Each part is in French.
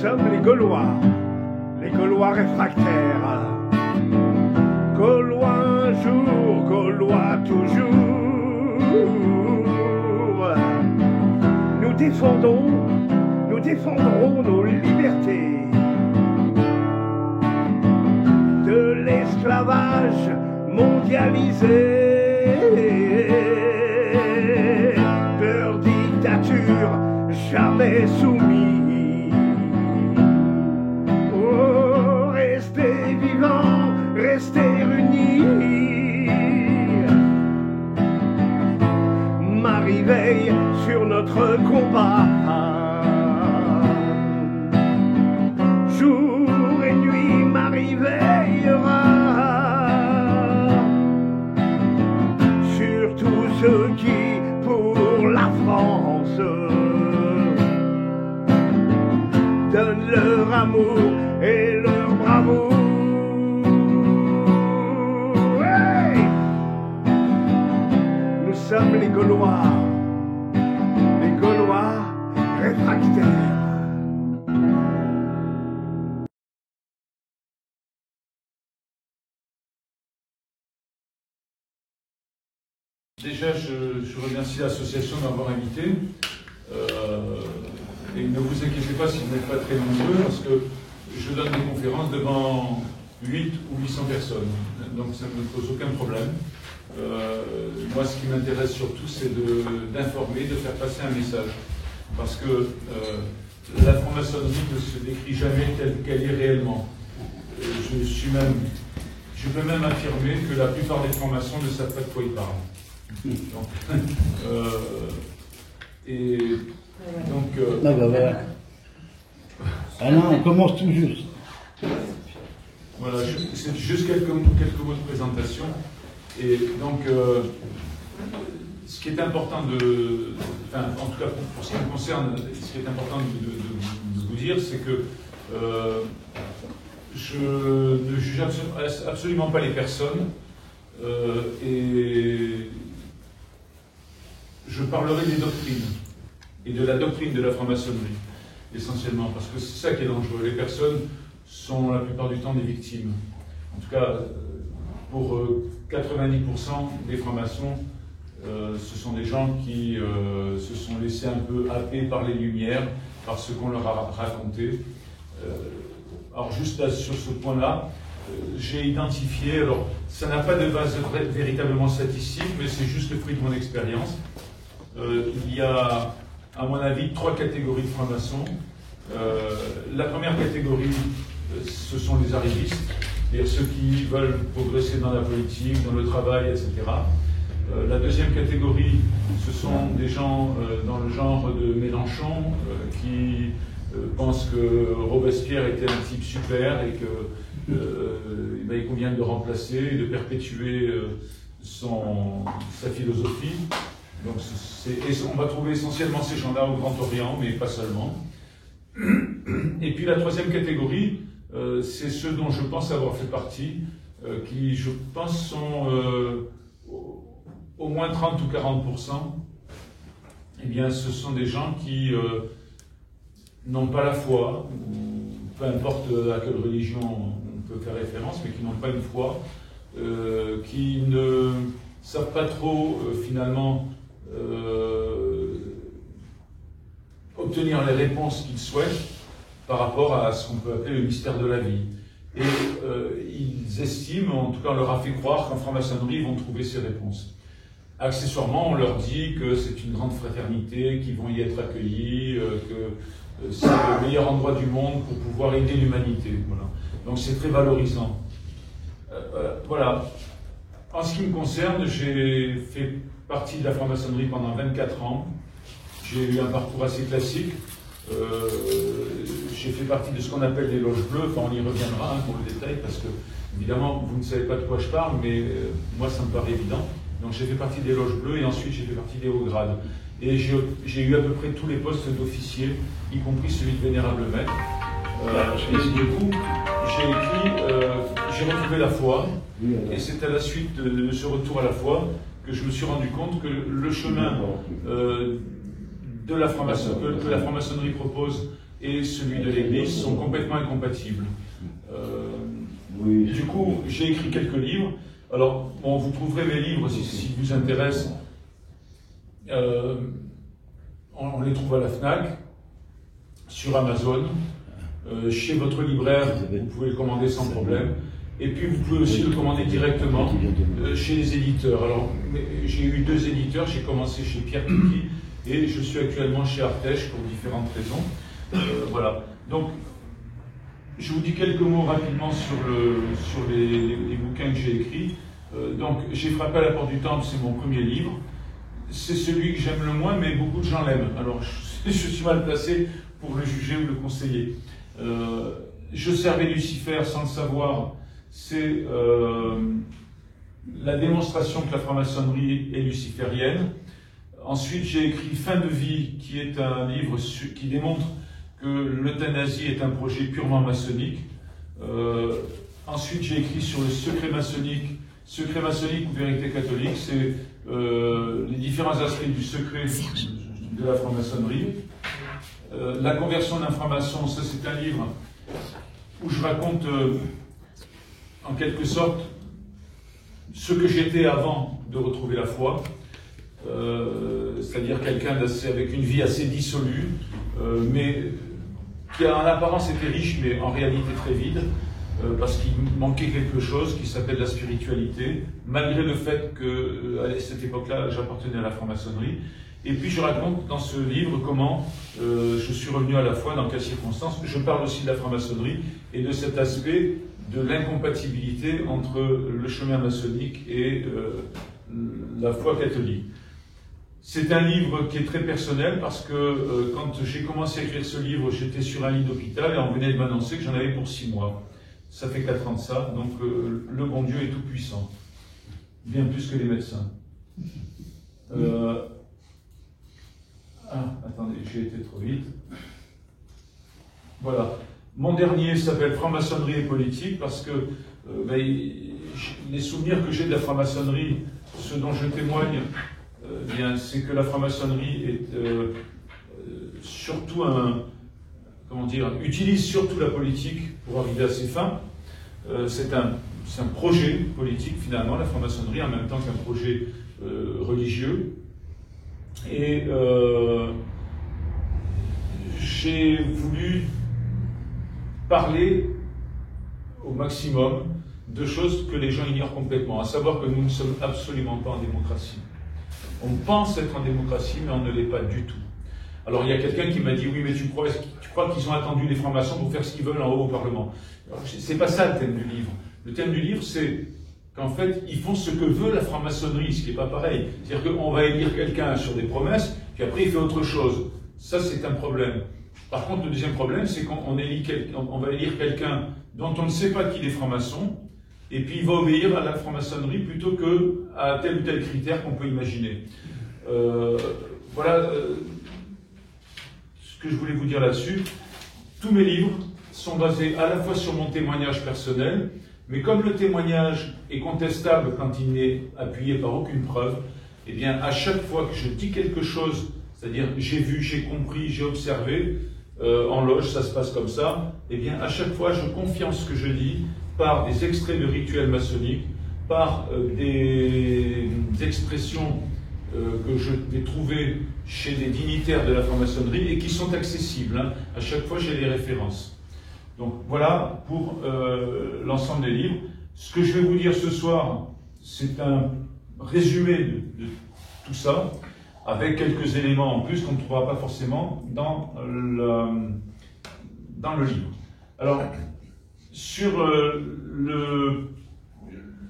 sommes les Gaulois réfractaires. Gaulois un jour, Gaulois toujours. Nous défendrons nos libertés. De l'esclavage mondialisé, leur dictature jamais soumise. Oh, restez vivants, restez unis. Marie veille sur notre combat. Jour et nuit, Marie veillera sur tous ceux qui, pour la France, donnent leur amour et leur bravoure. Hey! Nous sommes les Gaulois réfractaires. Déjà, je remercie l'association de m'avoir invité. Et ne vous inquiétez pas si vous n'êtes pas très nombreux, parce que je donne des conférences devant 8 ou 800 personnes. Donc ça ne me pose aucun problème. Moi, ce qui m'intéresse surtout, c'est d'informer, de faire passer un message. Parce que la franc-maçonnerie ne se décrit jamais telle qu'elle est réellement. Je peux même affirmer que la plupart des francs-maçons ne savent pas de quoi ils parlent. Ah non, on commence tout juste. Voilà, c'est juste quelques mots de présentation. Et donc, ce qui est important en tout cas pour ce qui me concerne, ce qui est important de vous dire, c'est que je ne juge absolument pas les personnes et je parlerai des doctrines et de la doctrine de la franc-maçonnerie, essentiellement, parce que c'est ça qui est dangereux. Les personnes sont la plupart du temps des victimes. En tout cas, pour 90% des francs-maçons, ce sont des gens qui se sont laissés un peu happer par les lumières, par ce qu'on leur a raconté. Alors juste là, sur ce point-là, j'ai identifié, alors ça n'a pas de base véritablement statistique, mais c'est juste le fruit de mon expérience. Il y a, à mon avis, 3 catégories de francs-maçons. La première catégorie, ce sont les arrivistes, c'est-à-dire ceux qui veulent progresser dans la politique, dans le travail, etc. La deuxième catégorie, ce sont des gens dans le genre de Mélenchon qui pensent que Robespierre était un type super et qu'il convient de le remplacer et de perpétuer sa philosophie. Donc on va trouver essentiellement ces gens-là au Grand Orient, mais pas seulement. Et puis la troisième catégorie, c'est ceux dont je pense avoir fait partie, qui je pense sont au moins 30 ou 40%. Eh bien, ce sont des gens qui n'ont pas la foi, ou peu importe à quelle religion on peut faire référence, mais qui n'ont pas une foi, qui ne savent pas trop finalement obtenir les réponses qu'ils souhaitent par rapport à ce qu'on peut appeler le mystère de la vie. Et ils estiment, en tout cas on leur a fait croire qu'en franc-maçonnerie ils vont trouver ces réponses. Accessoirement, on leur dit que c'est une grande fraternité, qu'ils vont y être accueillis, que c'est le meilleur endroit du monde pour pouvoir aider l'humanité. Voilà. Donc c'est très valorisant. Voilà. En ce qui me concerne, j'ai fait partie de la franc-maçonnerie pendant 24 ans. J'ai eu un parcours assez classique. J'ai fait partie de ce qu'on appelle les loges bleues. Enfin, on y reviendra pour le détail, parce que, évidemment, vous ne savez pas de quoi je parle, mais moi, ça me paraît évident. Donc, j'ai fait partie des loges bleues et ensuite, j'ai fait partie des hauts grades. Et j'ai eu à peu près tous les postes d'officier, y compris celui de vénérable maître. Et du coup, j'ai écrit, j'ai retrouvé la foi, et c'est à la suite de ce retour à la foi que je me suis rendu compte que le chemin que la franc-maçonnerie propose et celui de l'Église sont complètement incompatibles. Oui. Du coup, j'ai écrit quelques livres. Alors, bon, vous trouverez mes livres si vous intéressent. On les trouve à la FNAC, sur Amazon, chez votre libraire, vous pouvez le commander sans problème. Et puis vous pouvez aussi le commander directement chez les éditeurs. Alors, j'ai eu 2 éditeurs, j'ai commencé chez Pierre Tucky et je suis actuellement chez Artege pour différentes raisons. Voilà. Donc, je vous dis quelques mots rapidement sur les bouquins que j'ai écrits. Donc, J'ai frappé à la porte du temple, c'est mon premier livre. C'est celui que j'aime le moins, mais beaucoup de gens l'aiment. Alors, je suis mal placé pour le juger ou le conseiller. Je servais Lucifer sans le savoir. C'est la démonstration que la franc-maçonnerie est luciférienne. Ensuite, j'ai écrit Fin de vie, qui est un livre qui démontre que l'euthanasie est un projet purement maçonnique. Ensuite, j'ai écrit sur le secret maçonnique ou vérité catholique. C'est les différents aspects du secret de la franc-maçonnerie. La conversion d'un franc-maçon, ça c'est un livre où je raconte en quelque sorte ce que j'étais avant de retrouver la foi, c'est-à-dire quelqu'un avec une vie assez dissolue, mais qui en apparence était riche, mais en réalité très vide, parce qu'il manquait quelque chose qui s'appelle la spiritualité, malgré le fait qu'à cette époque-là, j'appartenais à la franc-maçonnerie. Et puis je raconte dans ce livre comment je suis revenu à la foi, dans quelles circonstances. Je parle aussi de la franc-maçonnerie et de cet aspect de l'incompatibilité entre le chemin maçonnique et la foi catholique. C'est un livre qui est très personnel parce que quand j'ai commencé à écrire ce livre, j'étais sur un lit d'hôpital et on venait de m'annoncer que j'en avais pour 6 mois. Ça fait 4 ans de ça, donc le bon Dieu est tout puissant, bien plus que les médecins. Attendez, j'ai été trop vite. Voilà. Mon dernier s'appelle Franc-maçonnerie et politique parce que les souvenirs que j'ai de la franc-maçonnerie, ce dont je témoigne, c'est que la franc-maçonnerie est surtout utilise surtout la politique pour arriver à ses fins. C'est un projet politique finalement, la franc-maçonnerie, en même temps qu'un projet religieux. Et j'ai voulu parler au maximum de choses que les gens ignorent complètement, à savoir que nous ne sommes absolument pas en démocratie. On pense être en démocratie, mais on ne l'est pas du tout. Alors il y a quelqu'un qui m'a dit, oui, mais tu crois qu'ils ont attendu les francs-maçons pour faire ce qu'ils veulent en haut au Parlement? C'est pas ça le thème du livre. Le thème du livre, c'est qu'en fait, ils font ce que veut la franc-maçonnerie, ce qui n'est pas pareil. C'est-à-dire qu'on va élire quelqu'un sur des promesses, puis après il fait autre chose. Ça, c'est un problème. Par contre, le deuxième problème, c'est qu'on va élire quelqu'un dont on ne sait pas qu'il est franc-maçon, et puis il va obéir à la franc-maçonnerie plutôt qu'à tel ou tel critère qu'on peut imaginer. Voilà ce que je voulais vous dire là-dessus. Tous mes livres sont basés à la fois sur mon témoignage personnel, mais comme le témoignage est contestable quand il n'est appuyé par aucune preuve, eh bien, à chaque fois que je dis quelque chose, c'est-à-dire j'ai vu, j'ai compris, j'ai observé, en loge, ça se passe comme ça, eh bien, à chaque fois, je confirme ce que je dis par des extraits de rituels maçonniques, par des expressions que je vais trouver chez des dignitaires de la franc-maçonnerie et qui sont accessibles. Hein. À chaque fois, j'ai les références. Donc voilà pour l'ensemble des livres. Ce que je vais vous dire ce soir, c'est un résumé de tout ça, avec quelques éléments en plus qu'on ne trouvera pas forcément dans le livre. Alors, sur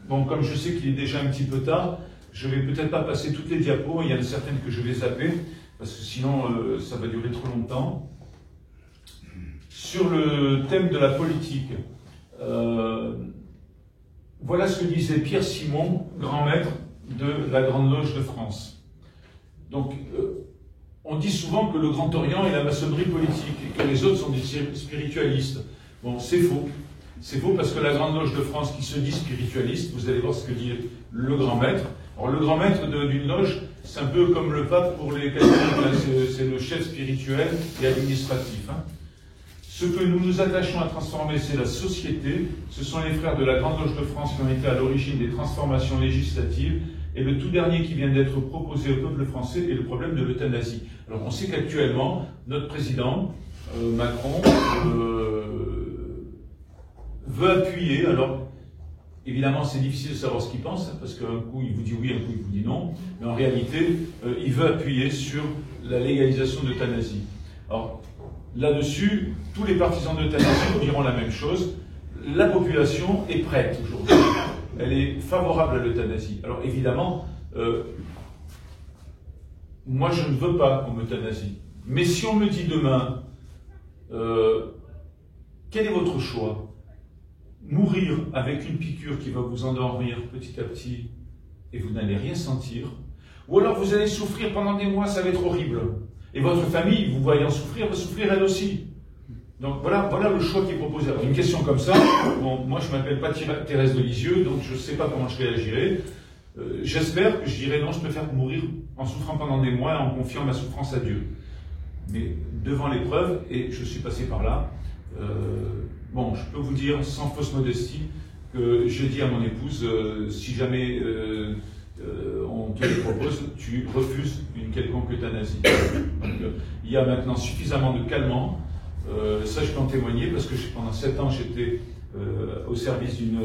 bon, comme je sais qu'il est déjà un petit peu tard, je ne vais peut-être pas passer toutes les diapos, il y en a certaines que je vais zapper, parce que sinon ça va durer trop longtemps. Sur le thème de la politique, voilà ce que disait Pierre Simon, grand maître de la Grande Loge de France. Donc, on dit souvent que le Grand Orient est la maçonnerie politique et que les autres sont des spiritualistes. Bon, c'est faux. C'est faux parce que la Grande Loge de France, qui se dit spiritualiste, vous allez voir ce que dit le grand maître. Alors, le grand maître d'une loge, c'est un peu comme le pape pour les catholiques, hein, c'est le chef spirituel et administratif. Hein. Ce que nous nous attachons à transformer, c'est la société. Ce sont les frères de la Grande Loge de France qui ont été à l'origine des transformations législatives. Et le tout dernier qui vient d'être proposé au peuple français est le problème de l'euthanasie. Alors on sait qu'actuellement, notre président, Macron, veut appuyer. Alors évidemment, c'est difficile de savoir ce qu'il pense, parce qu'un coup il vous dit oui, un coup il vous dit non. Mais en réalité, il veut appuyer sur la légalisation de l'euthanasie. Alors là-dessus, tous les partisans de l'euthanasie diront la même chose. La population est prête aujourd'hui. Elle est favorable à l'euthanasie. Alors évidemment, moi je ne veux pas qu'on m'euthanasie. Mais si on me dit demain, quel est votre choix? Mourir avec une piqûre qui va vous endormir petit à petit et vous n'allez rien sentir, ou alors vous allez souffrir pendant des mois, ça va être horrible. Et votre famille, vous voyant souffrir, va souffrir elle aussi. Donc voilà le choix qui est proposé. Alors, une question comme ça, bon, moi je ne m'appelle pas Thérèse de Lisieux, donc je ne sais pas comment je réagirai. J'espère que je dirai non, je préfère mourir en souffrant pendant des mois et en confiant ma souffrance à Dieu. Mais devant l'épreuve, et je suis passé par là, bon, je peux vous dire sans fausse modestie que j'ai dit à mon épouse, si jamais on te le propose, tu refuses une quelconque euthanasie. Donc, il y a maintenant suffisamment de calmants. Ça, je peux en témoigner parce que pendant 7 ans, j'étais au service d'une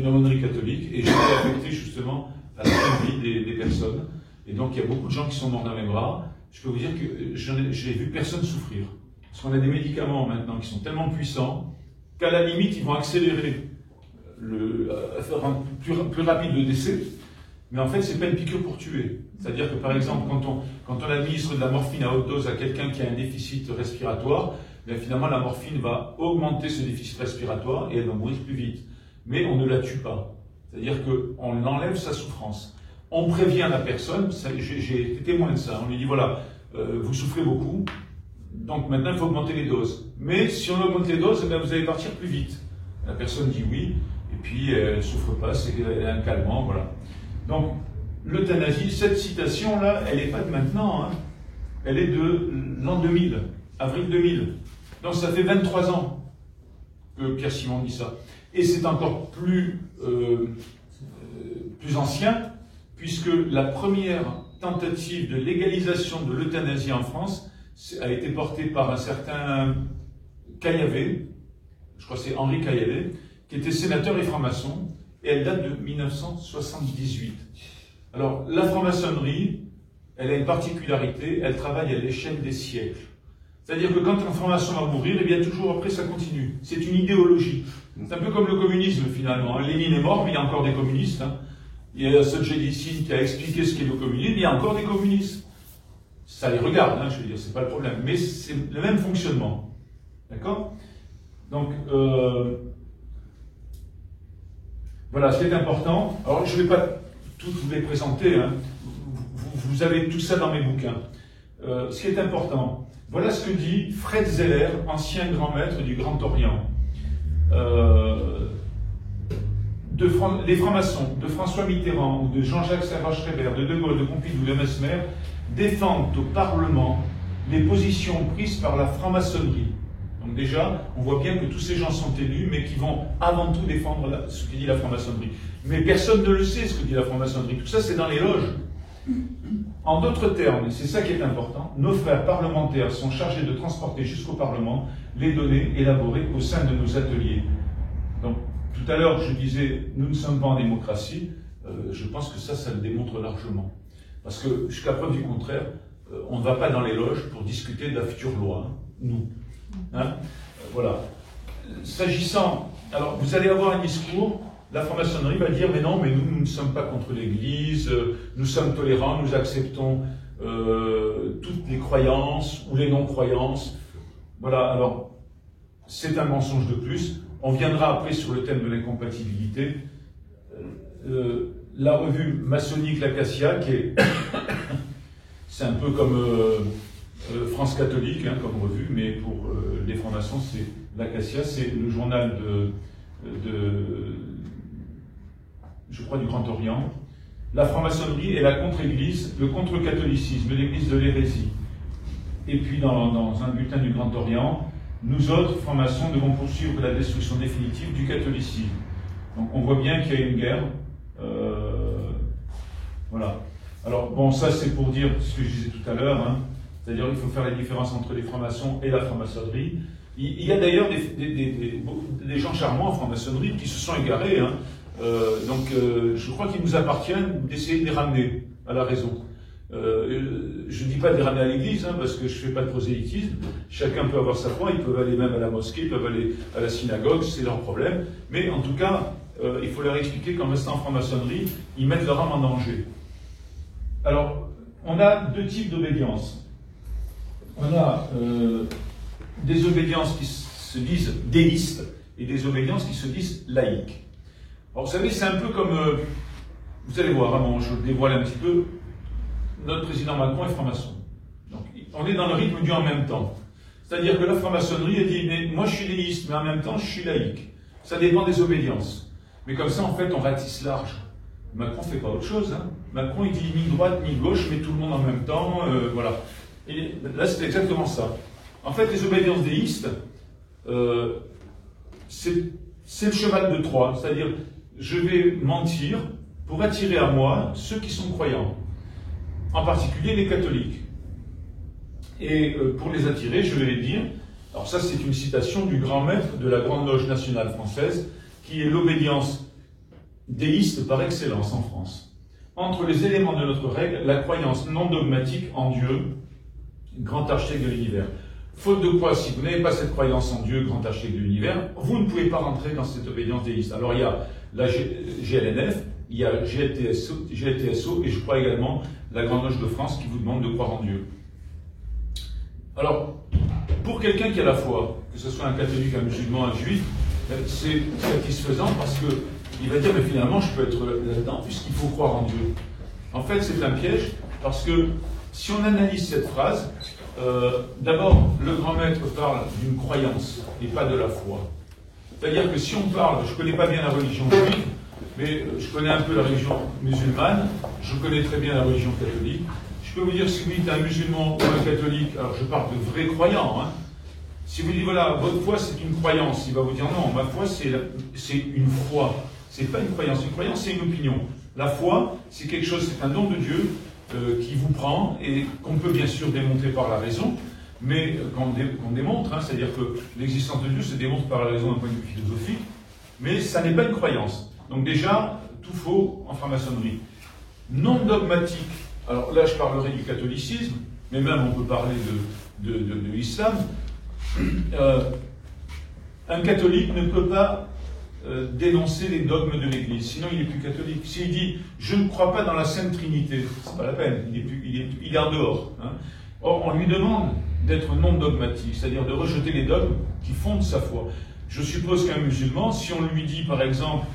aumônerie catholique et j'étais affecté justement à la vie des personnes. Et donc, il y a beaucoup de gens qui sont morts dans mes bras. Je peux vous dire que j'ai vu personne souffrir. Parce qu'on a des médicaments maintenant qui sont tellement puissants qu'à la limite, ils vont accélérer, faire un plus rapide le décès. Mais en fait, ce n'est pas une piqûre pour tuer. C'est-à-dire que, par exemple, quand on administre de la morphine à haute dose à quelqu'un qui a un déficit respiratoire, bien finalement, la morphine va augmenter ce déficit respiratoire et elle va mourir plus vite. Mais on ne la tue pas. C'est-à-dire qu'on enlève sa souffrance. On prévient la personne, j'ai été témoin de ça, on lui dit, voilà, vous souffrez beaucoup, donc maintenant, il faut augmenter les doses. Mais si on augmente les doses, eh bien, vous allez partir plus vite. La personne dit oui, et puis elle ne souffre pas, elle a un calmant, voilà. Donc, l'euthanasie, cette citation-là, elle n'est pas de maintenant, hein. Elle est de l'an 2000, avril 2000. Donc ça fait 23 ans que Pierre Simon dit ça. Et c'est encore plus ancien, puisque la première tentative de légalisation de l'euthanasie en France a été portée par un certain Caillavet, je crois que c'est Henri Caillavet, qui était sénateur et franc-maçon, et elle date de 1978. Alors, la franc-maçonnerie, elle a une particularité, elle travaille à l'échelle des siècles. C'est-à-dire que quand un franc-maçon va mourir, eh bien toujours après ça continue. C'est une idéologie. C'est un peu comme le communisme finalement. Lénine est mort, mais il y a encore des communistes. Hein. Il y a Solzhenitsyn qui a expliqué ce qu'est le communisme, il y a encore des communistes. Ça les regarde, hein, je veux dire, c'est pas le problème. Mais c'est le même fonctionnement. D'accord? Donc, voilà, ce qui est important. Alors, je ne vais pas tout vous les présenter. Hein. Vous avez tout ça dans mes bouquins. Ce qui est important, voilà ce que dit Fred Zeller, ancien grand maître du Grand Orient. Les francs-maçons, de François Mitterrand, ou de Jean-Jacques Servan-Schreiber, de Gaulle, de Pompidou, de Mesmer, défendent au Parlement les positions prises par la franc-maçonnerie. Donc déjà, on voit bien que tous ces gens sont élus, mais qui vont avant tout défendre ce que dit la franc-maçonnerie. Mais personne ne le sait, ce que dit la franc-maçonnerie. Tout ça, c'est dans les loges. En d'autres termes, et c'est ça qui est important, nos frères parlementaires sont chargés de transporter jusqu'au Parlement les données élaborées au sein de nos ateliers. Donc, tout à l'heure, je disais, nous ne sommes pas en démocratie. Je pense que ça le démontre largement. Parce que, jusqu'à preuve du contraire, on ne va pas dans les loges pour discuter de la future loi, hein, nous. Hein, voilà. S'agissant, alors vous allez avoir un discours, la franc-maçonnerie va dire mais non, mais nous ne sommes pas contre l'Église, nous sommes tolérants, nous acceptons toutes les croyances ou les non-croyances. Voilà, alors c'est un mensonge de plus. On viendra après sur le thème de l'incompatibilité. La revue maçonnique l'Acacia, qui est c'est un peu comme France catholique, hein, comme revue, mais pour les francs-maçons, c'est l'Acacia, c'est le journal je crois, du Grand Orient. La franc-maçonnerie est la contre-église, le contre-catholicisme, l'église de l'hérésie. Et puis dans un bulletin du Grand Orient, nous autres, francs-maçons, devons poursuivre la destruction définitive du catholicisme. Donc on voit bien qu'il y a une guerre. Voilà. Alors bon, ça c'est pour dire ce que je disais tout à l'heure, hein. C'est-à-dire qu'il faut faire la différence entre les francs-maçons et la franc-maçonnerie. Il y a d'ailleurs des gens charmants en franc-maçonnerie qui se sont égarés, hein. Je crois qu'il nous appartient d'essayer de les ramener à la raison. Je ne dis pas de les ramener à l'église, hein, parce que je ne fais pas de prosélytisme. Chacun peut avoir sa foi, ils peuvent aller même à la mosquée, ils peuvent aller à la synagogue, c'est leur problème. Mais en tout cas, il faut leur expliquer qu'en restant en franc-maçonnerie, ils mettent leur âme en danger. Alors, on a deux types d'obédience. On a des obédiences qui se disent déistes et des obédiences qui se disent laïques. Alors, vous savez, c'est un peu comme... vous allez voir, hein, je dévoile un petit peu. Notre président Macron est franc-maçon. Donc, on est dans le rythme du en même temps. C'est-à-dire que la franc-maçonnerie a dit, mais moi je suis déiste, mais en même temps je suis laïque. Ça dépend des obédiences. Mais comme ça, en fait, on ratisse large. Macron ne fait pas autre chose, hein. Macron, il dit ni droite ni gauche, mais tout le monde en même temps, voilà. Et là, c'est exactement ça. En fait, les obédiences déistes, c'est le cheval de Troie. C'est-à-dire, je vais mentir pour attirer à moi ceux qui sont croyants. En particulier les catholiques. Et pour les attirer, je vais les dire, alors ça c'est une citation du grand maître de la Grande Loge nationale française, qui est l'obédience déiste par excellence en France. Entre les éléments de notre règle, la croyance non dogmatique en Dieu, grand architecte de l'univers. Faute de quoi, si vous n'avez pas cette croyance en Dieu, grand architecte de l'univers, vous ne pouvez pas rentrer dans cette obédience déiste. Alors il y a la GLNF, il y a GLTSO et je crois également la Grande Loge de France qui vous demande de croire en Dieu. Alors, pour quelqu'un qui a la foi, que ce soit un catholique, un musulman, un juif, c'est satisfaisant parce qu'il va dire, mais finalement, je peux être là-dedans puisqu'il faut croire en Dieu. En fait, c'est un piège parce que si on analyse cette phrase, d'abord, le grand maître parle d'une croyance et pas de la foi. C'est-à-dire que si on parle, je ne connais pas bien la religion juive, mais je connais un peu la religion musulmane, je connais très bien la religion catholique. Je peux vous dire, si vous dites un musulman ou un catholique, alors je parle de vrais croyants, hein. Si vous dites, voilà, votre foi c'est une croyance, il va vous dire, non, ma foi c'est une foi. C'est pas une croyance c'est une opinion. La foi, c'est quelque chose, c'est un don de Dieu qui vous prend et qu'on peut bien sûr démontrer par la raison, mais qu'on démontre, hein, c'est-à-dire que l'existence de Dieu se démontre par la raison d'un point de vue philosophique, mais ça n'est pas une croyance. Donc déjà, tout faux en franc-maçonnerie. Non dogmatique, alors là je parlerai du catholicisme, mais même on peut parler de l'islam. Un catholique ne peut pas dénoncer les dogmes de l'Église, sinon il n'est plus catholique. S'il dit « je ne crois pas dans la Sainte Trinité », c'est pas la peine, il est en dehors. Hein. Or, on lui demande d'être non dogmatique, c'est-à-dire de rejeter les dogmes qui fondent sa foi. Je suppose qu'un musulman, si on lui dit par exemple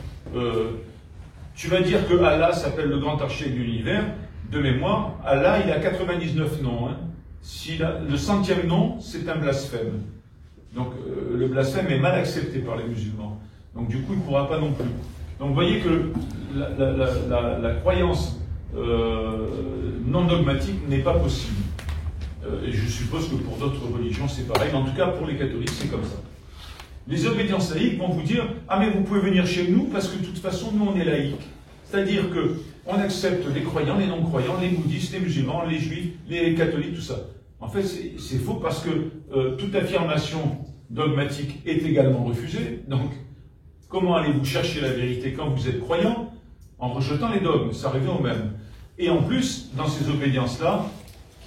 tu vas dire que Allah s'appelle le grand architecte de l'univers, de mémoire, Allah il a 99 noms. Hein. Si le 100e nom, c'est un blasphème. Donc le blasphème est mal accepté par les musulmans. Donc du coup, il ne pourra pas non plus. Donc vous voyez que la croyance non dogmatique n'est pas possible. Et je suppose que pour d'autres religions, c'est pareil. En tout cas, pour les catholiques, c'est comme ça. Les obédiences laïques vont vous dire « Ah, mais vous pouvez venir chez nous parce que de toute façon, nous, on est laïcs. » C'est-à-dire qu'on accepte les croyants, les non-croyants, les bouddhistes, les musulmans, les juifs, les catholiques, tout ça. En fait, c'est faux parce que toute affirmation dogmatique est également refusée. Donc, comment allez-vous chercher la vérité quand vous êtes croyant? En rejetant les dogmes, ça revient au même. Et en plus, dans ces obédiences-là,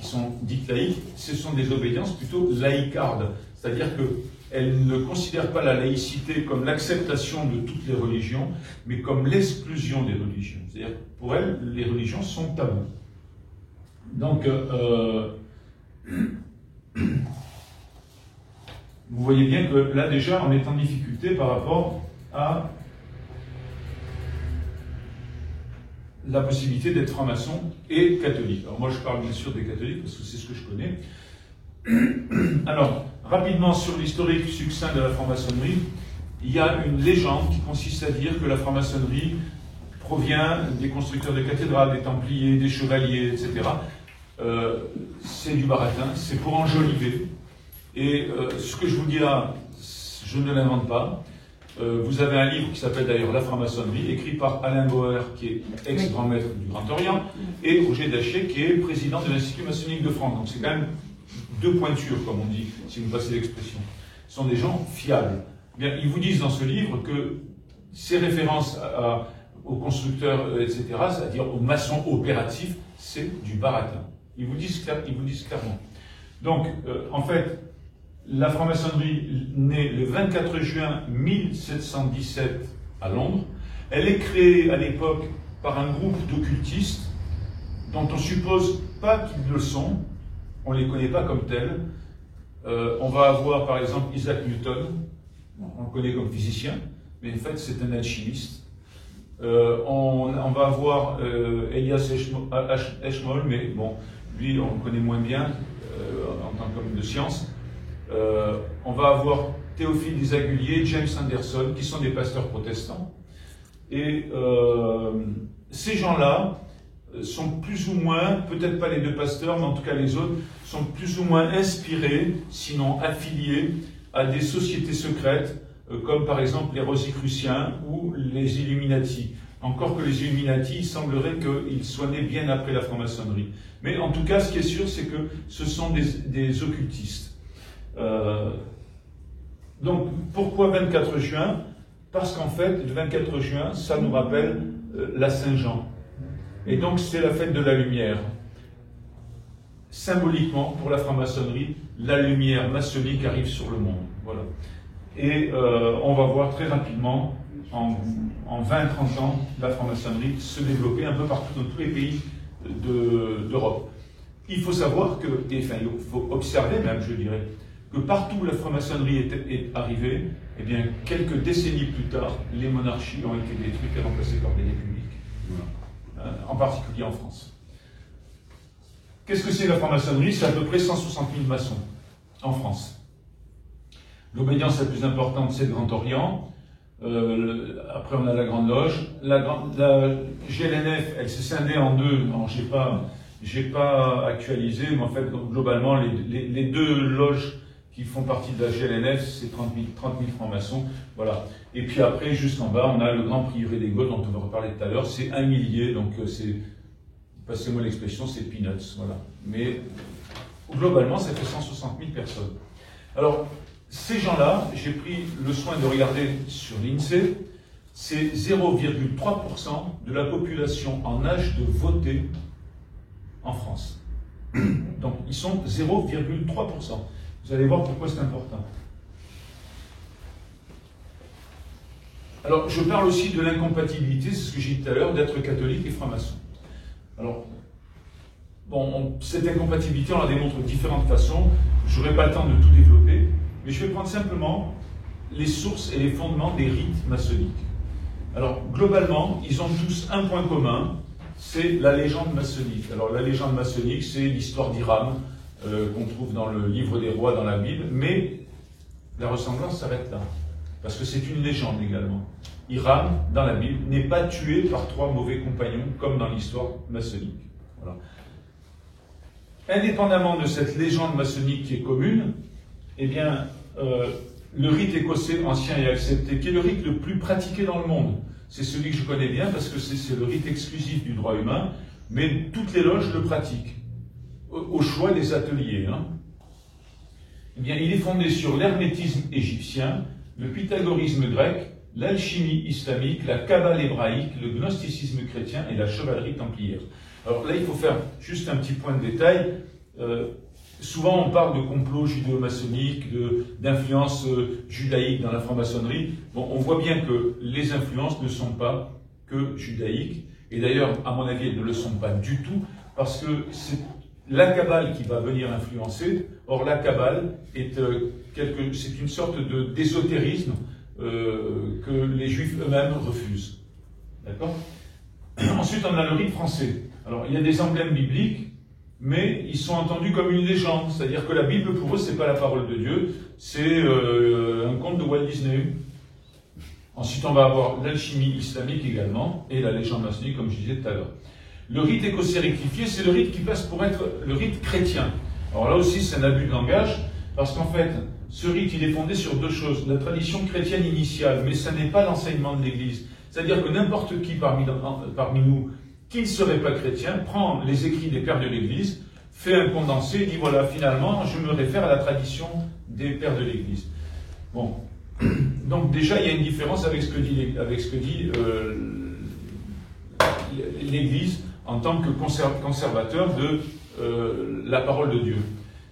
qui sont dites laïques, ce sont des obédiences plutôt laïcardes. C'est-à-dire qu'elles ne considèrent pas la laïcité comme l'acceptation de toutes les religions, mais comme l'exclusion des religions. C'est-à-dire pour elles, les religions sont tabous. Donc, vous voyez bien que là déjà, on est en difficulté par rapport à la possibilité d'être franc-maçon et catholique. Alors moi je parle bien sûr des catholiques parce que c'est ce que je connais. Alors, rapidement sur l'historique succinct de la franc-maçonnerie, il y a une légende qui consiste à dire que la franc-maçonnerie provient des constructeurs de cathédrales, des templiers, des chevaliers, etc. c'est du baratin, c'est pour enjoliver. Et ce que je vous dis là, je ne l'invente pas. Vous avez un livre qui s'appelle d'ailleurs La franc-maçonnerie, écrit par Alain Bauer, qui est ex-grand maître du Grand Orient, et Roger Daché, qui est président de l'Institut maçonnique de France. Donc c'est quand même deux pointures, comme on dit, si vous passez l'expression. Ce sont des gens fiables. Bien, ils vous disent dans ce livre que ces références aux constructeurs, etc., c'est-à-dire aux maçons opératifs, c'est du baratin. Ils vous disent clairement. Donc, en fait, la franc-maçonnerie naît le 24 juin 1717 à Londres. Elle est créée à l'époque par un groupe d'occultistes dont on suppose pas qu'ils le sont. On ne les connaît pas comme tels. On va avoir par exemple Isaac Newton, on le connaît comme physicien, mais en fait c'est un alchimiste. On va avoir Elias Eshmol, mais bon, lui on le connaît moins bien en tant qu'homme de science. On va avoir Théophile des Aguliers, James Anderson, qui sont des pasteurs protestants. Et ces gens-là sont plus ou moins, peut-être pas les deux pasteurs, mais en tout cas les autres, sont plus ou moins inspirés, sinon affiliés, à des sociétés secrètes, comme par exemple les Rosicruciens ou les Illuminati. Encore que les Illuminati, il semblerait qu'ils soient nés bien après la franc-maçonnerie. Mais en tout cas, ce qui est sûr, c'est que ce sont des occultistes. Donc, pourquoi 24 juin? Parce qu'en fait, le 24 juin, ça nous rappelle la Saint-Jean. Et donc, c'est la fête de la lumière. Symboliquement, pour la franc-maçonnerie, la lumière maçonnique arrive sur le monde. Voilà. Et on va voir très rapidement, en 20-30 ans, la franc-maçonnerie se développer un peu partout dans tous les pays d'Europe. Il faut savoir que, enfin, il faut observer même, je dirais, que partout où la franc-maçonnerie est arrivée, eh bien, quelques décennies plus tard, les monarchies ont été détruites et remplacées par des républiques. En particulier en France. Qu'est-ce que c'est la franc-maçonnerie? C'est à peu près 160 000 maçons en France. L'obédience la plus importante, c'est le Grand Orient. Après, on a la Grande Loge. La GLNF, elle s'est scindée en deux. J'ai pas actualisé, mais en fait, globalement, les deux loges qui font partie de la GLNF, c'est 30 000 francs-maçons. Voilà. Et puis après, juste en bas, on a le Grand Prieuré des Goths, dont on va reparler tout à l'heure. C'est 1 millier, donc c'est, passez-moi l'expression, c'est peanuts. Voilà. Mais globalement, ça fait 160 000 personnes. Alors, ces gens-là, j'ai pris le soin de regarder sur l'INSEE, c'est 0,3% de la population en âge de voter en France. Donc, ils sont 0,3%. Vous allez voir pourquoi c'est important. Alors, je parle aussi de l'incompatibilité, c'est ce que j'ai dit tout à l'heure, d'être catholique et franc-maçon. Alors, bon, cette incompatibilité, on la démontre de différentes façons. Je n'aurai pas le temps de tout développer, mais je vais prendre simplement les sources et les fondements des rites maçonniques. Alors, globalement, ils ont tous un point commun, c'est la légende maçonnique. Alors, la légende maçonnique, c'est l'histoire d'Hiram, qu'on trouve dans le livre des rois, dans la Bible, mais la ressemblance s'arrête là, parce que c'est une légende également. Hiram, dans la Bible, n'est pas tué par 3 mauvais compagnons, comme dans l'histoire maçonnique. Voilà. Indépendamment de cette légende maçonnique qui est commune, eh bien, le rite écossais ancien et accepté, qui est le rite le plus pratiqué dans le monde, c'est celui que je connais bien, parce que c'est le rite exclusif du droit humain, mais toutes les loges le pratiquent, au choix des ateliers. Eh bien, il est fondé sur l'hermétisme égyptien, le pythagorisme grec, l'alchimie islamique, la kabbale hébraïque, le gnosticisme chrétien et la chevalerie templière. Alors là, il faut faire juste un petit point de détail. Souvent, on parle de complot judéo-maçonnique, d'influence judaïque dans la franc-maçonnerie. Bon, on voit bien que les influences ne sont pas que judaïques. Et d'ailleurs, à mon avis, elles ne le sont pas du tout, parce que c'est la Kabbale qui va venir influencer. Or, la Kabbale est c'est une sorte d'ésotérisme que les Juifs eux-mêmes refusent. D'accord? Ensuite, on a le rite français. Alors, il y a des emblèmes bibliques, mais ils sont entendus comme une légende. C'est-à-dire que la Bible, pour eux, c'est pas la parole de Dieu, c'est un conte de Walt Disney. Ensuite, on va avoir l'alchimie islamique également, et la légende maçonnique, comme je disais tout à l'heure. Le rite écossais rectifié, c'est le rite qui passe pour être le rite chrétien. Alors là aussi, c'est un abus de langage, parce qu'en fait, ce rite, il est fondé sur deux choses. La tradition chrétienne initiale, mais ça n'est pas l'enseignement de l'Église. C'est-à-dire que n'importe qui parmi nous qui ne serait pas chrétien prend les écrits des pères de l'Église, fait un condensé et dit voilà, finalement, je me réfère à la tradition des pères de l'Église. Bon. Donc déjà, il y a une différence avec ce que dit l'Église en tant que conservateur de la parole de Dieu.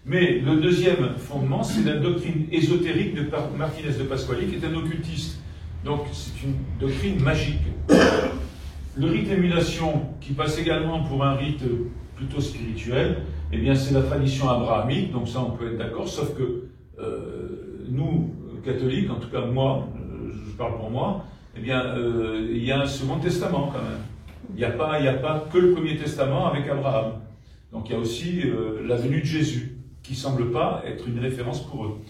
Mais le deuxième fondement, c'est la doctrine ésotérique de Martinez de Pasquali, qui est un occultiste. Donc c'est une doctrine magique. Le rite émulation, qui passe également pour un rite plutôt spirituel, eh bien c'est la tradition abrahamique, donc ça on peut être d'accord, sauf que nous, catholiques, en tout cas moi, je parle pour moi, eh bien il y a un Second Testament quand même. Il n'y a pas que le Premier Testament avec Abraham. Donc il y a aussi la venue de Jésus, qui ne semble pas être une référence pour eux.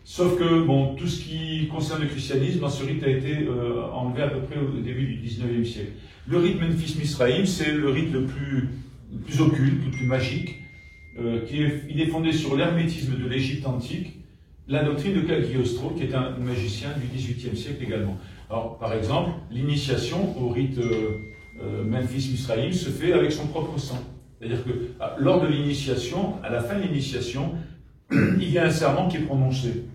Sauf que, bon, tout ce qui concerne le christianisme, dans ce rite a été enlevé à peu près au début du 19e siècle. Le rite Memphis-Misraïm, c'est le rite le plus occulte, le plus magique, il est fondé sur l'hermétisme de l'Égypte antique, la doctrine de Cagliostro, qui est un magicien du XVIIIe siècle également. Alors, par exemple, l'initiation au rite Memphis-Misraïm se fait avec son propre sang. C'est-à-dire que lors de l'initiation, à la fin de l'initiation, il y a un serment qui est prononcé.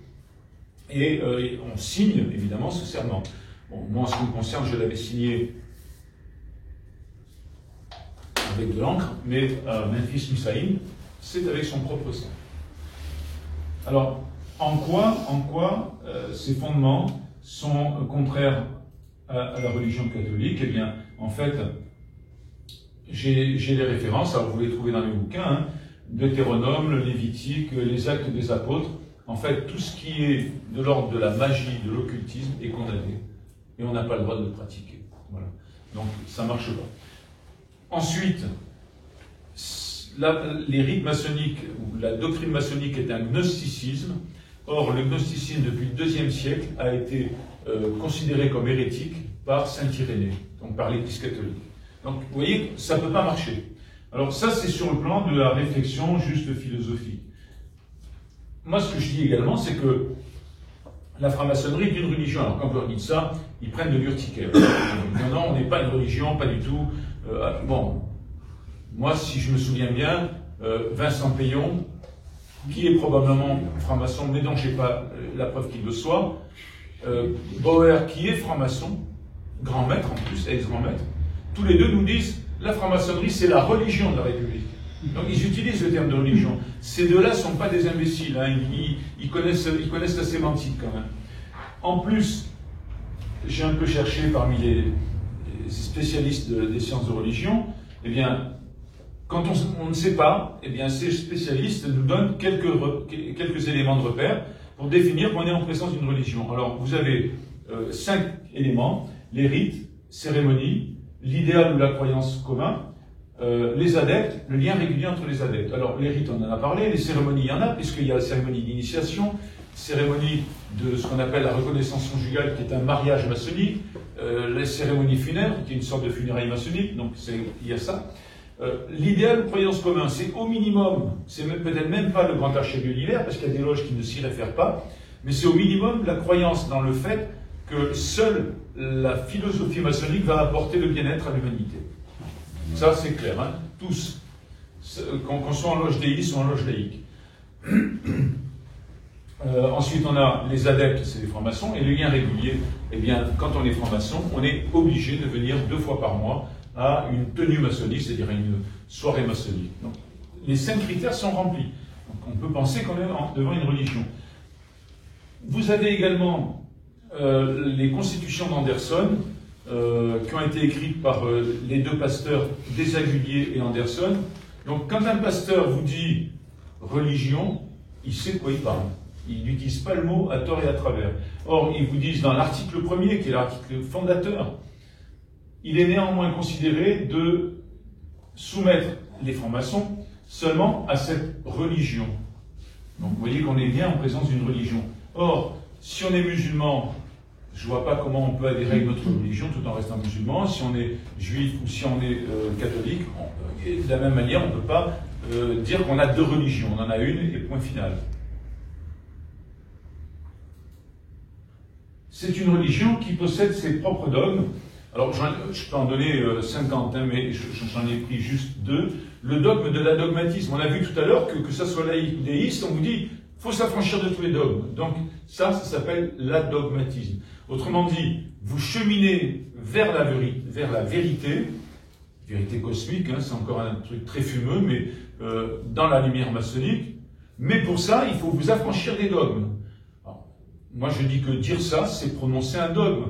Et on signe, évidemment, ce serment. Bon, moi, en ce qui me concerne, je l'avais signé avec de l'encre, mais Memphis-Misraïm, c'est avec son propre sang. Alors, en quoi ces fondements sont contraires à la religion catholique? Eh bien, en fait, j'ai les références, alors vous les trouvez dans les bouquins, hein, Deutéronome, le Lévitique, les Actes des Apôtres. En fait, tout ce qui est de l'ordre de la magie, de l'occultisme est condamné. Et on n'a pas le droit de le pratiquer. Voilà. Donc, ça ne marche pas. Ensuite, les rites maçonniques, ou la doctrine maçonnique est un gnosticisme. Or, le gnosticisme, depuis le IIe siècle, a été considéré comme hérétique par saint Irénée, donc par l'Église catholique. Donc, vous voyez, ça ne peut pas marcher. Alors ça, c'est sur le plan de la réflexion juste philosophique. Moi, ce que je dis également, c'est que la franc-maçonnerie est une religion. Alors quand on leur dit ça, ils prennent de l'urticaire. Non, on n'est pas une religion, pas du tout. Bon, moi, si je me souviens bien, Vincent Payon, qui est probablement franc-maçon, mais dont je n'ai pas la preuve qu'il le soit, Bauer, qui est franc-maçon, grand maître en plus, ex-grand maître, tous les deux nous disent la franc-maçonnerie, c'est la religion de la République. Donc ils utilisent le terme de religion. Ces deux-là ne sont pas des imbéciles, hein. Ils connaissent la sémantique quand même. En plus, j'ai un peu cherché parmi les spécialistes des sciences de religion, eh bien, quand on ne sait pas, eh bien, ces spécialistes nous donnent quelques éléments de repère pour définir qu'on est en présence d'une religion. Alors, vous avez 5 éléments: les rites, cérémonies, l'idéal ou la croyance commun, les adeptes, le lien régulier entre les adeptes. Alors, les rites, on en a parlé, les cérémonies, il y en a, puisqu'il y a la cérémonie d'initiation, cérémonie de ce qu'on appelle la reconnaissance conjugale, qui est un mariage maçonnique, les cérémonies funèbres, qui est une sorte de funérailles maçonniques, donc il y a ça. L'idéal ou croyance commun, c'est au minimum, c'est peut-être même pas le grand archive de l'univers, parce qu'il y a des loges qui ne s'y réfèrent pas, mais c'est au minimum la croyance dans le fait que seule la philosophie maçonnique va apporter le bien-être à l'humanité. Ça, c'est clair, hein, tous, qu'on soit en loge déiste ou en loge laïque. Ensuite, on a les adeptes, c'est les francs-maçons, et le lien régulier, eh bien, quand on est franc-maçon, on est obligé de venir 2 fois par mois à une tenue maçonnique, c'est-à-dire une soirée maçonnique. Donc, les 5 critères sont remplis. Donc, on peut penser qu'on est devant une religion. Vous avez également les constitutions d'Anderson, qui ont été écrites par les 2 pasteurs Desaguliers et Anderson. Donc, quand un pasteur vous dit religion, il sait de quoi il parle. Il n'utilise pas le mot à tort et à travers. Or, ils vous disent dans l'article 1er, qui est l'article fondateur, il est néanmoins considéré de soumettre les francs-maçons seulement à cette religion. Donc, vous voyez qu'on est bien en présence d'une religion. Or, si on est musulman, je ne vois pas comment on peut adhérer à une autre religion tout en restant musulman. Si on est juif ou si on est catholique, de la même manière, on ne peut pas dire qu'on a deux religions. On en a une et point final. C'est une religion qui possède ses propres dogmes. Alors, je peux en donner 50, hein, mais j'en ai pris juste 2. Le dogme de l'adogmatisme. On a vu tout à l'heure que ça soit laïque ou déiste, on vous dit qu'il faut s'affranchir de tous les dogmes. Donc, ça s'appelle l'adogmatisme. Autrement dit, vous cheminez vers la vérité cosmique, hein, c'est encore un truc très fumeux, mais dans la lumière maçonnique. Mais pour ça, il faut vous affranchir des dogmes. Alors, moi, je dis que dire ça, c'est prononcer un dogme.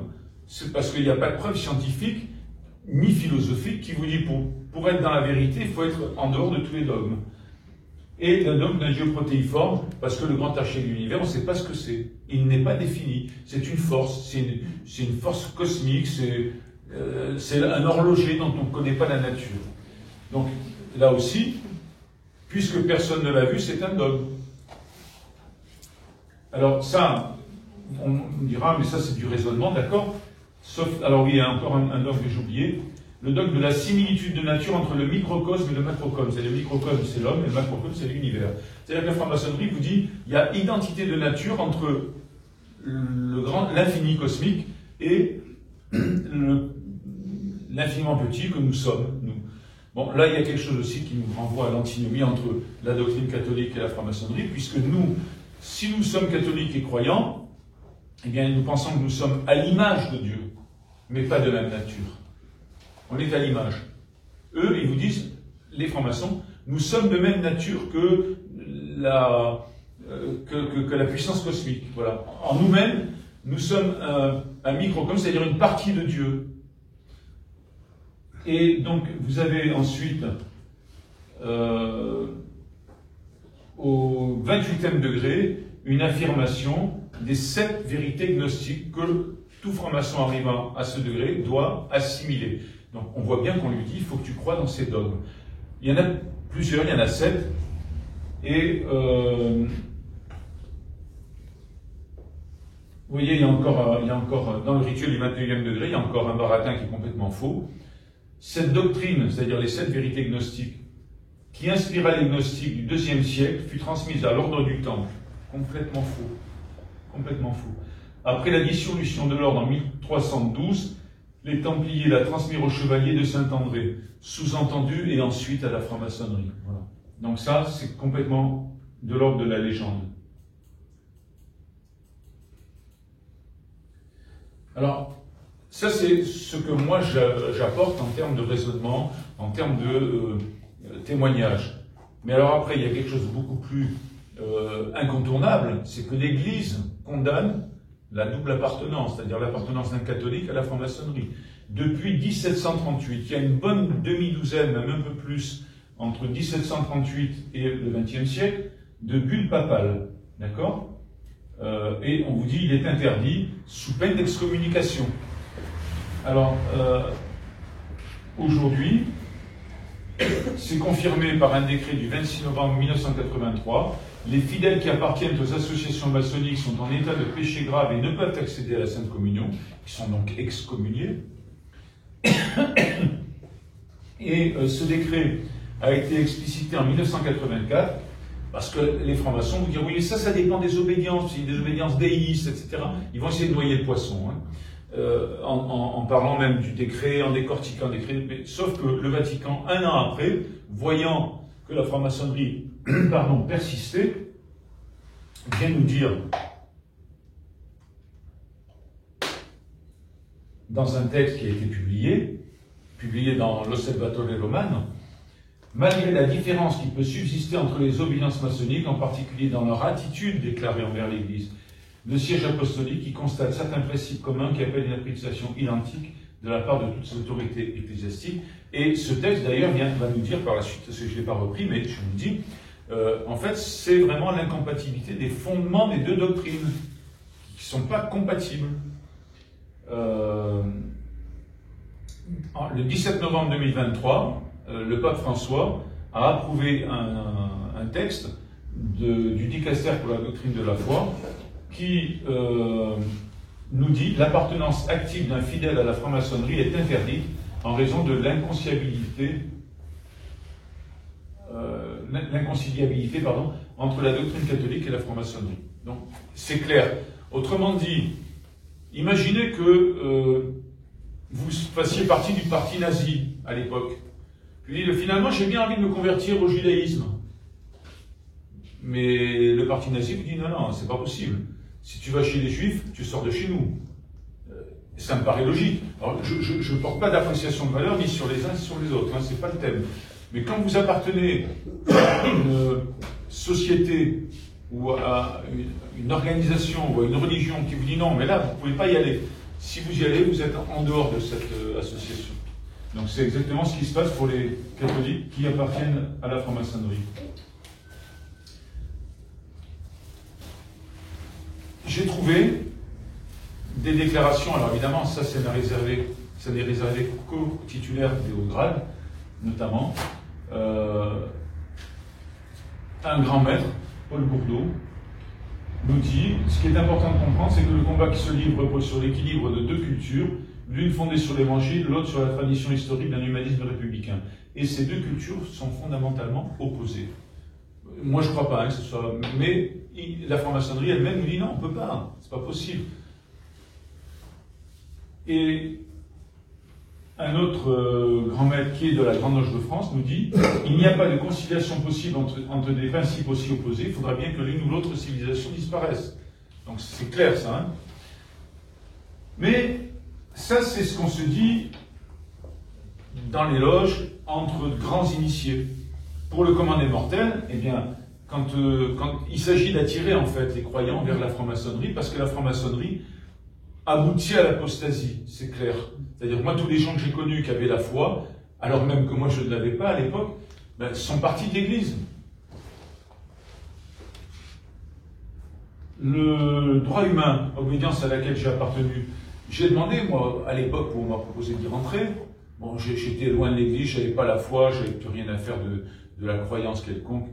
C'est parce qu'il n'y a pas de preuve scientifique ni philosophique qui vous dit pour être dans la vérité, il faut être en dehors de tous les dogmes. Et le dogme d'un Dieu protéiforme, parce que le grand architecte de l'univers, on ne sait pas ce que c'est. Il n'est pas défini. C'est une force, c'est une force cosmique, c'est un horloger dont on ne connaît pas la nature. Donc, là aussi, puisque personne ne l'a vu, c'est un dogme. Alors ça, on me dira, mais ça c'est du raisonnement, d'accord? Sauf, alors oui, il y a encore un dogme que j'ai oublié, le dogme de la similitude de nature entre le microcosme et le macrocosme. C'est-à-dire le microcosme, c'est l'homme, et le macrocosme, c'est l'univers. C'est-à-dire que la franc-maçonnerie vous dit, il y a identité de nature entre l'infini cosmique et l'infiniment petit que nous sommes, nous. Bon, là, il y a quelque chose aussi qui nous renvoie à l'antinomie entre la doctrine catholique et la franc-maçonnerie, puisque nous, si nous sommes catholiques et croyants, eh bien, nous pensons que nous sommes à l'image de Dieu, mais pas de même nature. On est à l'image. Eux, ils vous disent, les francs-maçons, nous sommes de même nature que la puissance cosmique. Voilà. En nous-mêmes, nous sommes un microcosme, c'est-à-dire une partie de Dieu. Et donc, vous avez ensuite, au 28e degré, une affirmation des 7 vérités gnostiques que tout franc-maçon arrivant à ce degré doit assimiler. Donc, on voit bien qu'on lui dit, il faut que tu crois dans ces dogmes. Il y en a plusieurs, il y en a 7. Et, vous voyez, il y a encore, dans le rituel du 21e degré, il y a encore un baratin qui est complètement faux. Cette doctrine, c'est-à-dire les 7 vérités gnostiques, qui inspira les gnostiques du IIe siècle, fut transmise à l'ordre du Temple. Complètement faux. Complètement faux. Après la dissolution de l'ordre en 1312, les Templiers la transmirent aux chevaliers de Saint-André, sous-entendu, et ensuite à la franc-maçonnerie. Voilà. Donc ça, c'est complètement de l'ordre de la légende. Alors, ça c'est ce que moi j'apporte en termes de raisonnement, en termes de témoignage. Mais alors après, il y a quelque chose de beaucoup plus incontournable, c'est que l'Église condamne la double appartenance, c'est-à-dire l'appartenance d'un catholique à la franc-maçonnerie. Depuis 1738, il y a une bonne demi-douzaine, même un peu plus, entre 1738 et le XXe siècle, de bulles papales. D'accord ? Et on vous dit il est interdit sous peine d'excommunication. Alors, aujourd'hui, c'est confirmé par un décret du 26 novembre 1983. Les fidèles qui appartiennent aux associations maçonniques sont en état de péché grave et ne peuvent accéder à la Sainte Communion. Ils sont donc excommuniés. Et ce décret a été explicité en 1984, parce que les francs-maçons vont dire oui, mais ça dépend des obédiences, c'est des obédiences déistes, etc. Ils vont essayer de noyer le poisson, hein, en parlant même du décret, en décortiquant le décret. Mais, sauf que le Vatican, un an après, voyant que la franc-maçonnerie persistait, vient nous dire, dans un texte qui a été publié dans l'Osservatore Romano, malgré la différence qui peut subsister entre les obédiences maçonniques, en particulier dans leur attitude déclarée envers l'Église, le siège apostolique qui constate certains principes communs qui appellent une application identique de la part de toutes les autorités ecclésiastiques. Et ce texte, d'ailleurs, va nous dire par la suite, parce que je ne l'ai pas repris, mais je vous le dis, en fait, c'est vraiment l'incompatibilité des fondements des deux doctrines, qui ne sont pas compatibles. Le 17 novembre 2023, le pape François a approuvé un texte du Dicaster pour la doctrine de la foi qui nous dit « L'appartenance active d'un fidèle à la franc-maçonnerie est interdite en raison de l'inconciliabilité entre la doctrine catholique et la franc-maçonnerie. » Donc, c'est clair. Autrement dit, imaginez que vous fassiez partie du parti nazi à l'époque. Puis finalement, j'ai bien envie de me convertir au judaïsme. Mais le parti nazi vous dit non, non, c'est pas possible. Si tu vas chez les juifs, tu sors de chez nous. Ça me paraît logique. Alors, je ne porte pas d'appréciation de valeur ni sur les uns ni sur les autres, hein, c'est pas le thème. Mais quand vous appartenez à une société ou à une organisation ou à une religion qui vous dit non, mais là, vous ne pouvez pas y aller. Si vous y allez, vous êtes en dehors de cette association. Donc c'est exactement ce qui se passe pour les catholiques qui appartiennent à la franc-maçonnerie. J'ai trouvé des déclarations, alors évidemment, ça n'est réservé qu'aux titulaires des hauts grades, notamment un grand maître, Paul Bourdeau, nous dit « Ce qui est important de comprendre, c'est que le combat qui se livre repose sur l'équilibre de deux cultures, l'une fondée sur l'évangile, l'autre sur la tradition historique d'un humanisme républicain. Et ces deux cultures sont fondamentalement opposées. » Moi, je ne crois pas que ce soit... Mais la franc-maçonnerie elle-même nous dit « Non, on ne peut pas, c'est pas possible. » Et un autre grand maître qui est de la Grande Loge de France nous dit « Il n'y a pas de conciliation possible entre des principes aussi opposés, il faudra bien que l'une ou l'autre civilisation disparaisse. » Donc c'est clair ça. Hein, mais ça c'est ce qu'on se dit dans les loges entre grands initiés. Pour le commun des mortels, eh bien, quand il s'agit d'attirer en fait les croyants vers la franc-maçonnerie, parce que la franc-maçonnerie aboutit à l'apostasie, c'est clair. C'est-à-dire, moi, tous les gens que j'ai connus qui avaient la foi, alors même que moi je ne l'avais pas à l'époque, ben, sont partis de l'Église. Le droit humain, obédience à laquelle j'ai appartenu, j'ai demandé, moi, à l'époque où on m'a proposé d'y rentrer, bon, j'étais loin de l'Église, je n'avais pas la foi, je n'avais plus rien à faire de la croyance quelconque.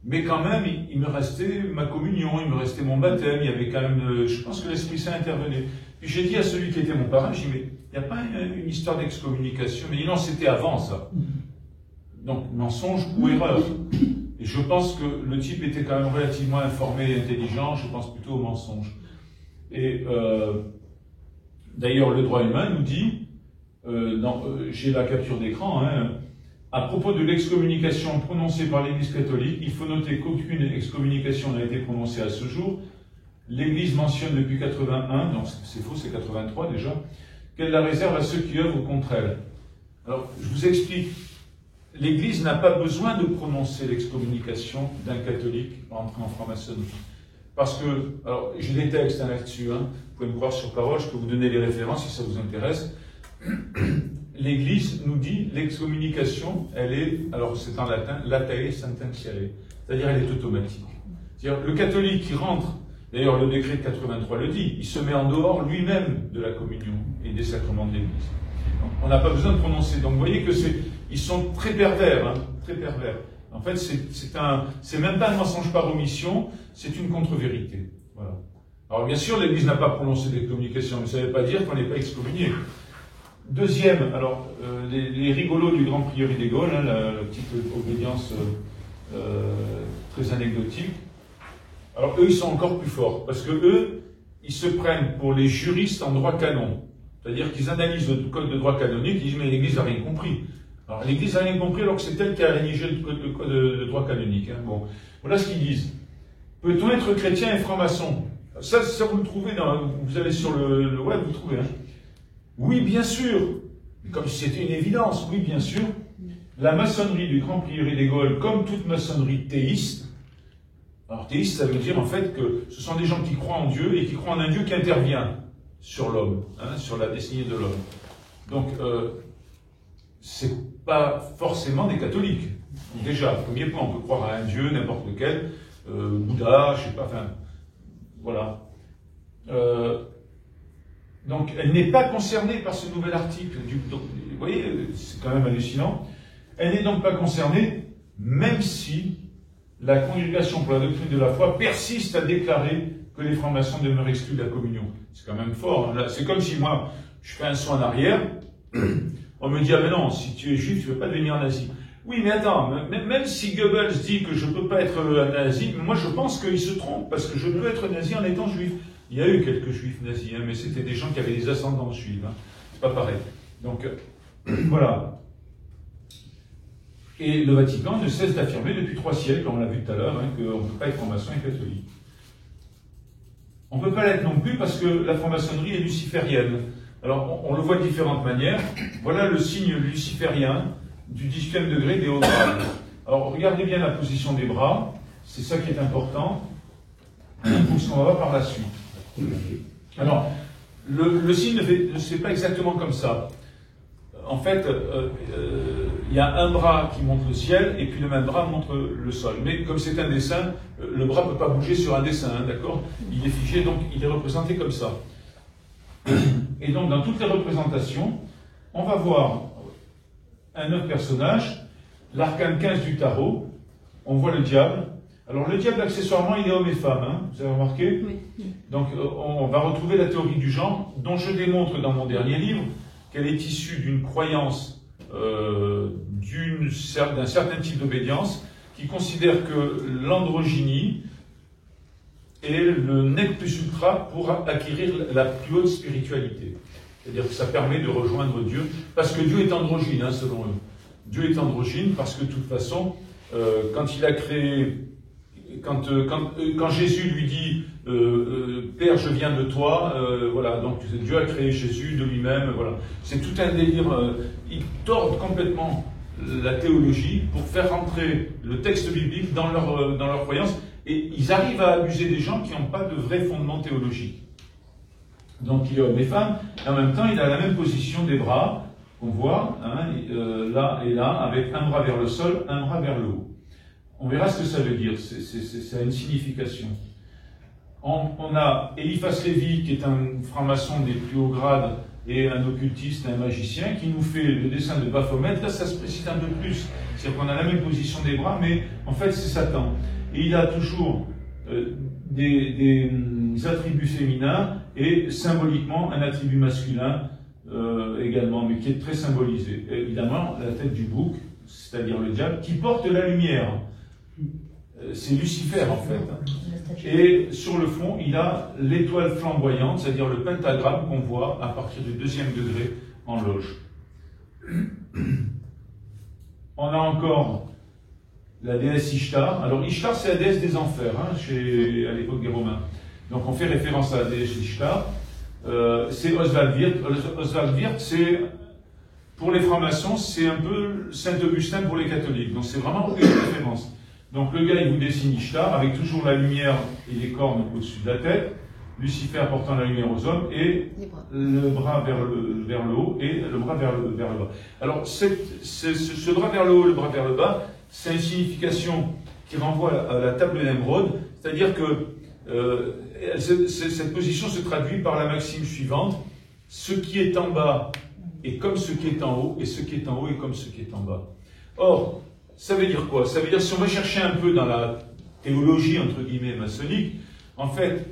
Mais quand même, il me restait ma communion, il me restait mon baptême, il y avait quand même, je pense que l'Esprit Saint intervenait. Puis j'ai dit à celui qui était mon parrain, j'ai dit, mais il n'y a pas une histoire d'excommunication? Mais il dit, non, c'était avant ça. Donc, mensonge ou erreur. Et je pense que le type était quand même relativement informé et intelligent, je pense plutôt au mensonge. Et d'ailleurs, le droit humain nous dit, j'ai la capture d'écran, hein, à propos de l'excommunication prononcée par l'Église catholique, il faut noter qu'aucune excommunication n'a été prononcée à ce jour. L'Église mentionne depuis 81, donc c'est faux, c'est 83 déjà, qu'elle la réserve à ceux qui œuvrent contre elle. Alors, je vous explique. L'Église n'a pas besoin de prononcer l'excommunication d'un catholique entré en franc-maçonnerie. Parce que, alors, j'ai des textes là-dessus, hein, vous pouvez me croire sur parole, je peux vous donner les références si ça vous intéresse. L'Église nous dit l'excommunication, elle est, alors c'est en latin, latae sententiale, c'est-à-dire elle est automatique. C'est-à-dire le catholique qui rentre, d'ailleurs le décret de 83 le dit, il se met en dehors lui-même de la communion et des sacrements de l'Église. On n'a pas besoin de prononcer. Donc vous voyez que ils sont très pervers, hein, très pervers. En fait, c'est même pas un mensonge par omission, c'est une contre-vérité. Voilà. Alors bien sûr, l'Église n'a pas prononcé l'excommunication, mais ça ne veut pas dire qu'on n'est pas excommunié. Deuxième, alors, les rigolos du Grand Prieuré des Gaules, hein, la petite obédience très anecdotique, alors eux, ils sont encore plus forts, parce que eux, ils se prennent pour les juristes en droit canon. C'est-à-dire qu'ils analysent le code de droit canonique, ils disent, mais l'Église n'a rien compris. Alors, l'Église n'a rien compris alors que c'est elle qui a rédigé le code de droit canonique. Hein. Bon. Voilà ce qu'ils disent. Peut-on être chrétien et franc-maçon? Ça, vous le trouvez, vous allez sur le web, vous le trouvez. Hein. Oui, bien sûr. Comme si c'était une évidence, oui, bien sûr. La maçonnerie du Grand Prieuré des Gaules, comme toute maçonnerie théiste, alors théiste, ça veut dire en fait que ce sont des gens qui croient en Dieu et qui croient en un Dieu qui intervient sur l'homme, hein, sur la destinée de l'homme. Donc, c'est pas forcément des catholiques. Déjà, premier point, on peut croire à un Dieu, n'importe lequel, Bouddha, je sais pas, enfin, voilà. Donc, elle n'est pas concernée par ce nouvel article. Donc, vous voyez, c'est quand même hallucinant. Elle n'est donc pas concernée, même si la Congrégation pour la doctrine de la foi persiste à déclarer que les francs-maçons demeurent exclus de la communion. C'est quand même fort. C'est comme si moi, je fais un saut en arrière, on me dit, ah ben non, si tu es juif, tu ne peux pas devenir nazi. Oui, mais attends, même si Goebbels dit que je ne peux pas être un nazi, moi je pense qu'il se trompe, parce que je peux être nazi en étant juif. Il y a eu quelques juifs nazis, hein, mais c'était des gens qui avaient des ascendances juives. Hein. C'est pas pareil. Donc, voilà. Et le Vatican ne cesse d'affirmer depuis 3 siècles, on l'a vu tout à l'heure, hein, qu'on ne peut pas être franc-maçon et catholique. On ne peut pas l'être non plus parce que la franc-maçonnerie est luciférienne. Alors, on le voit de différentes manières. Voilà le signe luciférien du 18e degré des hauts grades. Alors, regardez bien la position des bras. C'est ça qui est important pour ce qu'on va voir par la suite. Alors, le signe ne se fait pas exactement comme ça. En fait, il y a un bras qui montre le ciel et puis le même bras montre le sol. Mais comme c'est un dessin, le bras ne peut pas bouger sur un dessin, hein, d'accord? Il est figé, donc il est représenté comme ça. Et donc, dans toutes les représentations, on va voir un autre personnage, l'arcane 15 du tarot, on voit le diable. Alors, le diable, accessoirement, il est homme et femme, hein, vous avez remarqué? Oui. Donc, on va retrouver la théorie du genre, dont je démontre dans mon dernier livre qu'elle est issue d'une croyance d'un certain type d'obédience qui considère que l'androgynie est le nec plus ultra pour acquérir la plus haute spiritualité. C'est-à-dire que ça permet de rejoindre Dieu, parce que Dieu est androgyne, hein, selon eux. Dieu est androgyne parce que de toute façon, quand il a créé, quand Jésus lui dit Père, je viens de toi, voilà, donc Dieu a créé Jésus de lui-même, voilà. C'est tout un délire, ils tordent complètement la théologie pour faire rentrer le texte biblique dans leur croyance, et ils arrivent à abuser des gens qui n'ont pas de vrai fondement théologique. Donc il est homme et femme, et en même temps il a la même position des bras, qu'on voit, hein, là et là, avec un bras vers le sol, un bras vers le haut. On verra ce que ça veut dire, ça a une signification. On a Eliphas Lévy, qui est un franc-maçon des plus hauts grades, et un occultiste, un magicien, qui nous fait le dessin de Baphomet. Là, ça se précise un peu plus. C'est-à-dire qu'on a la même position des bras, mais en fait, c'est Satan. Et il a toujours des attributs féminins, et symboliquement, un attribut masculin également, mais qui est très symbolisé. Et évidemment, la tête du bouc, c'est-à-dire le diable, qui porte la lumière. C'est Lucifer, en fait. Et sur le fond, il a l'étoile flamboyante, c'est-à-dire le pentagramme qu'on voit à partir du 2e degré en loge. On a encore la déesse Ishtar. Alors Ishtar, c'est la déesse des enfers, hein, à l'époque des Romains. Donc on fait référence à la déesse Ishtar. C'est Oswald Wirth. Oswald Wirth, c'est, pour les francs-maçons, c'est un peu Saint-Augustin pour les catholiques. Donc c'est vraiment une référence. Donc le gars, il vous dessine Ishtar, avec toujours la lumière et les cornes au-dessus de la tête, Lucifer portant la lumière aux hommes, et le bras vers le haut, et le bras vers le bas. Alors, ce bras vers le haut, le bras vers le bas, c'est une signification qui renvoie à la table d'émeraude, c'est-à-dire que cette position se traduit par la maxime suivante: ce qui est en bas est comme ce qui est en haut, et ce qui est en haut est comme ce qui est en bas. Or, ça veut dire quoi? Ça veut dire, si on va chercher un peu dans la théologie, entre guillemets, maçonnique, en fait,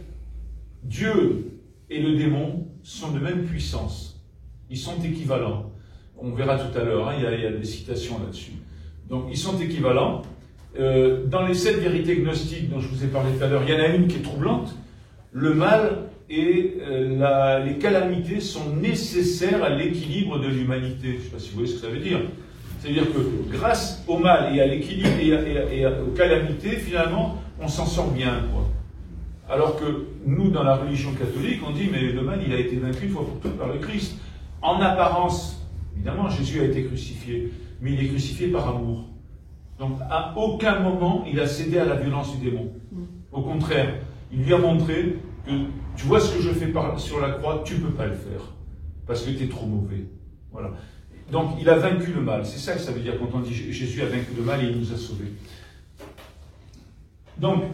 Dieu et le démon sont de même puissance. Ils sont équivalents. On verra tout à l'heure, hein, il y a des citations là-dessus. Donc, ils sont équivalents. Dans les 7 vérités gnostiques dont je vous ai parlé tout à l'heure, il y en a une qui est troublante. Le mal et les calamités sont nécessaires à l'équilibre de l'humanité. Je ne sais pas si vous voyez ce que ça veut dire. C'est-à-dire que grâce au mal et à l'équilibre et aux calamités, finalement, on s'en sort bien, quoi. Alors que nous, dans la religion catholique, on dit, mais le mal, il a été vaincu une fois pour toutes par le Christ. En apparence, évidemment, Jésus a été crucifié, mais il est crucifié par amour. Donc, à aucun moment, il a cédé à la violence du démon. Au contraire, il lui a montré que, tu vois ce que je fais sur la croix, tu ne peux pas le faire, parce que tu es trop mauvais. Voilà. Donc, il a vaincu le mal. C'est ça que ça veut dire quand on dit Jésus a vaincu le mal et il nous a sauvés. Donc,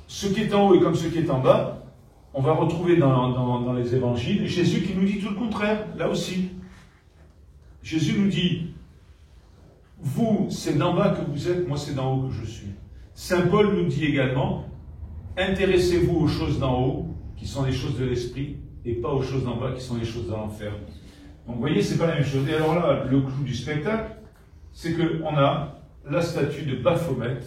ce qui est en haut est comme ce qui est en bas. On va retrouver dans les évangiles Jésus qui nous dit tout le contraire, là aussi. Jésus nous dit, vous, c'est d'en bas que vous êtes, moi c'est d'en haut que je suis. Saint Paul nous dit également, intéressez-vous aux choses d'en haut, qui sont les choses de l'esprit, et pas aux choses d'en bas, qui sont les choses de l'enfer. Donc vous voyez, c'est pas la même chose. Et alors là, le clou du spectacle, c'est qu'on a la statue de Baphomet,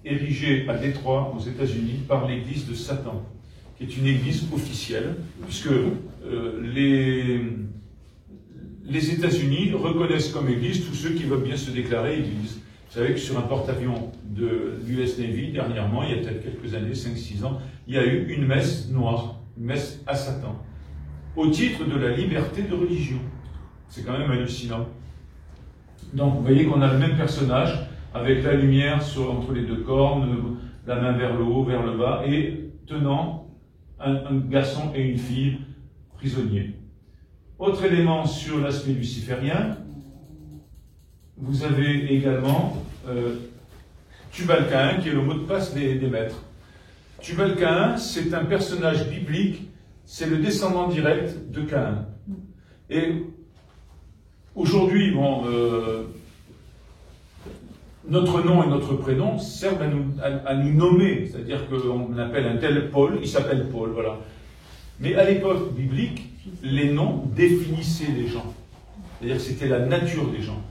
érigée à Détroit, aux États-Unis, par l'église de Satan, qui est une église officielle, puisque les États-Unis reconnaissent comme église tous ceux qui veulent bien se déclarer église. Vous savez que sur un porte-avions de l'US Navy, dernièrement, il y a peut-être quelques années, 5-6 ans, il y a eu une messe noire, une messe à Satan, au titre de la liberté de religion. C'est quand même hallucinant. Donc vous voyez qu'on a le même personnage, avec la lumière entre les deux cornes, la main vers le haut, vers le bas, et tenant un garçon et une fille prisonniers. Autre élément sur l'aspect luciférien, vous avez également Tubal-Caïn, qui est le mot de passe des maîtres. Tubal-Caïn, c'est un personnage biblique, c'est le descendant direct de Caïn. Et aujourd'hui, bon, notre nom et notre prénom servent à nous nommer, c'est-à-dire qu'on appelle un tel Paul, il s'appelle Paul, voilà. Mais à l'époque biblique, les noms définissaient les gens, c'est-à-dire que c'était la nature des gens.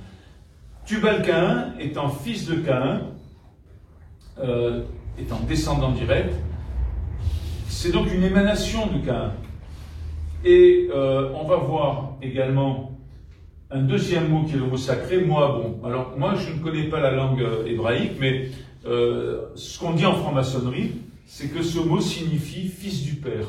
Tubal-Caïn, étant fils de Caïn, étant descendant direct, c'est donc une émanation de Caïn. Et on va voir également un deuxième mot qui est le mot sacré, Moabon. Alors moi je ne connais pas la langue hébraïque, mais ce qu'on dit en franc-maçonnerie, c'est que ce mot signifie fils du Père.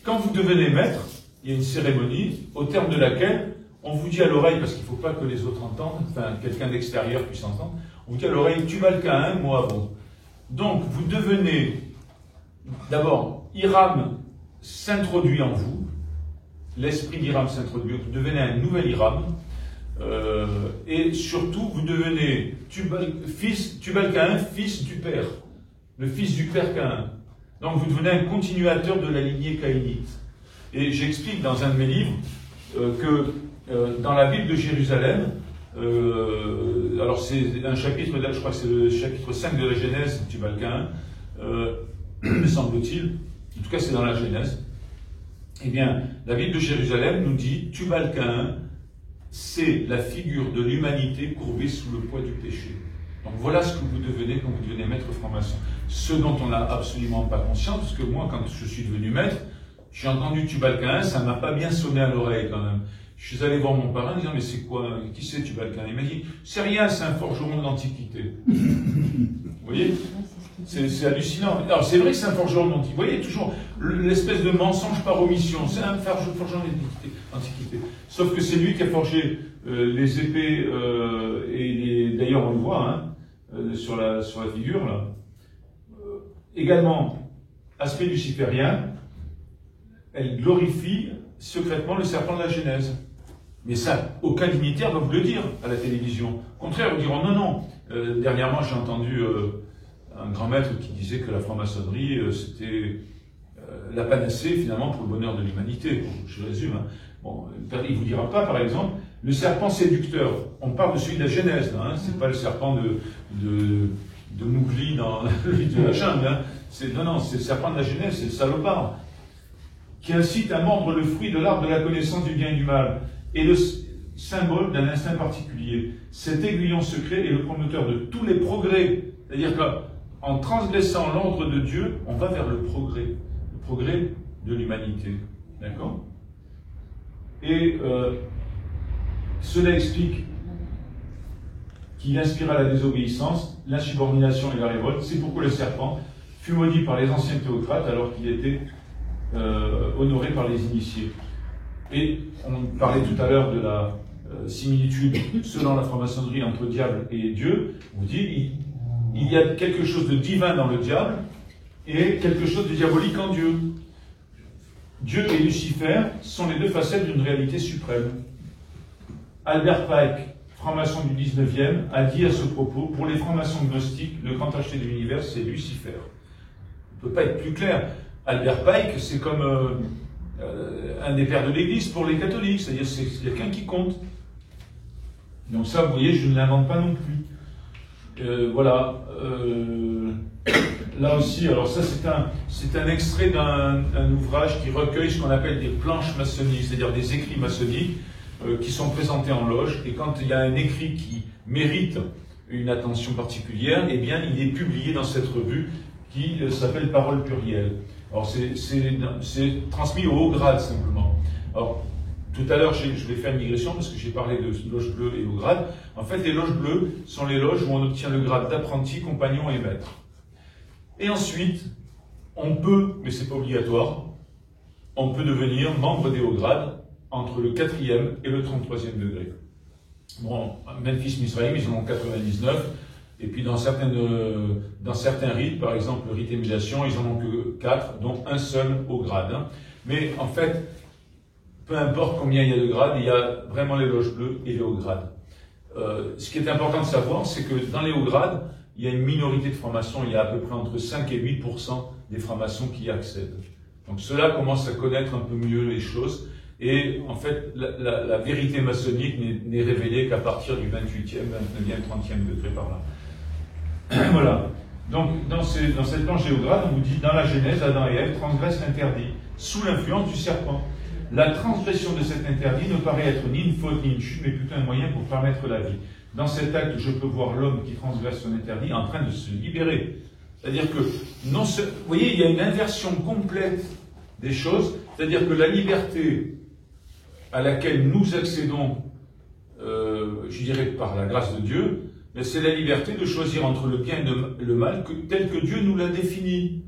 Quand vous devenez maître, il y a une cérémonie au terme de laquelle on vous dit à l'oreille, parce qu'il ne faut pas que les autres entendent, enfin quelqu'un d'extérieur puisse entendre, on vous dit à l'oreille Tubal-Caïn, Moabon. Donc vous devenez, d'abord, Hiram s'introduit en vous, l'esprit d'Hiram s'introduit, vous devenez un nouvel Hiram, et surtout vous devenez Tubal-Caïn, fils du Père, le fils du Père Caïn. Donc vous devenez un continuateur de la lignée caïnite. Et j'explique dans un de mes livres que dans la ville de Jérusalem, alors c'est un chapitre, je crois que c'est le chapitre 5 de la Genèse, Tubal-Caïn, me semble-t-il, en tout cas c'est dans la Genèse. Eh bien, la ville de Jérusalem nous dit Tubal-Caïn, c'est la figure de l'humanité courbée sous le poids du péché. Donc voilà ce que vous devenez quand vous devenez maître franc-maçon. Ce dont on n'a absolument pas conscience, parce que moi, quand je suis devenu maître, j'ai entendu Tubal-Caïn, ça ne m'a pas bien sonné à l'oreille quand même. Je suis allé voir mon parrain en disant, mais c'est quoi, qui c'est Tubal-Caïn? Il m'a dit, c'est rien, c'est un forgeron de l'Antiquité. Vous voyez? C'est hallucinant. Alors c'est vrai que c'est un forgeron de l'Antiquité. Vous voyez toujours l'espèce de mensonge par omission. C'est un forgeron de l'Antiquité. Sauf que c'est lui qui a forgé les épées, d'ailleurs on le voit hein, sur la figure là. Également, aspect luciférien, elle glorifie secrètement le serpent de la Genèse. Mais ça, aucun dignitaire va vous le dire à la télévision. Au contraire, ils vous diront non, non. Dernièrement, j'ai entendu un grand maître qui disait que la franc-maçonnerie, c'était la panacée finalement pour le bonheur de l'humanité. Bon, je résume. Hein. Bon, il ne vous dira pas, par exemple, le serpent séducteur. On parle de celui de la Genèse, hein. C'est pas le serpent de Mowgli dans le livre de la jungle. Hein. Non, c'est le serpent de la Genèse, c'est le salopard, qui incite à mordre le fruit de l'arbre de la connaissance du bien et du mal, et le symbole d'un instinct particulier. Cet aiguillon secret est le promoteur de tous les progrès. C'est-à-dire qu'en transgressant l'ordre de Dieu, on va vers le progrès de l'humanité. D'accord? Et cela explique qu'il inspira la désobéissance, l'insubordination et la révolte. C'est pourquoi le serpent fut maudit par les anciens théocrates alors qu'il était honoré par les initiés. Et on parlait tout à l'heure de la similitude selon la franc-maçonnerie entre diable et Dieu. On vous dit il y a quelque chose de divin dans le diable et quelque chose de diabolique en Dieu. Dieu et Lucifer sont les deux facettes d'une réalité suprême. Albert Pike, franc-maçon du 19e, a dit à ce propos, pour les francs-maçons gnostiques, le grand acheté de l'univers, c'est Lucifer. On ne peut pas être plus clair. Albert Pike, c'est comme un des pères de l'Église pour les catholiques, c'est-à-dire c'est quelqu'un qui compte. Donc ça, vous voyez, je ne l'invente pas non plus. Voilà. là aussi, alors ça c'est un extrait d'un ouvrage qui recueille ce qu'on appelle des planches maçonniques, c'est-à-dire des écrits maçonniques qui sont présentés en loge, et quand il y a un écrit qui mérite une attention particulière, eh bien il est publié dans cette revue qui s'appelle Parole plurielle. Alors c'est transmis au haut grade simplement. Alors tout à l'heure je vais faire une digression parce que j'ai parlé de loge bleue et haut grade. En fait les loges bleues sont les loges où on obtient le grade d'apprenti, compagnon et maître. Et ensuite, on peut, mais c'est pas obligatoire, on peut devenir membre des hauts grades entre le 4e et le 33e degré. Bon, Memphis Mizraïm, ils en ont 99, et puis dans certains rites, par exemple le rite émulation, ils en ont que 4, dont un seul haut grade. Mais en fait, peu importe combien il y a de grades, il y a vraiment les loges bleues et les hauts grades. Ce qui est important de savoir, c'est que dans les hauts grades, il y a une minorité de francs-maçons, il y a à peu près entre 5 et 8% des francs-maçons qui y accèdent. Donc ceux-là commencent à connaître un peu mieux les choses, et en fait la vérité maçonnique n'est révélée qu'à partir du 28e, 29e, 30e degré par là. Voilà. Donc dans cette planche géographe, on vous dit, dans la Genèse, Adam et Ève transgressent l'interdit, sous l'influence du serpent. La transgression de cet interdit ne paraît être ni une faute ni une chute, mais plutôt un moyen pour permettre la vie. Dans cet acte, je peux voir l'homme qui transgresse son interdit en train de se libérer. C'est-à-dire que, vous voyez, il y a une inversion complète des choses, c'est-à-dire que la liberté à laquelle nous accédons, je dirais par la grâce de Dieu, c'est la liberté de choisir entre le bien et le mal tel que Dieu nous l'a défini.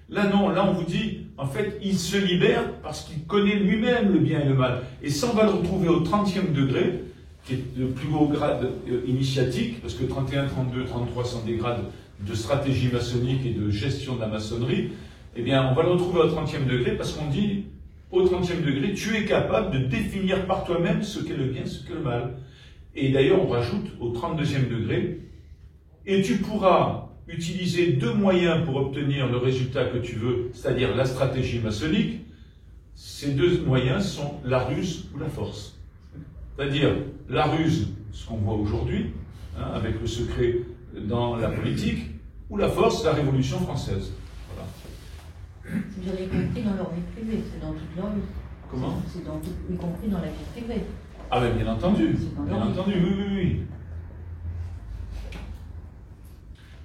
Là non, là on vous dit, en fait, il se libère parce qu'il connaît lui-même le bien et le mal. Et ça, on va le retrouver au 30e degré, qui est le plus haut grade initiatique, parce que 31, 32, 33 sont des grades de stratégie maçonnique et de gestion de la maçonnerie. Eh bien, on va le retrouver au 30e degré parce qu'on dit, au 30e degré, tu es capable de définir par toi-même ce qu'est le bien, ce qu'est le mal. Et d'ailleurs, on rajoute au 32e degré, et tu pourras utiliser 2 moyens pour obtenir le résultat que tu veux, c'est-à-dire la stratégie maçonnique. Ces 2 moyens sont la ruse ou la force. C'est-à-dire la ruse, ce qu'on voit aujourd'hui, avec le secret dans la politique, ou la force, la Révolution française. Voilà. Vous avez compris dans leur vie privée, c'est dans toute leur vie. Comment? C'est y compris dans la vie privée. Ah ben bien entendu, oui.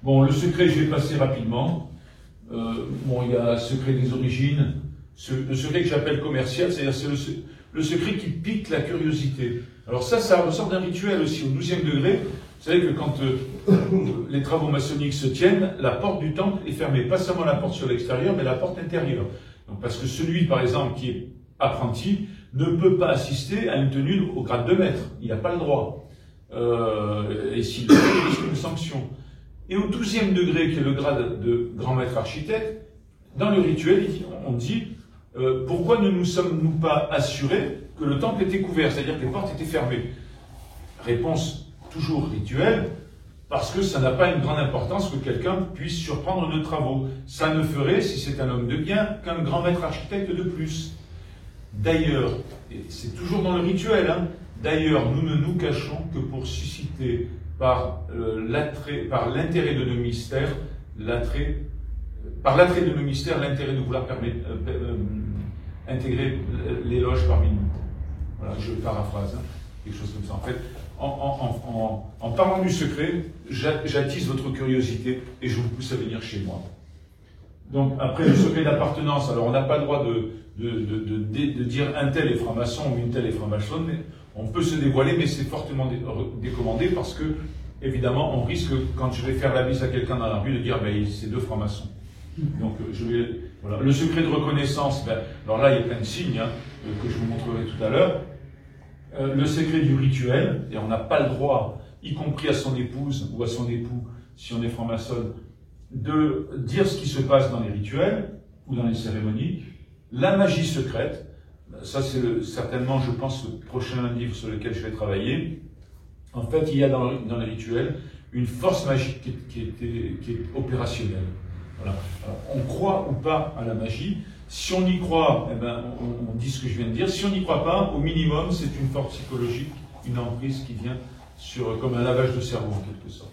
Bon, le secret, je vais passer rapidement. Bon, il y a le secret des origines, le secret que j'appelle commercial, c'est-à-dire c'est le secret qui pique la curiosité. Alors ça ressort d'un rituel aussi, au 12e degré. Vous savez que quand les travaux maçonniques se tiennent, la porte du temple est fermée. Pas seulement la porte sur l'extérieur, mais la porte intérieure. Donc, parce que celui, par exemple, qui est apprenti, ne peut pas assister à une tenue au grade de maître. Il n'a pas le droit. Et s'il le fait, il risque une sanction. Et au 12e degré, qui est le grade de grand maître architecte, dans le rituel, on dit pourquoi ne nous sommes-nous pas assurés que le temple était couvert, c'est-à-dire que les portes étaient fermées? Réponse toujours rituelle, parce que ça n'a pas une grande importance que quelqu'un puisse surprendre nos travaux. Ça ne ferait, si c'est un homme de bien, qu'un grand maître architecte de plus. D'ailleurs, et c'est toujours dans le rituel, d'ailleurs, nous ne nous cachons que pour susciter par l'intérêt de nos mystères, par l'attrait de nos mystères, l'intérêt de vouloir intégrer l'éloge parmi nous. Voilà, je paraphrase, quelque chose comme ça. En fait, en parlant du secret, j'attise votre curiosité et je vous pousse à venir chez moi. Donc, après le secret d'appartenance, alors on n'a pas le droit de dire un tel est franc-maçon ou une telle est franc-maçonne, mais on peut se dévoiler, mais c'est fortement décommandé parce que, évidemment, on risque, quand je vais faire la bise à quelqu'un dans la rue, de dire ben, c'est 2 francs-maçons. Donc, voilà. Le secret de reconnaissance, ben, alors là, il y a plein de signes que je vous montrerai tout à l'heure. Le secret du rituel, et on n'a pas le droit, y compris à son épouse ou à son époux, si on est franc-maçonne, de dire ce qui se passe dans les rituels ou dans les cérémonies. La magie secrète, ça c'est certainement, je pense, le prochain livre sur lequel je vais travailler. En fait, il y a dans les rituels une force magique qui est opérationnelle. Voilà. Alors, on croit ou pas à la magie. Si on y croit, eh ben, on dit ce que je viens de dire. Si on n'y croit pas, au minimum, c'est une force psychologique, une emprise qui vient comme un lavage de cerveau en quelque sorte.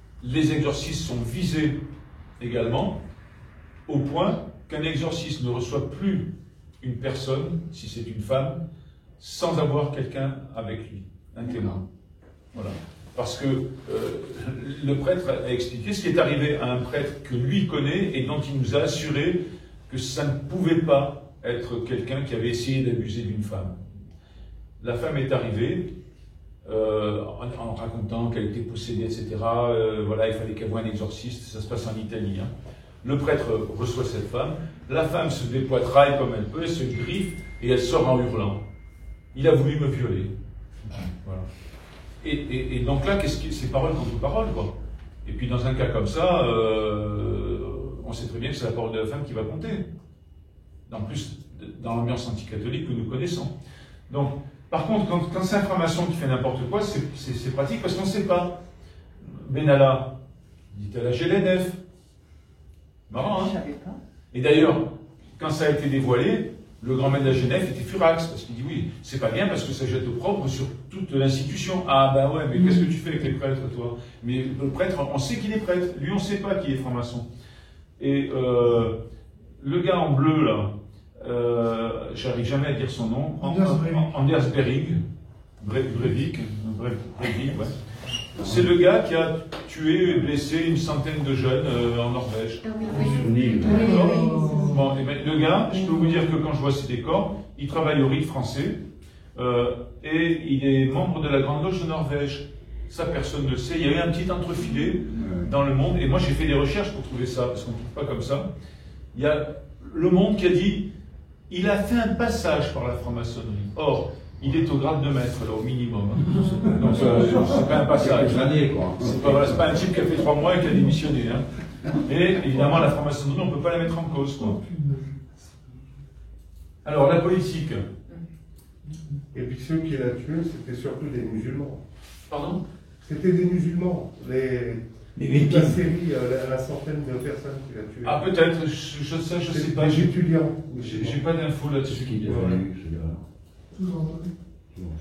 les exorcistes sont visés également, au point qu'un exorciste ne reçoit plus une personne, si c'est une femme, sans avoir quelqu'un avec lui, un témoin. Voilà. Parce que le prêtre a expliqué ce qui est arrivé à un prêtre que lui connaît et dont il nous a assuré que ça ne pouvait pas être quelqu'un qui avait essayé d'abuser d'une femme. La femme est arrivée en racontant qu'elle était possédée, etc. Voilà, il fallait qu'elle voie un exorciste, ça se passe en Italie. Hein. Le prêtre reçoit cette femme, la femme se dépoitraille comme elle peut, elle se griffe et elle sort en hurlant. Il a voulu me violer. Voilà. Et donc là, c'est parole contre parole, quoi. Et puis dans un cas comme ça, on sait très bien que c'est la parole de la femme qui va compter. En plus, dans l'ambiance anticatholique que nous connaissons. Donc, par contre, quand c'est un franc-maçon qui fait n'importe quoi, c'est pratique parce qu'on ne sait pas. Benalla, dit-elle à Gélenef. Marrant, hein? Je savais pas. Et d'ailleurs, quand ça a été dévoilé, le grand maître de la Genève était furax, parce qu'il dit oui, c'est pas bien parce que ça jette l'opprobre sur toute l'institution. Ah ben ouais, mais qu'est-ce que tu fais avec les prêtres, toi? Mais le prêtre, on sait qu'il est prêtre, lui on sait pas qu'il est franc-maçon. Et le gars en bleu là, j'arrive jamais à dire son nom, Anders Breivik, ouais. C'est le gars qui a tué et blessé une centaine de jeunes en Norvège. Ah oui. Bon, et ben, le gars, je peux vous dire que quand je vois ses décors, il travaille au rite français et il est membre de la Grande Loge de Norvège. Ça, personne ne le sait. Il y a eu un petit entrefilet dans le monde, et moi j'ai fait des recherches pour trouver ça, parce qu'on ne trouve pas comme ça. Il y a Le Monde qui a dit il a fait un passage par la franc-maçonnerie. Or, il est au grade de maître, là, au minimum. Donc, c'est pas un passage. C'est pas un type qui a fait 3 mois et qui a démissionné. Hein. Et évidemment, la franc-maçonnerie, on ne peut pas la mettre en cause. Quoi. Alors, la politique. Et puis ceux qui l'a tué, c'était surtout des musulmans. Pardon? C'était des musulmans. La série, la centaine de personnes qui l'a tué. Ah, peut-être, je sais pas. Des étudiants. J'ai pas d'infos là-dessus.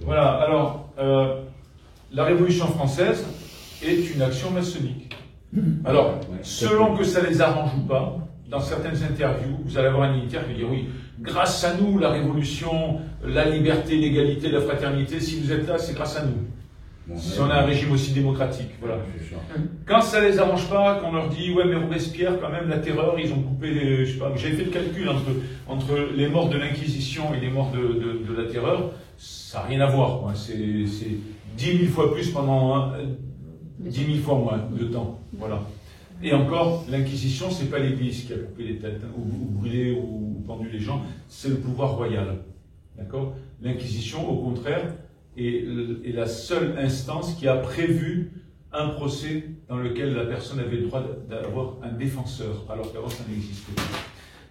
Voilà, alors, la Révolution française est une action maçonnique. Alors, selon que ça les arrange ou pas, dans certaines interviews, vous allez avoir un militaire qui va dire oui, grâce à nous, la Révolution, la liberté, l'égalité, la fraternité, si vous êtes là, c'est grâce à nous. Si on a un régime aussi démocratique, voilà. Quand ça les arrange pas, qu'on leur dit ouais mais Robespierre quand même la terreur, ils ont coupé, je sais pas, j'avais fait le calcul entre les morts de l'Inquisition et les morts de la terreur, ça n'a rien à voir, quoi. C'est 10 000 fois plus pendant 10 000 fois moins de temps, voilà. Et encore, l'Inquisition, c'est pas l'Église qui a coupé les têtes, hein, ou brûlé ou pendu les gens, c'est le pouvoir royal, d'accord. L'Inquisition, au contraire, est la seule instance qui a prévu un procès dans lequel la personne avait le droit d'avoir un défenseur, alors qu'avant ça n'existait pas.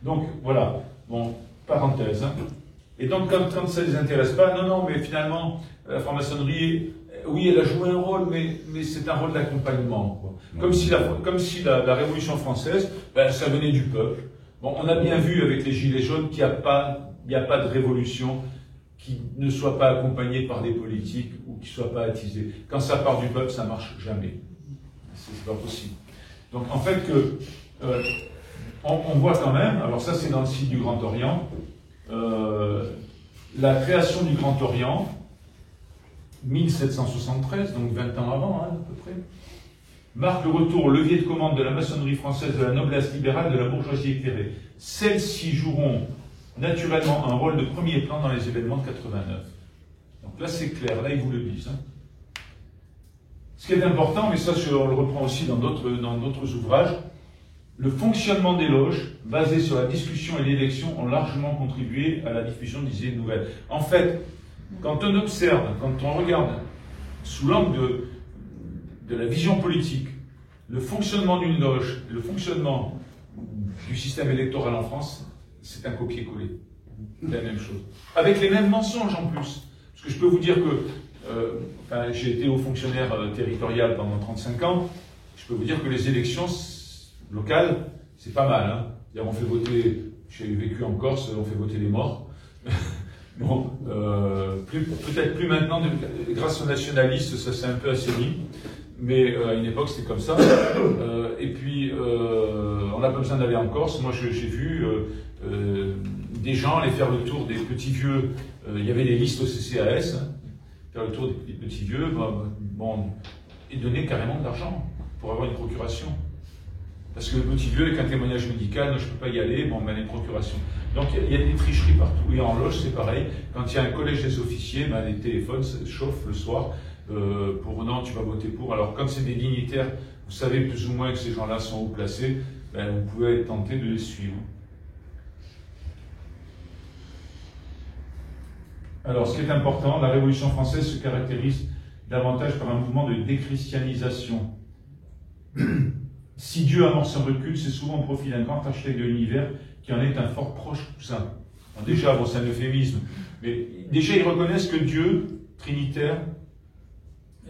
Donc voilà, bon, parenthèse. Hein. Et donc quand ça ne les intéresse pas, non, mais finalement, la franc-maçonnerie, oui, elle a joué un rôle, mais c'est un rôle d'accompagnement. Comme si la Révolution française, ben, ça venait du peuple. Bon, on a bien vu avec les Gilets jaunes qu'il n'y a pas de révolution qui ne soit pas accompagné par des politiques ou qui ne soit pas attisé. Quand ça part du peuple, ça ne marche jamais. C'est pas possible. Donc en fait, on voit quand même, alors ça c'est dans le site du Grand Orient, la création du Grand Orient, 1773, donc 20 ans avant, hein, à peu près, marque le retour au levier de commande de la maçonnerie française, de la noblesse libérale, de la bourgeoisie éclairée. Celles-ci joueront naturellement un rôle de premier plan dans les événements de 89. Donc là c'est clair, là ils vous le disent. Hein. Ce qui est important, mais ça on le reprend aussi dans d'autres ouvrages, le fonctionnement des loges, basé sur la discussion et l'élection, ont largement contribué à la diffusion des idées nouvelles. En fait, quand on observe, quand on regarde sous l'angle de la vision politique, le fonctionnement d'une loge, le fonctionnement du système électoral en France, c'est un copier-coller. C'est la même chose. Avec les mêmes mensonges en plus. Parce que je peux vous dire que j'ai été haut fonctionnaire territorial pendant 35 ans, je peux vous dire que les élections locales, c'est pas mal. Hein. On fait voter, j'ai vécu en Corse, on fait voter les morts. Bon, peut-être plus maintenant, grâce aux nationalistes, ça s'est un peu assaini. Mais à une époque, c'était comme ça. Et puis, on n'a pas besoin d'aller en Corse. Moi, j'ai vu des gens aller faire le tour des petits vieux. Il y avait des listes au CCAS, hein, faire le tour des petits vieux, et donner carrément de l'argent pour avoir une procuration. Parce que le petit vieux, avec un témoignage médical, je ne peux pas y aller, on met une procuration. Donc il y a des tricheries partout. Et en loge, c'est pareil. Quand il y a un collège des officiers, les téléphones se chauffent le soir pour non, tu vas voter pour. Alors quand c'est des dignitaires, vous savez plus ou moins que ces gens-là sont haut placés, vous pouvez être tenté de les suivre. Alors ce qui est important, la Révolution française se caractérise davantage par un mouvement de déchristianisation. Si Dieu amorce un recul, c'est souvent au profit d'un grand architecte de l'univers qui en est un fort proche cousin. Alors déjà, c'est un euphémisme, mais déjà ils reconnaissent que Dieu, trinitaire,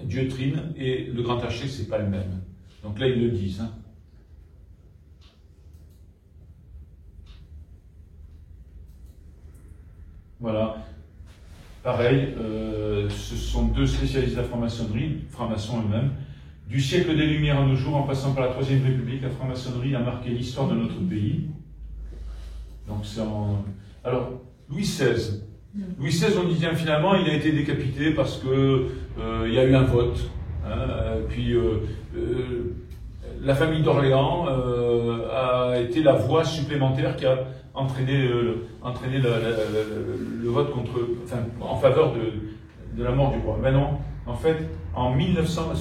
Dieu trine, et le grand architecte, c'est pas le même. Donc là, ils le disent. Hein. Voilà. Pareil, ce sont deux spécialistes de la franc-maçonnerie, francs-maçons eux-mêmes. Du siècle des Lumières à nos jours, en passant par la Troisième République, la franc-maçonnerie a marqué l'histoire de notre pays. Donc c'est en... Alors, Louis XVI. Louis XVI, on dit bien finalement, il a été décapité parce que il y a eu un vote. Hein, puis la famille d'Orléans a été la voix supplémentaire qui a entraîné le vote en faveur de la mort du roi. Mais non, en fait, en 1900,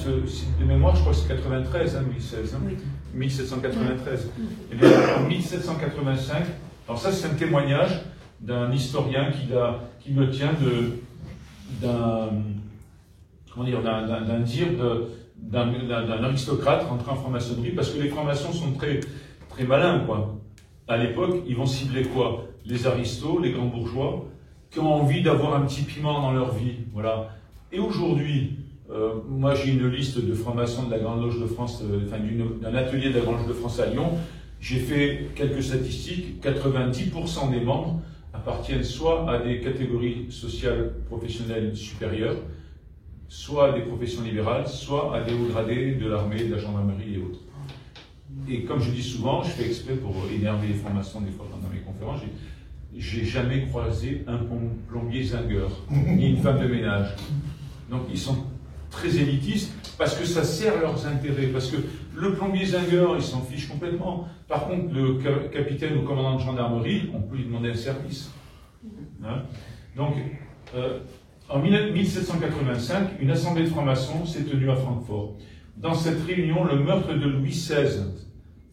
de mémoire, je crois que c'est 93, hein, Louis XVI, hein, oui. 1793. Et bien, en 1785, alors ça c'est un témoignage d'un historien qui le tient d'un aristocrate rentré en franc-maçonnerie, parce que les francs-maçons sont très, très malins, quoi. À l'époque, ils vont cibler quoi? Les aristos, les grands bourgeois, qui ont envie d'avoir un petit piment dans leur vie, voilà. Et aujourd'hui, moi j'ai une liste de francs-maçons de la Grande Loge de France, d'un atelier de la Grande Loge de France à Lyon. J'ai fait quelques statistiques, 90% des membres appartiennent soit à des catégories sociales professionnelles supérieures, soit à des professions libérales, soit à des hauts gradés de l'armée, de la gendarmerie et autres. Et comme je dis souvent, je fais exprès pour énerver les francs-maçons des fois dans mes conférences, j'ai jamais croisé un plombier zingueur, ni une femme de ménage. Donc ils sont très élitistes parce que ça sert leurs intérêts, parce que le plombier zingueur, il s'en fiche complètement. Par contre, le capitaine ou commandant de gendarmerie, on peut lui demander un service. Hein? Donc, en 1785, une assemblée de francs-maçons s'est tenue à Francfort. Dans cette réunion, le meurtre de Louis XVI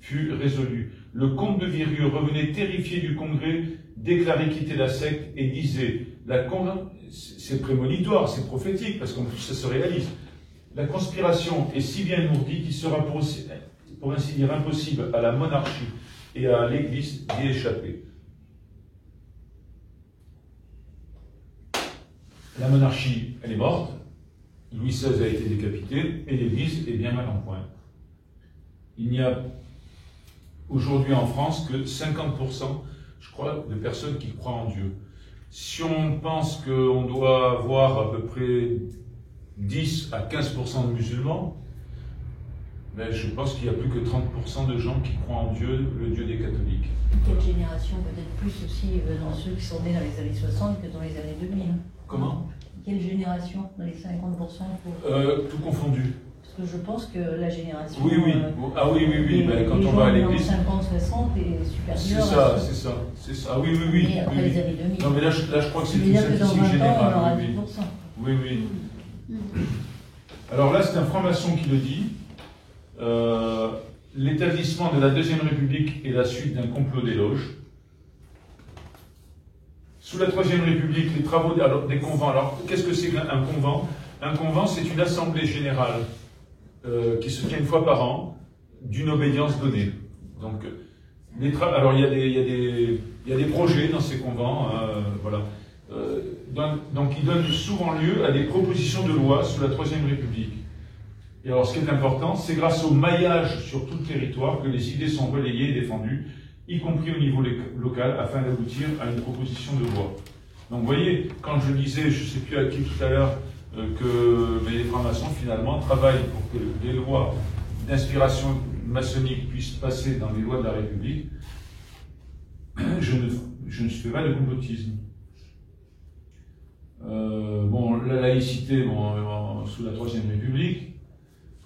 fut résolu. Le comte de Virieu revenait terrifié du congrès, déclarait quitter la secte et disait, c'est prémonitoire, c'est prophétique, parce qu'en plus ça se réalise. La conspiration est si bien nourrie qu'il sera pour ainsi dire impossible à la monarchie et à l'Église d'y échapper. La monarchie, elle est morte, Louis XVI a été décapité, et l'Église est bien mal en point. Il n'y a aujourd'hui en France que 50%, je crois, de personnes qui croient en Dieu. Si on pense qu'on doit avoir à peu près 10 à 15% de musulmans, ben je pense qu'il n'y a plus que 30% de gens qui croient en Dieu, le Dieu des catholiques. Quelle génération, peut-être plus aussi dans ceux qui sont nés dans les années 60 que dans les années 2000. Comment? Quelle génération dans les 50% tout confondu. Parce que je pense que la génération... Oui, oui. Ah oui, oui, oui. Ben, quand on va à l'église... 50, 60 est supérieure. C'est ça. Ah oui, oui, oui. Mais après les années 2000. Non, mais là, je crois que c'est une statistique générale. On aura 10%. Oui, oui. Alors là, c'est un franc-maçon qui le dit. L'établissement de la Deuxième République est la suite d'un complot des loges. Sous la Troisième République, les travaux des convents. Alors, qu'est-ce que c'est qu'un convent? Un convent, c'est une assemblée générale qui se tient une fois par an, d'une obédience donnée. Donc, alors il y a des projets dans ces convents, voilà. Donc, ils donnent souvent lieu à des propositions de loi sous la Troisième République. Et alors, ce qui est important, c'est grâce au maillage sur tout le territoire que les idées sont relayées et défendues, y compris au niveau local, afin d'aboutir à une proposition de loi. Donc, vous voyez, quand je disais, je ne sais plus à qui tout à l'heure, mais les francs-maçons finalement travaillent pour que les lois d'inspiration maçonnique puissent passer dans les lois de la République. Je ne fais pas de complotisme. Bon, la laïcité, sous la Troisième République.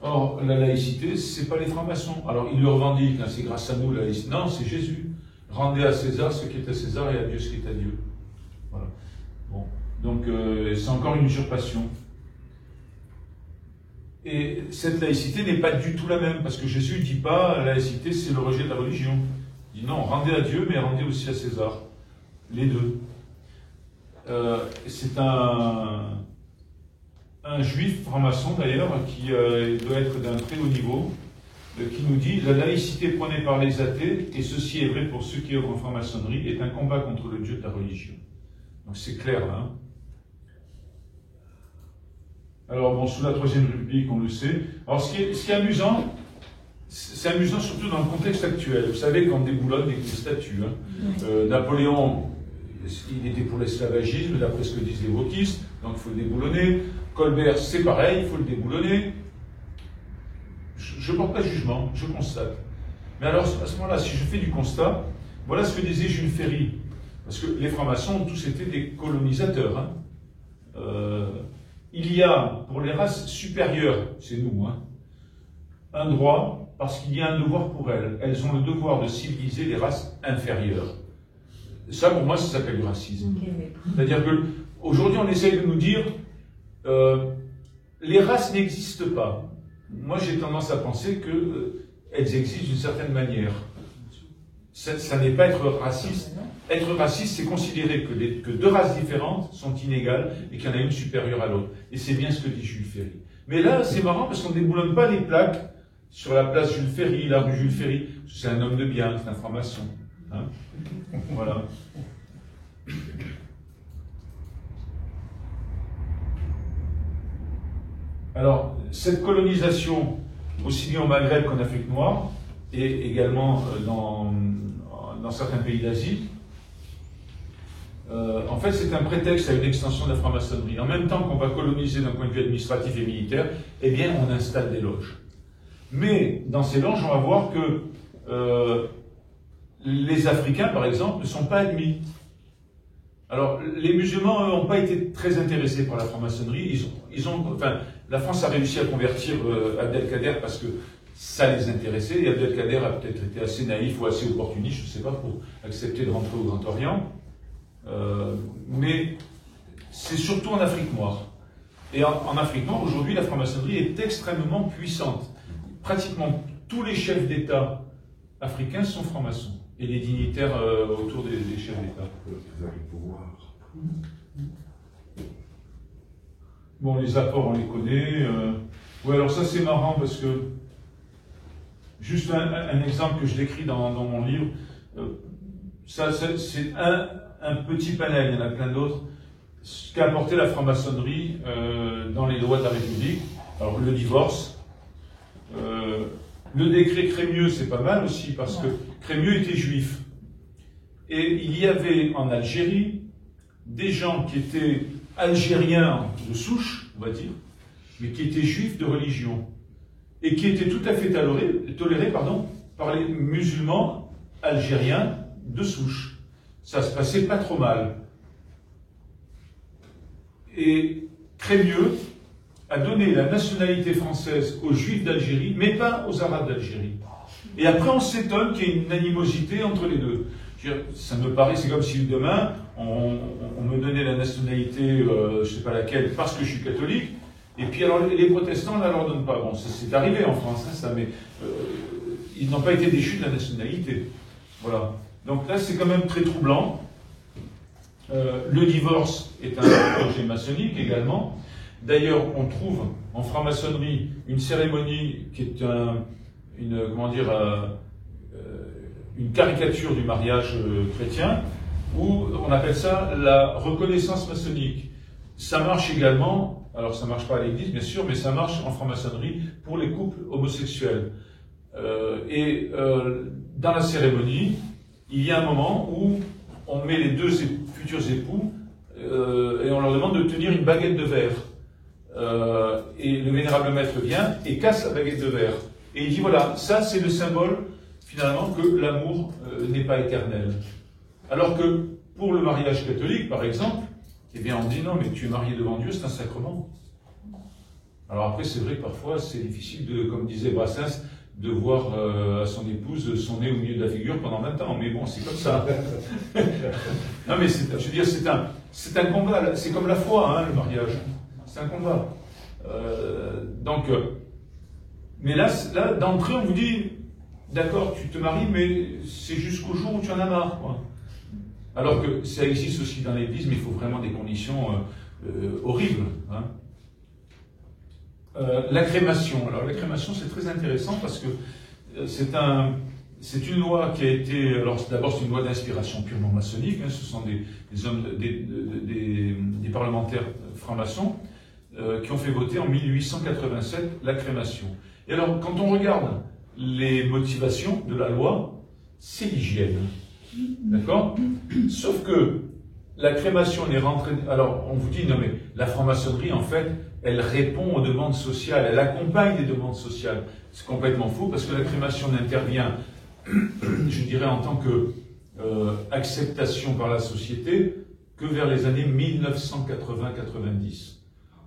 Or, la laïcité, c'est pas les francs-maçons. Alors, ils le revendiquent, hein, c'est grâce à nous la laïcité. Non, c'est Jésus. Rendez à César ce qui est à César et à Dieu ce qui est à Dieu. Voilà. Bon. Donc, c'est encore une usurpation. Et cette laïcité n'est pas du tout la même, parce que Jésus ne dit pas la laïcité, c'est le rejet de la religion. Il dit non, rendez à Dieu, mais rendez aussi à César. Les deux. C'est un juif franc-maçon d'ailleurs, qui doit être d'un très haut niveau, qui nous dit la laïcité prônée par les athées, et ceci est vrai pour ceux qui œuvrent en franc-maçonnerie, est un combat contre le Dieu de la religion. Donc c'est clair là. Hein. Alors bon, sous la Troisième République, on le sait. Alors ce qui est amusant, c'est amusant surtout dans le contexte actuel. Vous savez qu'on déboulonne les statuts. Hein. Napoléon, il était pour l'esclavagisme, d'après ce que disent les wokistes, donc il faut le déboulonner. Colbert, c'est pareil, il faut le déboulonner. Je ne porte pas de jugement, je constate. Mais alors, à ce moment-là, si je fais du constat, voilà ce que disait Jules Ferry. Parce que les francs-maçons ont tous été des colonisateurs. Hein. Il y a, pour les races supérieures, c'est nous, hein, un droit, parce qu'il y a un devoir pour elles. Elles ont le devoir de civiliser les races inférieures. Ça, pour moi, ça s'appelle du racisme. C'est-à-dire qu'aujourd'hui, on essaye de nous dire les races n'existent pas. Moi, j'ai tendance à penser qu'elles existent d'une certaine manière. Ça n'est pas être raciste. Être raciste, c'est considérer que deux races différentes sont inégales et qu'il y en a une supérieure à l'autre. Et c'est bien ce que dit Jules Ferry. Mais là, c'est marrant parce qu'on ne déboulonne pas les plaques sur la place Jules Ferry, la rue Jules Ferry. C'est un homme de bien, c'est un franc-maçon. Hein, voilà. Alors, cette colonisation, aussi bien au Maghreb qu'en Afrique noire, et également dans certains pays d'Asie, en fait, c'est un prétexte à une extension de la franc-maçonnerie. En même temps qu'on va coloniser d'un point de vue administratif et militaire, eh bien, on installe des loges. Mais dans ces loges, on va voir que les Africains, par exemple, ne sont pas admis. Alors, les musulmans, eux, n'ont pas été très intéressés par la franc-maçonnerie. Enfin, la France a réussi à convertir Abdelkader parce que ça les intéressait. Et Abdelkader a peut-être été assez naïf ou assez opportuniste, je ne sais pas, pour accepter de rentrer au Grand Orient. Mais c'est surtout en Afrique noire. Et en Afrique noire, aujourd'hui, la franc-maçonnerie est extrêmement puissante. Pratiquement tous les chefs d'État africains sont francs-maçons. Et les dignitaires autour des chefs d'État. Bon, les apports, on les connaît. Ouais, alors ça, c'est marrant parce que, juste un exemple que je décris dans mon livre, ça c'est un petit panel, il y en a plein d'autres, ce qu'a apporté la franc-maçonnerie dans les lois de la République. Alors, le divorce. Le décret Crémieux, c'est pas mal aussi, parce que Crémieux était juif. Et il y avait en Algérie des gens qui étaient algériens de souche, on va dire, mais qui étaient juifs de religion. Et qui étaient tout à fait tolérés par les musulmans algériens de souche. Ça se passait pas trop mal. Et Crémieux a donné la nationalité française aux Juifs d'Algérie, mais pas aux Arabes d'Algérie. Et après, on s'étonne qu'il y ait une animosité entre les deux. Ça me paraît, c'est comme si demain, on me donnait la nationalité, je ne sais pas laquelle, parce que je suis catholique, et puis alors les protestants ne la leur donnent pas. Bon, c'est arrivé en France, hein, ça, mais ils n'ont pas été déchus de la nationalité. Voilà. Donc là, c'est quand même très troublant. Le divorce est un projet maçonnique également. D'ailleurs, on trouve en franc-maçonnerie une cérémonie qui est une caricature du mariage chrétien, où on appelle ça la reconnaissance maçonnique. Ça marche également, alors ça ne marche pas à l'église bien sûr, mais ça marche en franc-maçonnerie pour les couples homosexuels. Dans la cérémonie, il y a un moment où on met les deux futurs époux et on leur demande de tenir une baguette de verre. et le vénérable maître vient et casse la baguette de verre. Et il dit voilà, ça c'est le symbole finalement que l'amour n'est pas éternel. Alors que pour le mariage catholique, par exemple, eh bien on dit non, mais tu es marié devant Dieu, c'est un sacrement. Alors après, c'est vrai que parfois c'est difficile, comme disait Brassens, de voir à son épouse son nez au milieu de la figure pendant 20 ans. Mais bon, c'est comme ça. Non, mais je veux dire, c'est un combat. C'est comme la foi, hein, le mariage. C'est un combat. Mais là d'entrée, on vous dit, d'accord, tu te maries, mais c'est jusqu'au jour où tu en as marre, quoi. Alors que ça existe aussi dans l'Église, mais il faut vraiment des conditions horribles, hein. La crémation. Alors la crémation, c'est très intéressant parce que c'est une loi qui a été... Alors d'abord, c'est une loi d'inspiration purement maçonnique, hein, ce sont des parlementaires francs-maçons qui ont fait voter en 1887 la crémation. Et alors, quand on regarde les motivations de la loi, c'est l'hygiène. D'accord? Sauf que la crémation est rentrée... Alors, on vous dit, non mais la franc-maçonnerie, en fait, elle répond aux demandes sociales, elle accompagne les demandes sociales. C'est complètement faux, parce que la crémation n'intervient, je dirais, en tant que acceptation par la société, que vers les années 1980-90.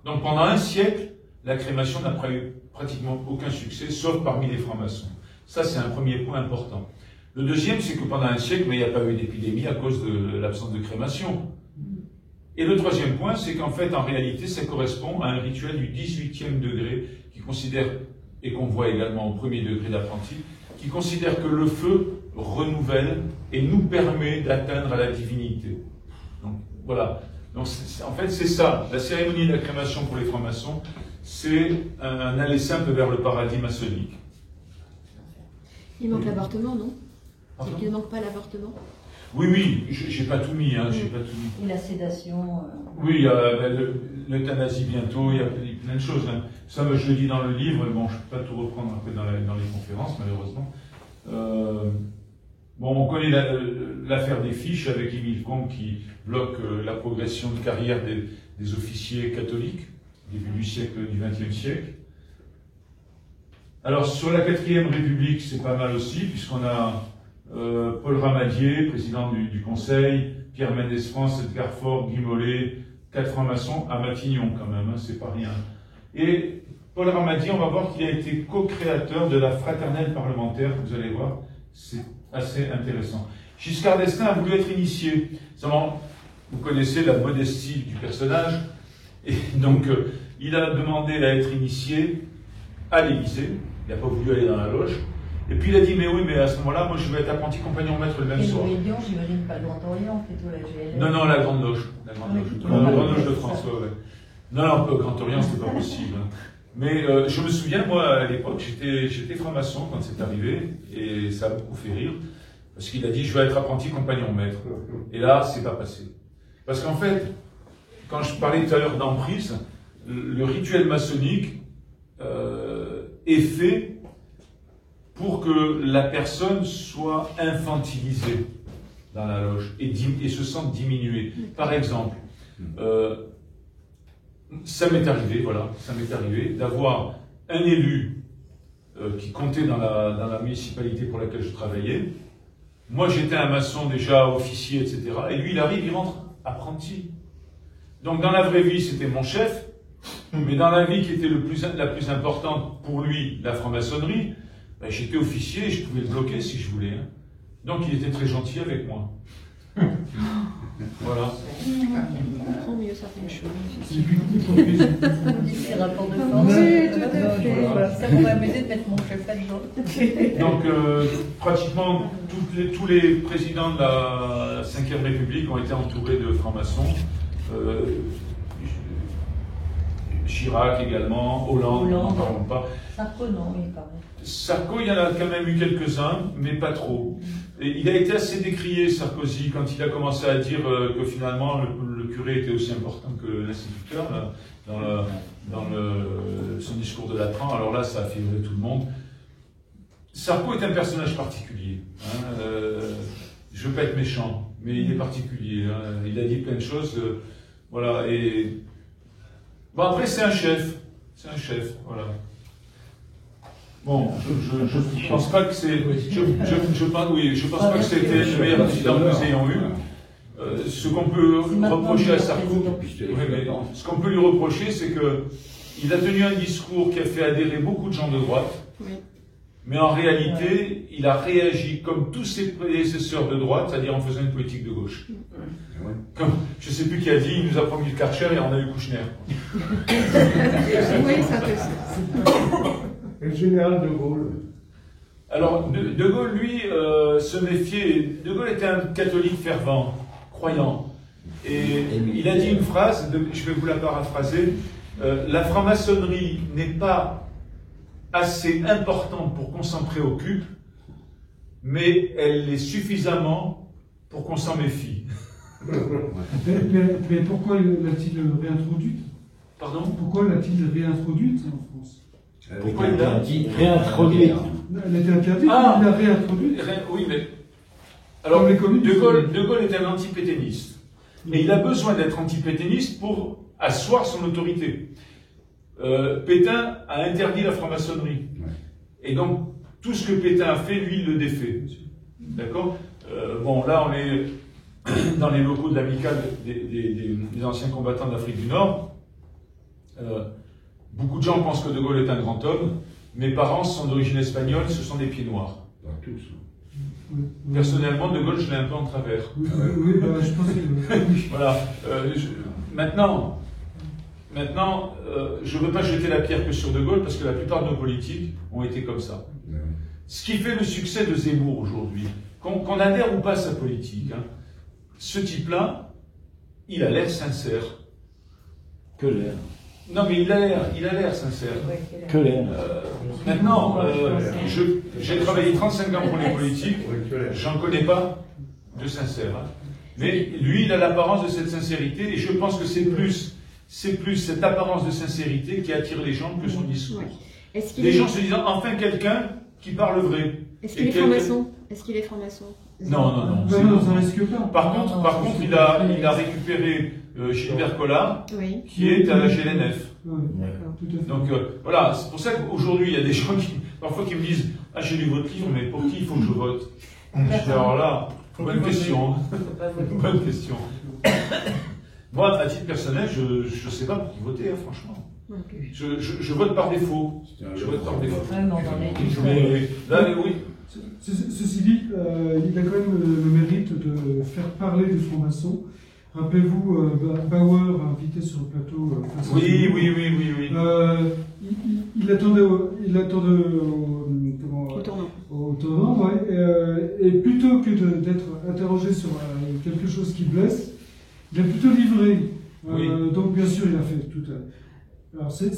Donc pendant un siècle, la crémation n'a eu pratiquement aucun succès, sauf parmi les francs-maçons. Ça, c'est un premier point important. Le deuxième, c'est que pendant un siècle, mais il n'y a pas eu d'épidémie à cause de l'absence de crémation. Et le troisième point, c'est qu'en fait, en réalité, ça correspond à un rituel du 18e degré qui considère, et qu'on voit également au premier degré d'apprenti, qui considère que le feu renouvelle et nous permet d'atteindre à la divinité. Donc, voilà. Donc, en fait, c'est ça. La cérémonie de la crémation pour les francs-maçons, c'est un aller simple vers le paradis maçonnique. Il manque l'avortement, non? Pardon? Il ne manque pas l'avortement? Oui, j'ai pas tout mis, hein, j'ai pas tout mis. Et la sédation. Oui, il y a l'euthanasie bientôt, il y a plein de choses, hein. Ça, je le dis dans le livre, bon, je ne peux pas tout reprendre après dans les conférences, malheureusement. Bon, on connaît l'affaire des fiches avec Émile Combes qui bloque la progression de carrière des officiers catholiques, début du XXe siècle. Alors, sur la 4e République, c'est pas mal aussi, puisqu'on a Paul Ramadier, président du Conseil, Pierre Mendès France, Edgar Faure, Guy Mollet, 4 francs-maçons à Matignon quand même, hein, c'est pas rien. Et Paul Ramadier, on va voir qu'il a été co-créateur de la fraternelle parlementaire, vous allez voir, c'est assez intéressant. Giscard d'Estaing a voulu être initié. Seulement, vous connaissez la modestie du personnage, et donc il a demandé à être initié à l'Élysée, il n'a pas voulu aller dans la loge. Et puis il a dit, mais oui, mais à ce moment-là, moi je vais être apprenti compagnon maître le même soir. Et Lyon, j'imagine pas le Grand Orient, plutôt la GLL. Non, la Grande Loge. La Grande Loge, la Grande Loge de France, ouais. Non, le Grand Orient, c'était pas possible. Mais je me souviens, moi, à l'époque, j'étais franc-maçon quand c'est arrivé, et ça m'a beaucoup fait rire, parce qu'il a dit, je vais être apprenti compagnon maître. Et là, c'est pas passé. Parce qu'en fait, quand je parlais tout à l'heure d'emprise, le rituel maçonnique est fait pour que la personne soit infantilisée dans la loge et se sente diminuée. Par exemple, ça m'est arrivé d'avoir un élu qui comptait dans la municipalité pour laquelle je travaillais. Moi, j'étais un maçon déjà, officier, etc. Et lui, il arrive, il rentre apprenti. Donc, dans la vraie vie, c'était mon chef, mais dans la vie qui était la plus importante pour lui, la franc-maçonnerie, ben, j'étais officier et je pouvais le bloquer si je voulais. Hein. Donc, il était très gentil avec moi. Voilà. On comprend mieux certaines choses. Les rapports de force. Oui, tout à fait. Voilà. Ça pourrait m'aider de mettre mon chef là-dedans. Donc, pratiquement tous les présidents de la 5e République ont été entourés de francs-maçons. Chirac également, Hollande, n'en parlons pas. Sarko, non, il paraît. Sarko, il y en a quand même eu quelques-uns, mais pas trop. Et il a été assez décrié, Sarkozy, quand il a commencé à dire que finalement le curé était aussi important que l'instituteur dans son discours de Latran. Alors là, ça a fait rire tout le monde. Sarko est un personnage particulier. Hein, je ne veux pas être méchant, mais il est particulier. Hein, il a dit plein de choses. Voilà, et Bon, après, c'est un chef. C'est un chef, voilà. Bon, je pense pas que c'est. Je pense pas que c'était le meilleur président que nous ayons eu. Ce qu'on peut reprocher à Sarko, ce qu'on peut lui reprocher, c'est qu'il a tenu un discours qui a fait adhérer beaucoup de gens de droite. Oui. Mais en réalité, il a réagi comme tous ses prédécesseurs de droite, c'est-à-dire en faisant une politique de gauche. Comme, je ne sais plus qui a dit, il nous a promis le Karcher et on a eu Kouchner. Oui, c'est intéressant. Et le général de Gaulle. Alors, de Gaulle, lui, se méfiait. De Gaulle était un catholique fervent, croyant. Et il a dit une phrase, je vais vous la paraphraser, la franc-maçonnerie n'est pas assez importante pour qu'on s'en préoccupe, mais elle l'est suffisamment pour qu'on s'en méfie. Mais pourquoi l'a-t-il réintroduite? Pardon? Pourquoi l'a-t-il réintroduite en France? Pourquoi il l'a réintroduite? Elle était interdite, Ah, il l'a réintroduite. Oui, mais... Alors, de Gaulle est un anti-pétainiste. Et il a besoin d'être anti-pétainiste pour asseoir son autorité. Pétain a interdit la franc-maçonnerie. Et donc, tout ce que Pétain a fait, lui, il le défait. D'accord? Bon, là, on est dans les locaux de l'amicale des anciens combattants d'Afrique du Nord. Beaucoup de gens pensent que De Gaulle est un grand homme. Mes parents sont d'origine espagnole, ce sont des pieds noirs. Personnellement, De Gaulle, je l'ai un peu en travers. Oui, je pense que... Voilà. Maintenant, je ne veux pas jeter la pierre que sur De Gaulle, parce que la plupart de nos politiques ont été comme ça. Ce qui fait le succès de Zemmour aujourd'hui, qu'on adhère ou pas à sa politique, hein, ce type-là, il a l'air sincère. Que l'air. Non, mais il a l'air sincère. Que l'air. Maintenant, j'ai travaillé 35 ans pour les politiques, j'en connais pas de sincère. Hein. Mais lui, il a l'apparence de cette sincérité, et je pense que c'est plus cette apparence de sincérité qui attire les gens que son discours. Ouais. Les gens se disant, enfin quelqu'un qui parle vrai. Est-ce qu'il est franc-maçon? Est-ce qu'il est franc-maçon? Non. Ça risque pas. Par contre, il a récupéré Gilbert Collard, Oui. qui est à la GLNF. Oui, tout à fait. Donc voilà, c'est pour ça qu'aujourd'hui, il y a des gens parfois qui me disent, ah, j'ai lu votre livre, mais pour qui il faut que je vote? Je dis, alors là, bonne question. Bonne question. Moi, à titre personnel, je ne sais pas pour qui voter, hein, franchement. Okay. Je vote par défaut. Je vote par défaut. Vraiment, dans les Là, oui. Ceci dit, il a quand même le mérite de faire parler des francs-maçons. Rappelez-vous, Bauer a invité sur le plateau. Oui. Il attendait au tournant, ouais, et plutôt que d'être interrogé sur quelque chose qui blesse, il a plutôt livré. Oui. Donc bien sûr, il a fait tout. Alors c'est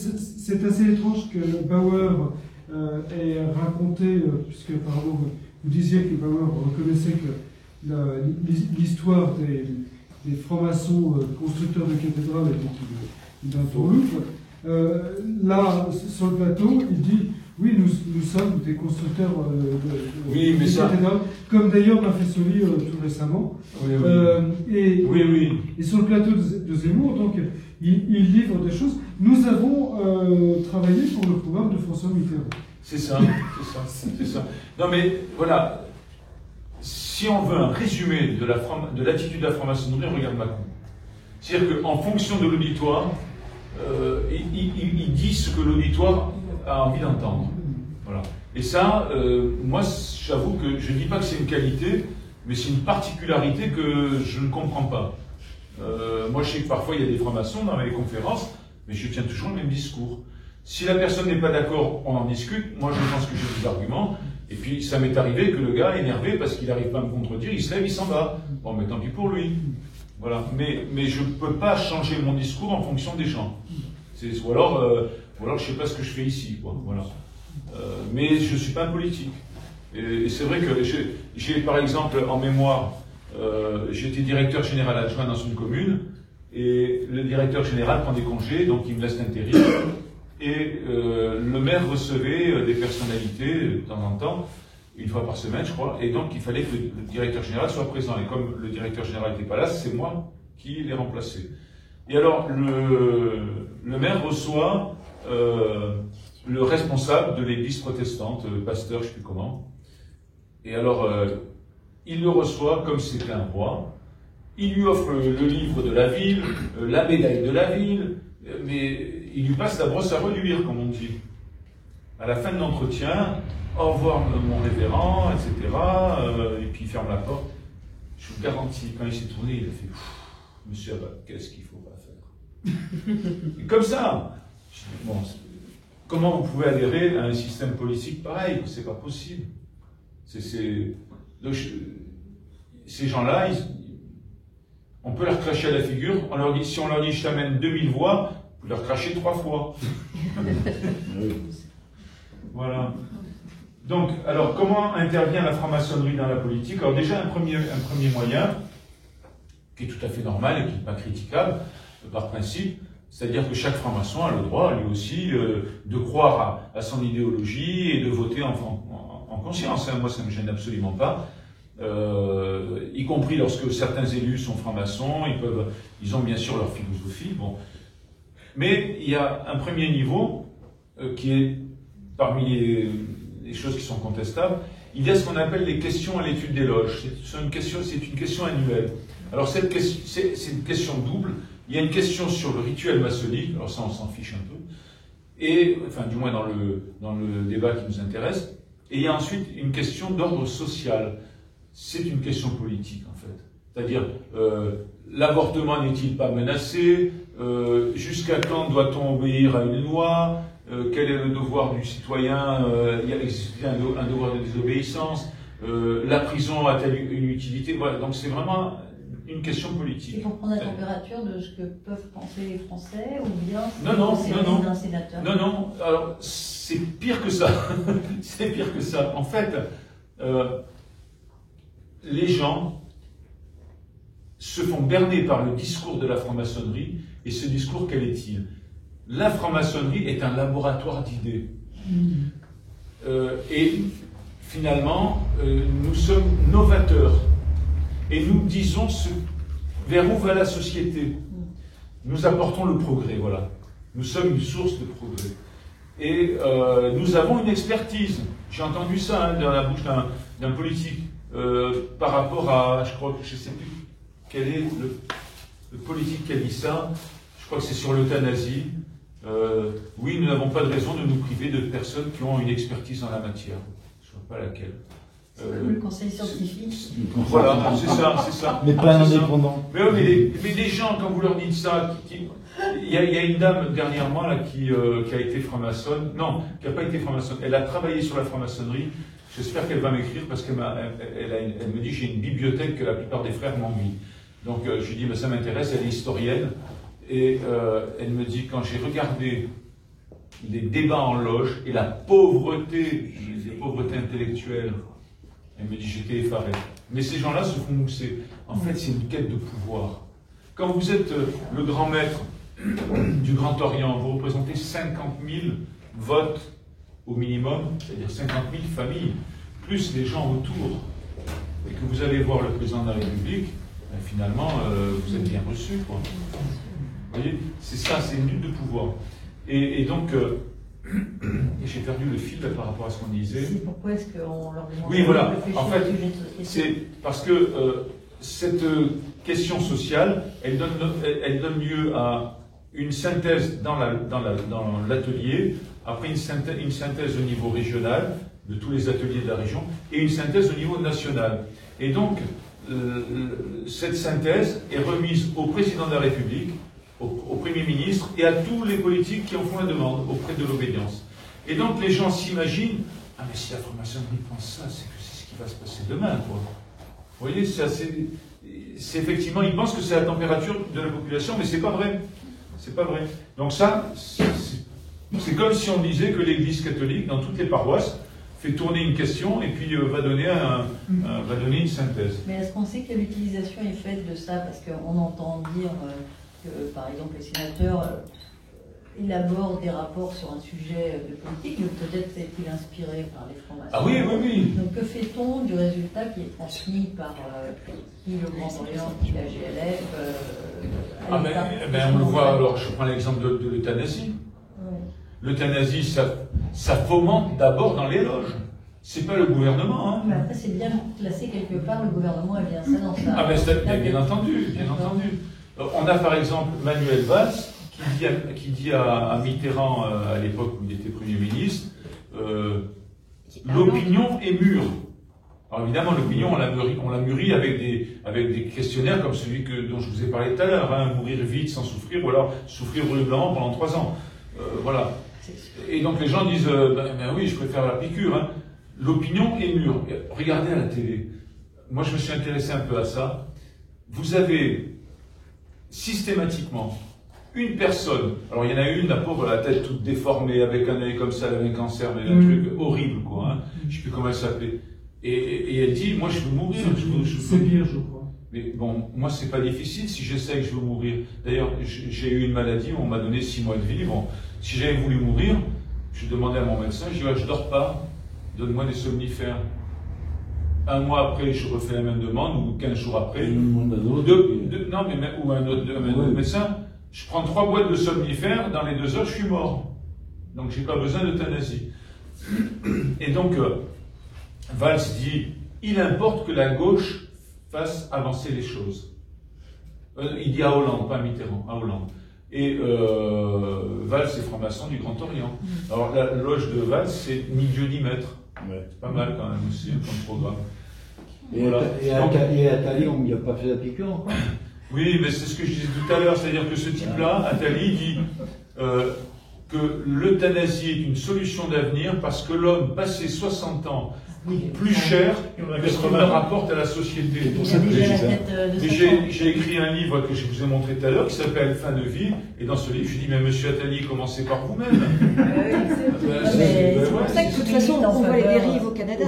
assez étrange que Bauer ait raconté, puisque apparemment vous disiez que Bauer reconnaissait que l'histoire des francs-maçons constructeurs de cathédrales était d'un tourloupe. Là, sur le plateau, il dit oui, nous sommes des constructeurs de cathédrales, comme d'ailleurs Maffesoli tout récemment. Et sur le plateau de Zemmour, donc, il livre des choses. Nous avons travaillé pour le programme de François Mitterrand. C'est ça. Non mais voilà, si on veut un résumé de l'attitude de la franc-maçonnerie, on regarde Macron. C'est-à-dire qu'en fonction de l'auditoire, il dit ce que l'auditoire a envie d'entendre. Voilà. Et ça, moi, j'avoue que je ne dis pas que c'est une qualité, mais c'est une particularité que je ne comprends pas. Moi, je sais que parfois, il y a des francs-maçons dans les conférences, mais je tiens toujours le même discours. Si la personne n'est pas d'accord, on en discute. Moi, je pense que j'ai des arguments. Et puis, ça m'est arrivé que le gars, énervé parce qu'il n'arrive pas à me contredire, il se lève, il s'en va. Bon, mais tant pis pour lui. Voilà. Mais je ne peux pas changer mon discours en fonction des gens. Ou alors, je ne sais pas ce que je fais ici, quoi. Voilà. Mais je ne suis pas un politique. Et c'est vrai que j'ai, par exemple, en mémoire, j'étais directeur général adjoint dans une commune, et le directeur général prend des congés, donc il me laisse l'intérim. Et le maire recevait des personnalités de temps en temps, une fois par semaine, je crois, et donc il fallait que le directeur général soit présent. Et comme le directeur général n'était pas là, c'est moi qui l'ai remplacé. Et alors, le maire reçoit le responsable de l'église protestante, le pasteur, je ne sais plus comment. Et alors, il le reçoit comme si c'était un roi. Il lui offre le livre de la ville, la médaille de la ville, mais il lui passe la brosse à reluire, comme on dit. À la fin de l'entretien, au revoir mon révérend, etc. Et puis il ferme la porte. Je vous garantis, quand il s'est tourné, il a fait « Monsieur Abad, qu'est-ce qu'il ne faut pas faire ?» Et comme ça, je dis, bon, comment vous pouvez adhérer à un système politique pareil? C'est pas possible. Donc, ces gens-là, on peut leur cracher à la figure. On leur dit, si on leur dit « Je t'amène 2000 voix », vous leur crachez 3 fois. Voilà. Donc, alors, comment intervient la franc-maçonnerie dans la politique? Alors déjà, un premier moyen, qui est tout à fait normal et qui n'est pas critiquable, par principe, c'est-à-dire que chaque franc-maçon a le droit, lui aussi, de croire à son idéologie et de voter en conscience. Moi, ça ne me gêne absolument pas. Y compris lorsque certains élus sont francs-maçons, ils ont bien sûr leur philosophie. Bon. Mais il y a un premier niveau qui est parmi les choses qui sont contestables. Il y a ce qu'on appelle les questions à l'étude des loges. C'est une question annuelle. Alors c'est une question double. Il y a une question sur le rituel maçonnique, alors ça on s'en fiche un peu, et enfin du moins dans le débat qui nous intéresse. Et il y a ensuite une question d'ordre social. C'est une question politique en fait. C'est-à-dire, l'avortement n'est-il pas menacé? Jusqu'à quand doit-on obéir à une loi? Quel est le devoir du citoyen? Il y a un devoir de désobéissance. La prison a-t-elle une utilité? Voilà, donc c'est vraiment une question politique. C'est pour prendre la température de ce que peuvent penser les Français ou bien c'est d'un sénateur? Non, alors c'est pire que ça. C'est pire que ça. En fait, les gens se font berner par le discours de la franc-maçonnerie, et ce discours, quel est-il? La franc-maçonnerie est un laboratoire d'idées. Et finalement, nous sommes novateurs. Et nous disons vers où va la société. Nous apportons le progrès, voilà. Nous sommes une source de progrès. Et nous avons une expertise. J'ai entendu ça dans la bouche d'un politique par rapport à, je crois que je ne sais plus quel est le politique qui a dit ça. Je crois que c'est sur l'euthanasie. Oui, nous n'avons pas de raison de nous priver de personnes qui ont une expertise en la matière. Je ne sais pas laquelle. Le conseil scientifique. Voilà, c'est ça. Mais pas indépendant. Mais les gens, quand vous leur dites ça, il y a une dame dernièrement là, qui a été franc-maçonne, non, qui n'a pas été franc-maçonne, elle a travaillé sur la franc-maçonnerie. J'espère qu'elle va m'écrire parce qu'elle me dit j'ai une bibliothèque que la plupart des frères m'envient. Donc je lui dis ça m'intéresse, elle est historienne. Et elle me dit, quand j'ai regardé les débats en loge et la pauvreté, les pauvretés intellectuelles, elle me dit, j'étais effaré. Mais ces gens-là se font mousser. En fait, c'est une quête de pouvoir. Quand vous êtes le grand maître du Grand Orient, vous représentez 50 000 votes au minimum, c'est-à-dire 50 000 familles, plus les gens autour, et que vous allez voir le président de la République, ben finalement, vous êtes bien reçu, quoi. Vous voyez, c'est ça, c'est une lutte de pouvoir. Et donc, j'ai perdu le fil là, par rapport à ce qu'on disait. Pourquoi est-ce qu'on leur demande? Oui, voilà. En fait, c'est parce que cette question sociale, elle donne lieu à une synthèse dans l'atelier, après une synthèse au niveau régional, de tous les ateliers de la région, et une synthèse au niveau national. Et donc, cette synthèse est remise au président de la République, au Premier ministre et à tous les politiques qui en font la demande auprès de l'obédience. Et donc les gens s'imaginent, ah mais si la franc-maçonnerie pense ça, c'est que c'est ce qui va se passer demain, quoi. Vous voyez, c'est effectivement, ils pensent que c'est la température de la population, mais c'est pas vrai. C'est pas vrai. Donc ça, c'est comme si on disait que l'Église catholique, dans toutes les paroisses, fait tourner une question et puis va donner une synthèse. Mais est-ce qu'on sait que l'utilisation est faite de ça? Parce qu'on entend dire que, par exemple, les sénateurs il aborde des rapports sur un sujet de politique, mais peut-être est-il inspiré par les francs-maçons. Ah oui, oui, oui. Donc que fait-on du résultat qui est transmis par qui le Grand Orient, qui la GLF Ah ben, on le voit, alors je prends l'exemple de l'euthanasie. Ouais. L'euthanasie, ça fomente d'abord dans les loges. C'est pas le gouvernement. Hein. Mais après, c'est bien placé quelque part, le gouvernement est bien ça dans ça. Ah ben, bien entendu, bien entendu. On a par exemple Manuel Valls qui dit à Mitterrand, à l'époque où il était Premier ministre, l'opinion est mûre. Alors évidemment, l'opinion, on l'a mûrie avec des questionnaires comme celui dont je vous ai parlé tout à l'heure, hein, mourir vite sans souffrir, ou alors souffrir horriblement pendant 3 ans. Voilà. Et donc les gens disent, ben oui, je préfère la piqûre. Hein. L'opinion est mûre. Regardez à la télé. Moi, je me suis intéressé un peu à ça. Vous avez systématiquement une personne, alors il y en a une, la pauvre, la tête toute déformée, avec un œil comme ça, elle avait un cancer, mais un truc horrible, quoi. Hein. Je ne sais plus comment elle s'appelait. Et elle dit, moi je veux mourir. C'est pire, je crois. Mais bon, moi c'est pas difficile si je sais que je veux mourir. D'ailleurs, j'ai eu une maladie où on m'a donné 6 mois de vie. Bon, si j'avais voulu mourir, je demandais à mon médecin, je dis, ouais, je dors pas, donne-moi des somnifères. 1 mois après, je refais la même demande, ou 15 jours après. Non, mais ou un autre médecin. Je prends 3 boîtes de somnifères, dans les 2 heures, je suis mort. Donc, j'ai pas besoin d'euthanasie. Et donc, Valls dit, il importe que la gauche fasse avancer les choses. Il dit à Hollande, pas à Mitterrand, à Hollande. Et Valls est franc-maçon du Grand Orient. Alors, la loge de Valls, c'est ni Dieu ni maître. Ouais. C'est pas mal quand même aussi, comme programme. Et Voilà. et Attali, on n'y a pas fait la piqûre encore. Oui, mais c'est ce que je disais tout à l'heure, c'est-à-dire que ce type-là, Attali, dit que l'euthanasie est une solution d'avenir parce que l'homme, passé 60 ans, coûte plus cher que ce qu'il rapporte à la société. Il a déjà la tête de sa femme. J'ai écrit un livre que je vous ai montré tout à l'heure qui s'appelle Fin de vie, et dans ce livre, je dis, mais monsieur Attali, commencez par vous-même. C'est pour ça que de toute façon, on voit les dérives au Canada.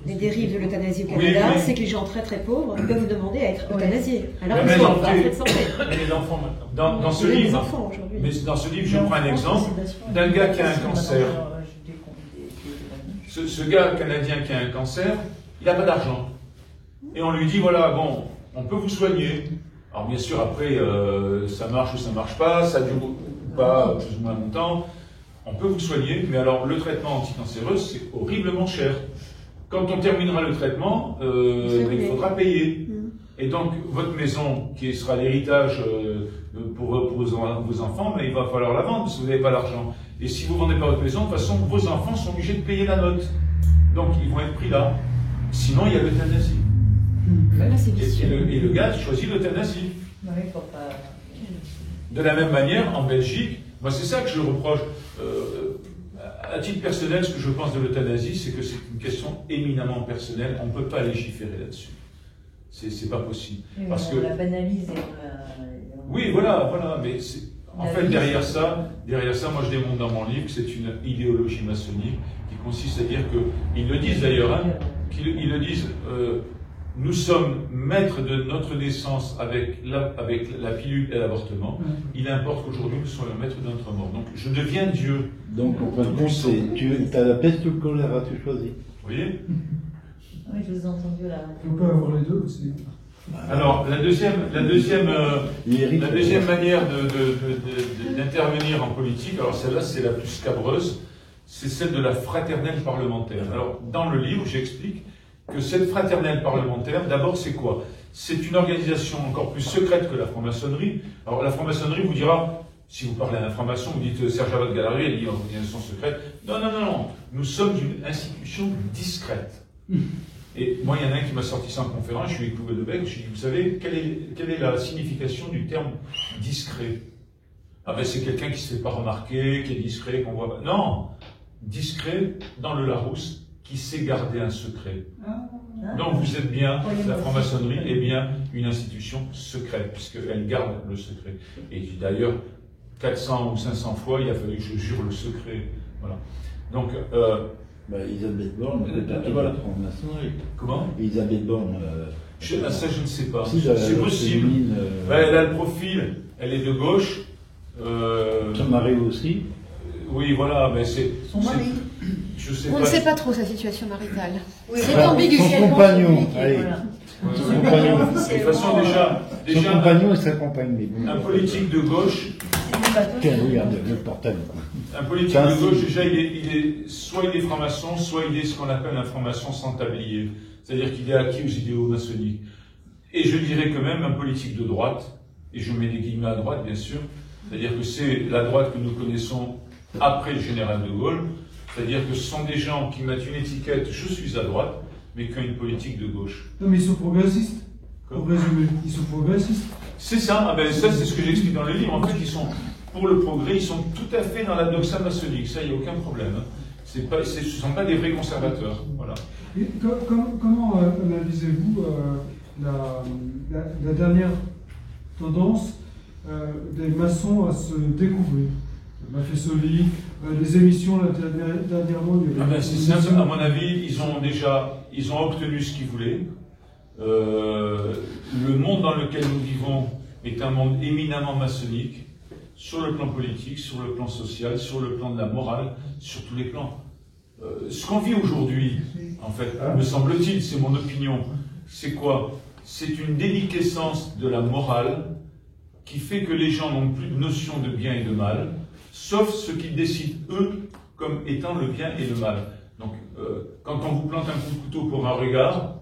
Les dérives de l'euthanasie au Canada, c'est que les gens très très pauvres peuvent demander à être euthanasiés. Alors qu'ils sont en parfaite santé. Mais les enfants maintenant. Dans ce Les livre, enfants aujourd'hui. mais dans ce livre, je prends un exemple d'un gars qui a un cancer. Ce gars canadien qui a un cancer, il n'a pas d'argent. Et on lui dit, voilà, bon, on peut vous soigner. Alors bien sûr, après, ça marche ou ça ne marche pas, ça dure ou pas, plus ou moins longtemps. On peut vous soigner, mais alors le traitement anticancéreux, c'est horriblement cher. Quand on terminera le traitement, il faudra payer. Et donc, votre maison, qui sera l'héritage pour vos enfants, mais il va falloir la vendre si vous n'avez pas l'argent. Et si vous ne vendez pas votre maison, de toute façon, vos enfants sont obligés de payer la note. Donc, ils vont être pris là. Sinon, il y a l'euthanasie. Et le gars choisit l'euthanasie. De la même manière, en Belgique, moi c'est ça que je reproche. À titre personnel, ce que je pense de l'euthanasie, c'est que c'est une question éminemment personnelle. On ne peut pas légiférer là-dessus. C'est pas possible. Oui, parce on que la banalise. Oui, voilà. Mais en fait, derrière ça, moi je démontre dans mon livre que c'est une idéologie maçonnique qui consiste à dire que, ils le disent d'ailleurs, hein, ils le disent, nous sommes maîtres de notre naissance avec la pilule et l'avortement. Il importe qu'aujourd'hui nous soyons maîtres de notre mort. Donc je deviens Dieu. Donc en fin de compte, tu as la peste ou le choléra, tu choisis. Vous voyez? Oui, je vous ai entendu là. Il faut pas avoir les deux aussi. Alors, la deuxième manière d'intervenir en politique, alors celle-là c'est la plus scabreuse, c'est celle de la fraternelle parlementaire. Alors, dans le livre, j'explique que cette fraternelle parlementaire, d'abord c'est quoi? C'est une organisation encore plus secrète que la franc-maçonnerie. Alors, la franc-maçonnerie vous dira, si vous parlez à un franc-maçon, vous dites Serge Abbott Galerie, elle dit organisation secrète. Non. Nous sommes une institution discrète. Et moi, il y en a un qui m'a sorti ça en conférence, je lui ai cloué le bec, je lui ai dit, vous savez, quelle est la signification du terme discret? Ah ben c'est quelqu'un qui ne se fait pas remarquer, qui est discret, qu'on voit pas. Non, discret dans le Larousse, qui sait garder un secret. Donc vous êtes bien, la franc-maçonnerie est bien une institution secrète, puisqu'elle garde le secret. Et d'ailleurs, 400 ou 500 fois, il a fallu que je jure le secret. Voilà. Donc, Elisabeth Borne, voilà. franc-maçonnerie. Comment? Elisabeth Borne. Ça, je ne sais pas. Si, c'est possible. Elle a le profil, elle est de gauche, Son mari aussi. Oui, voilà, mais c'est... Son mari. On ne sait pas trop sa situation maritale. Oui, C'est voilà. ambigu. Son compagnon, allez. Voilà. Son compagnon. De toute façon, Son compagnon et sa compagne. Mais bon. un politique de gauche, Tiens, regarde le portable. un politique de gauche, déjà, soit il est franc-maçon, soit il est ce qu'on appelle un franc-maçon sans tablier. C'est-à-dire qu'il est acquis aux idéaux maçonniques. Et je dirais que même un politique de droite, et je mets des guillemets à droite, bien sûr, c'est-à-dire que c'est la droite que nous connaissons après le général de Gaulle, c'est-à-dire que ce sont des gens qui mettent une étiquette « je suis à droite », mais qui ont une politique de gauche. Non, mais ils sont progressistes. Pour résumer, ils sont progressistes. C'est ça, ça c'est ce que j'explique dans le livre. En fait, ils sont pour le progrès, ils sont tout à fait dans la doxa maçonnique, ça, il n'y a aucun problème. Ce ne sont pas des vrais conservateurs. Voilà. Et comment analysez-vous la dernière tendance des maçons à se découvrir? Maffesoli, les émissions dernièrement. C'est simple, à mon avis, ils ont obtenu ce qu'ils voulaient. Le monde dans lequel nous vivons est un monde éminemment maçonnique, sur le plan politique, sur le plan social, sur le plan de la morale, sur tous les plans. Ce qu'on vit aujourd'hui, en fait, me semble-t-il, c'est mon opinion, c'est quoi? C'est une déliquescence de la morale qui fait que les gens n'ont plus de notion de bien et de mal, sauf ce qu'ils décident, eux, comme étant le bien et le mal. Donc, quand on vous plante un coup de couteau pour un regard,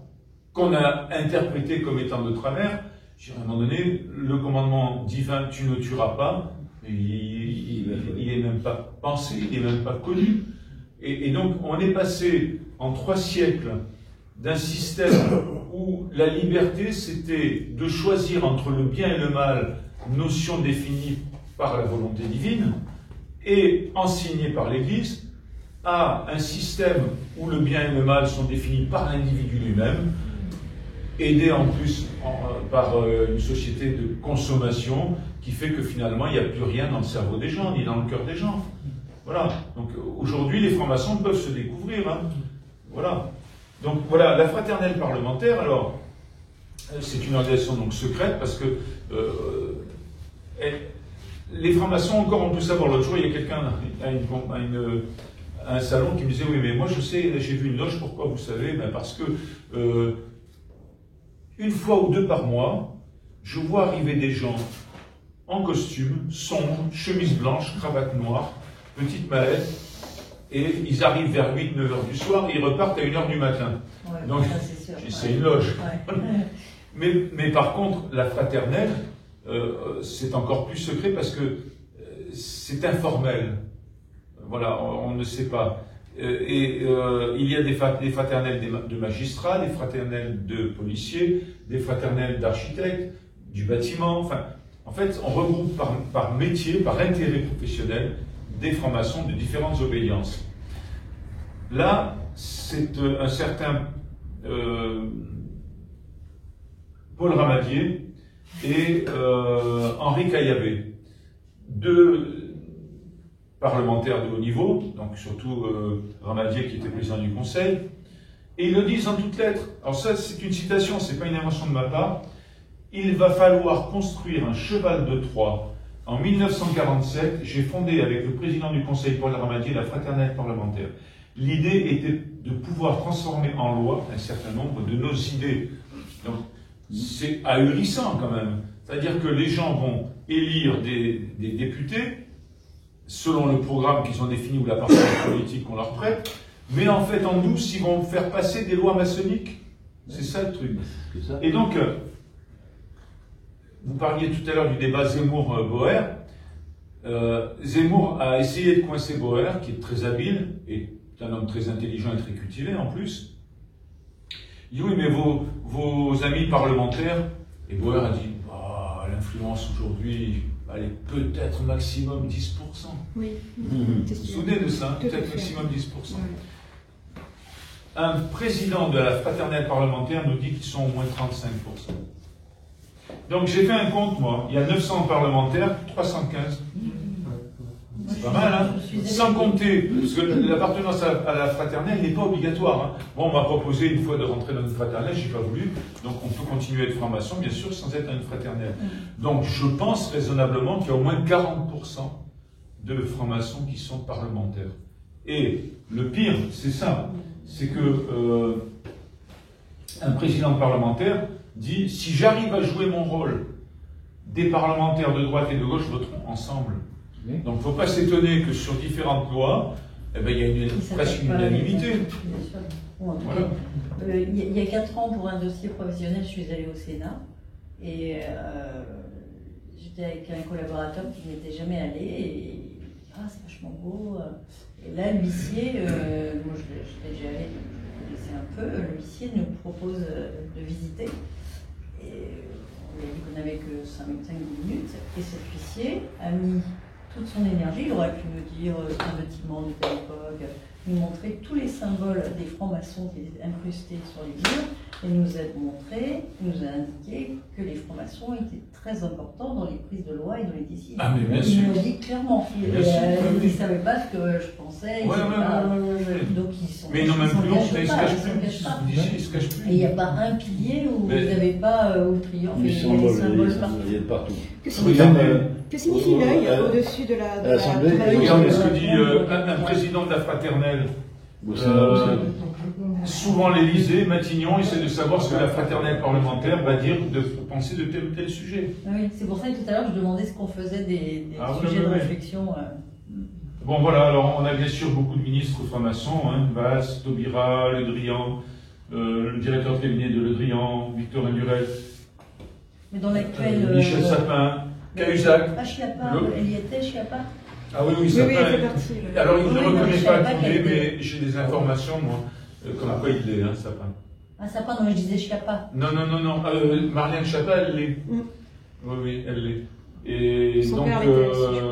qu'on a interprété comme étant de travers, à un moment donné, le commandement divin « tu ne tueras pas », il n'est même pas pensé, il n'est même pas connu. Et donc, on est passé en 3 siècles d'un système où la liberté, c'était de choisir entre le bien et le mal, notion définie par la volonté divine, et enseignée par l'Église, à un système où le bien et le mal sont définis par l'individu lui-même, aidé en plus par une société de consommation qui fait que finalement, il n'y a plus rien dans le cerveau des gens, ni dans le cœur des gens. Voilà. Donc aujourd'hui, les francs-maçons peuvent se découvrir. Hein. Voilà. Donc voilà, la fraternelle parlementaire, alors, c'est une organisation donc secrète parce que les francs-maçons, encore on peut savoir, l'autre jour, il y a quelqu'un à un salon qui me disait, oui, mais moi je sais, j'ai vu une loge, pourquoi vous savez? Ben parce que une fois ou 2 par mois, je vois arriver des gens en costume, sombre, chemise blanche, cravate noire, petite mallette, et ils arrivent vers 8-9 heures du soir et ils repartent à 1 heure du matin. Ouais, donc, c'est une loge. Ouais. mais par contre, la fraternelle, c'est encore plus secret parce que c'est informel. Voilà, on ne sait pas. Il y a des fraternelles de magistrats, des fraternelles de policiers, des fraternelles d'architectes, du bâtiment. Enfin, en fait, on regroupe par métier, par intérêt professionnel, des francs-maçons de différentes obédiences. Là, c'est un certain Paul Ramadier et Henri Caillavet, 2 parlementaires de haut niveau, donc surtout Ramadier qui était président du Conseil, et ils le disent en toutes lettres. Alors ça, c'est une citation, c'est pas une invention de ma part. Il va falloir construire un cheval de Troie. En 1947, j'ai fondé avec le président du Conseil, Paul Ramadier, la fraternelle parlementaire. L'idée était de pouvoir transformer en loi un certain nombre de nos idées. Donc, c'est ahurissant quand même. C'est-à-dire que les gens vont élire des députés selon le programme qu'ils ont défini ou l'appartenance politique qu'on leur prête, mais en fait, en douce, ils vont faire passer des lois maçonniques. C'est ça le truc. Et donc, vous parliez tout à l'heure du débat Zemmour-Bauer. Zemmour a essayé de coincer Bauer, qui est très habile, et un homme très intelligent et très cultivé en plus. Il dit, oui, mais vos amis parlementaires, et Bauer a dit, l'influence aujourd'hui, elle est peut-être maximum 10%. Oui. Vous vous souvenez de ça? Peut-être maximum 10%. Oui. Un président de la fraternelle parlementaire nous dit qu'ils sont au moins 35%. Donc j'ai fait un compte, moi. Il y a 900 parlementaires, 315. C'est pas mal, hein? Sans compter, parce que l'appartenance à la fraternelle n'est pas obligatoire. Hein. Bon, on m'a proposé une fois de rentrer dans une fraternelle, j'ai pas voulu. Donc on peut continuer à être franc-maçon, bien sûr, sans être dans une fraternelle. Donc je pense raisonnablement qu'il y a au moins 40% de francs-maçons qui sont parlementaires. Et le pire, c'est ça, c'est que un président parlementaire dit, si j'arrive à jouer mon rôle, des parlementaires de droite et de gauche voteront ensemble. Oui. Donc il ne faut pas s'étonner que sur différentes lois, eh ben, il y a presque une unanimité. Voilà. Il y a 4 ans, pour un dossier professionnel, je suis allée au Sénat et j'étais avec un collaborateur qui n'était jamais allé et c'est vachement beau. Et là, l'huissier, moi je l'ai déjà allé, je connaissais un peu, l'huissier nous propose de visiter. Et on lui a dit qu'on n'avait que 5 minutes et cet huissier a mis toute son énergie, il aurait pu nous dire c'est un bâtiment de telle époque, nous montrer tous les symboles des francs-maçons qui étaient incrustés sur les murs, et nous a montré, nous a indiqué que les francs-maçons étaient très importants dans les prises de loi et dans les décisions. Ah, mais bien sûr. Il nous l'a dit clairement. Il ne savait pas ce que je pensais. Donc ils sont. Mais non, même plus honte, ils se cachent plus. Et il n'y a pas un pilier où vous n'avez pas au triomphe et les symboles partout. Que signifie l'œil au-dessus de la Regardez ce que dit un président de la fraternelle. Souvent l'Élysée, Matignon, essaie de savoir ce que la fraternelle parlementaire va dire, de penser de tel ou tel sujet. Oui, c'est pour ça que tout à l'heure je demandais ce qu'on faisait des sujets de réflexion. Bon voilà, alors on a bien sûr beaucoup de ministres francs-maçons, hein, Valls, Taubira, Le Drian, le directeur de cabinet de Le Drian, Victor Indurel, mais dans l'actuel Michel Sapin, Cahuzac. Chiappa, elle y était, Chiappa. Ah oui, Sapin. Oui, elle fait partie. Alors il ne reconnaît pas qu'il est, mais j'ai des informations, moi, comme quoi il l'est, hein, Sapin. Ah, Sapin, non, je disais Chiappa. Non. Marlène Schiappa, elle l'est. Oui, elle l'est. Et son donc,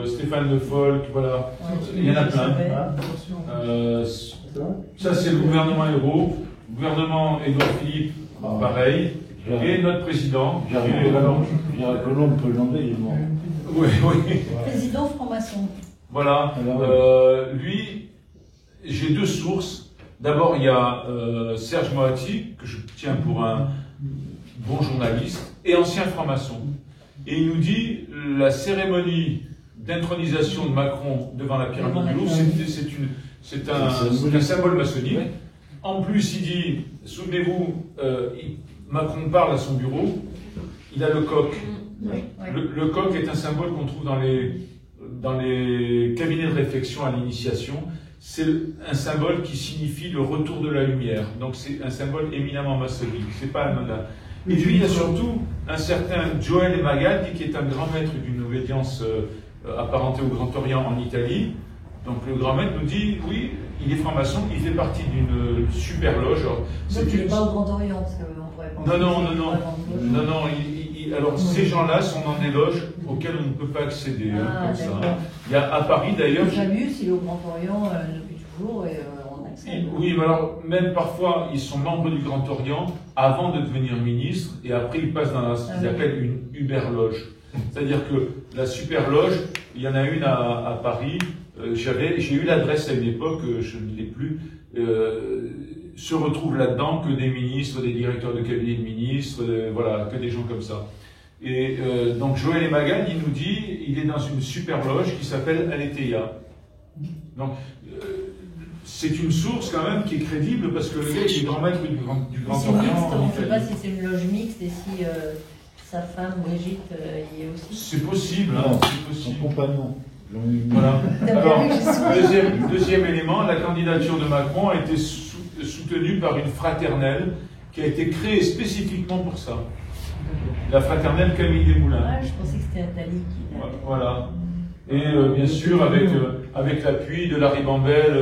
Stéphane Le Foll, voilà. Il y en a plein. Ça, c'est le gouvernement Hérault. Le gouvernement Édouard Philippe, pareil. Et notre président. Gérard Collomb, on peut l'enlever, il est mort. Oui. Président franc-maçon. Voilà. Lui, j'ai 2 sources. D'abord, il y a Serge Moati, que je tiens pour un bon journaliste, et ancien franc-maçon. Et il nous dit, la cérémonie d'intronisation de Macron devant la pyramide du Louvre, c'est un symbole maçonnique. En plus, il dit, souvenez-vous, Macron parle à son bureau, il a le coq. Le coq est un symbole qu'on trouve dans les cabinets de réflexion à l'initiation. C'est un symbole qui signifie le retour de la lumière. Donc c'est un symbole éminemment maçonnique, c'est pas anodin. Et puis il y a surtout un certain Joël Emagadi, qui est un grand maître d'une obédience apparentée au Grand Orient en Italie. Donc le grand maître nous dit, oui, il est franc-maçon, il fait partie d'une super loge. Donc il n'est pas au Grand Orient, parce qu'on pourrait penser. Non. Alors ces gens-là sont dans des loges auxquelles on ne peut pas accéder. Comme ça. Il y a à Paris d'ailleurs. Jamus, il est au Grand Orient depuis toujours et on accède. Oui, mais alors même parfois ils sont membres du Grand Orient avant de devenir ministres et après ils passent dans ce qu'ils appellent une Uber-loge. C'est-à-dire que la super loge, il y en a une à Paris. J'ai eu l'adresse à une époque, je ne l'ai plus. Se retrouvent là-dedans que des ministres, des directeurs de cabinet de ministres, voilà, que des gens comme ça. Et donc Joël Emagadi, il nous dit, il est dans une super loge qui s'appelle Aletheia. Donc c'est une source quand même qui est crédible parce que le gars il est grand maître du Grand Orient. On ne sait pas si c'est une loge mixte et si sa femme Brigitte y est aussi. C'est possible, non, c'est possible. Son compagnon. Voilà. Alors, deuxième élément, la candidature de Macron a été soutenue par une fraternelle qui a été créée spécifiquement pour ça. La fraternelle Camille Desmoulins. Ah, je pensais que c'était Attali qui l'avait. Voilà. Et bien sûr, avec l'appui de Larry Bambel,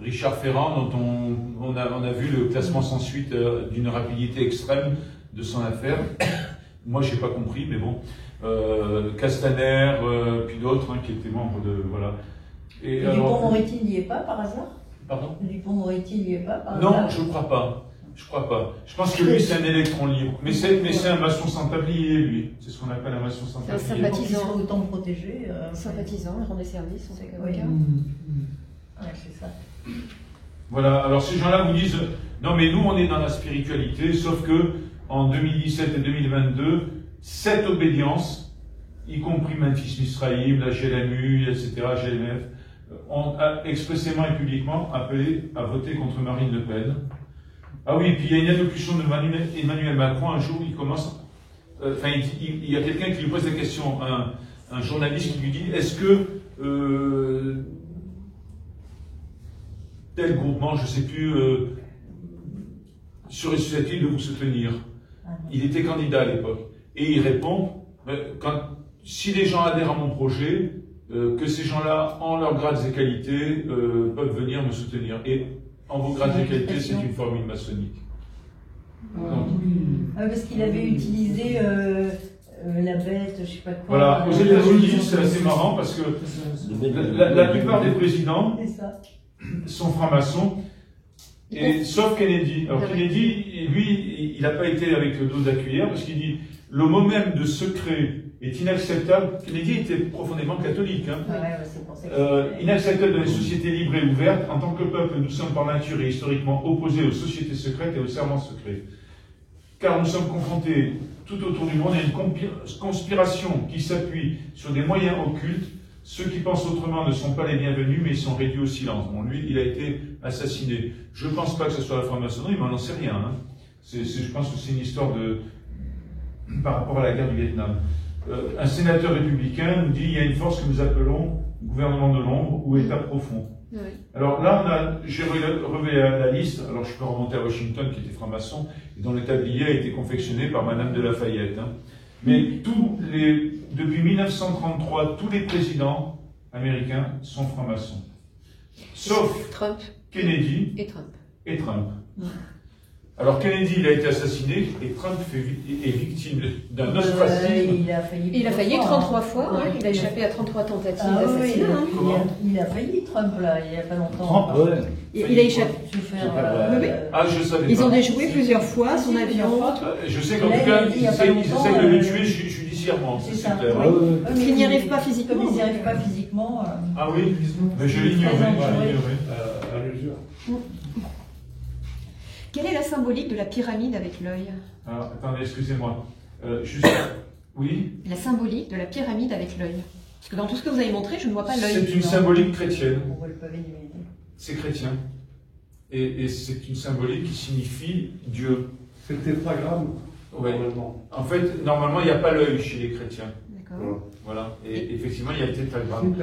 Richard Ferrand, dont on a vu le classement sans suite d'une rapidité extrême de son affaire. Moi, je n'ai pas compris, mais bon. Castaner, puis d'autres qui étaient membres de... Voilà. Et Dupond-Moretti n'y est pas par hasard? Pardon? Dupond-Moretti n'y est pas par hasard? Non, je ne crois pas. Je crois pas. Je pense que lui, c'est un électron libre. Mais c'est un maçon sans tablier, lui. C'est ce qu'on appelle un maçon sans tablier. C'est un sympathisant. Autant protégé. Sympathisant, il rend des services en tant qu'avocat. Ouais, c'est ça. Voilà. Alors, ces gens-là vous disent, non, mais nous, on est dans la spiritualité, sauf que, en 2017 et 2022, cette obédience, y compris Memphis Misraïm, la GLMU, etc., GLMF, ont expressément et publiquement appelé à voter contre Marine Le Pen. Ah oui, et puis il y a une allocution de Emmanuel Macron, un jour, il commence... il y a quelqu'un qui lui pose la question, un journaliste qui lui dit, est-ce que tel groupement, je ne sais plus, serait susceptible de vous soutenir? Il était candidat à l'époque. Et il répond, si les gens adhèrent à mon projet, que ces gens-là, en leurs grades et qualités, peuvent venir me soutenir. Et en vos grades et qualités, c'est une formule maçonnique. Parce qu'il avait utilisé la bête, je ne sais pas quoi. Voilà, aux États-Unis, c'est assez marrant parce que la plupart des présidents sont francs-maçons, sauf Kennedy. Alors Kennedy, lui, il n'a pas été avec le dos de la cuillère parce qu'il dit le mot même de secret est inacceptable. Kennedy était profondément catholique. Hein. Inacceptable dans les sociétés libres et ouvertes. En tant que peuple, nous sommes par nature et historiquement opposés aux sociétés secrètes et aux serments secrets. Car nous sommes confrontés tout autour du monde à une conspiration qui s'appuie sur des moyens occultes. Ceux qui pensent autrement ne sont pas les bienvenus, mais ils sont réduits au silence. Bon, lui, il a été assassiné. Je ne pense pas que ce soit la franc-maçonnerie, mais on n'en sait rien. Hein. Je pense que c'est une histoire par rapport à la guerre du Vietnam. Un sénateur républicain nous dit il y a une force que nous appelons gouvernement de l'ombre ou État profond. Oui. Alors là, j'ai relevé la liste. Alors je peux remonter à Washington, qui était franc-maçon, et dont le tablier a été confectionné par Madame de Lafayette. Hein. Mais depuis 1933, tous les présidents américains sont francs-maçons. Sauf Trump. Kennedy et Trump. Alors Kennedy, il a été assassiné et Trump est victime d'un ostracisme. Il a failli 33 fois, hein, il a échappé à 33 tentatives d'assassinat. Il a failli Trump, là, il n'y a pas longtemps. Il a échappé. Je savais Ils pas. ont déjoué plusieurs fois son avion. Je sais qu'en tout cas, ils essaient de le tuer judiciairement, c'est clair. Il n'y arrive pas physiquement. Comme ils n'y arrivent pas physiquement. Ah oui, mais je l'ignorais. À l'usure. Quelle est la symbolique de la pyramide avec l'œil? Alors, attendez, excusez-moi. Oui? La symbolique de la pyramide avec l'œil. Parce que dans tout ce que vous avez montré, je ne vois pas l'œil. C'est une symbolique chrétienne. On voit le pavé du Midi. C'est chrétien. Et c'est une symbolique qui signifie Dieu. C'est le tétragramme. Oui. En fait, normalement, il n'y a pas l'œil chez les chrétiens. D'accord. Voilà. Et effectivement, il y a le tétragramme.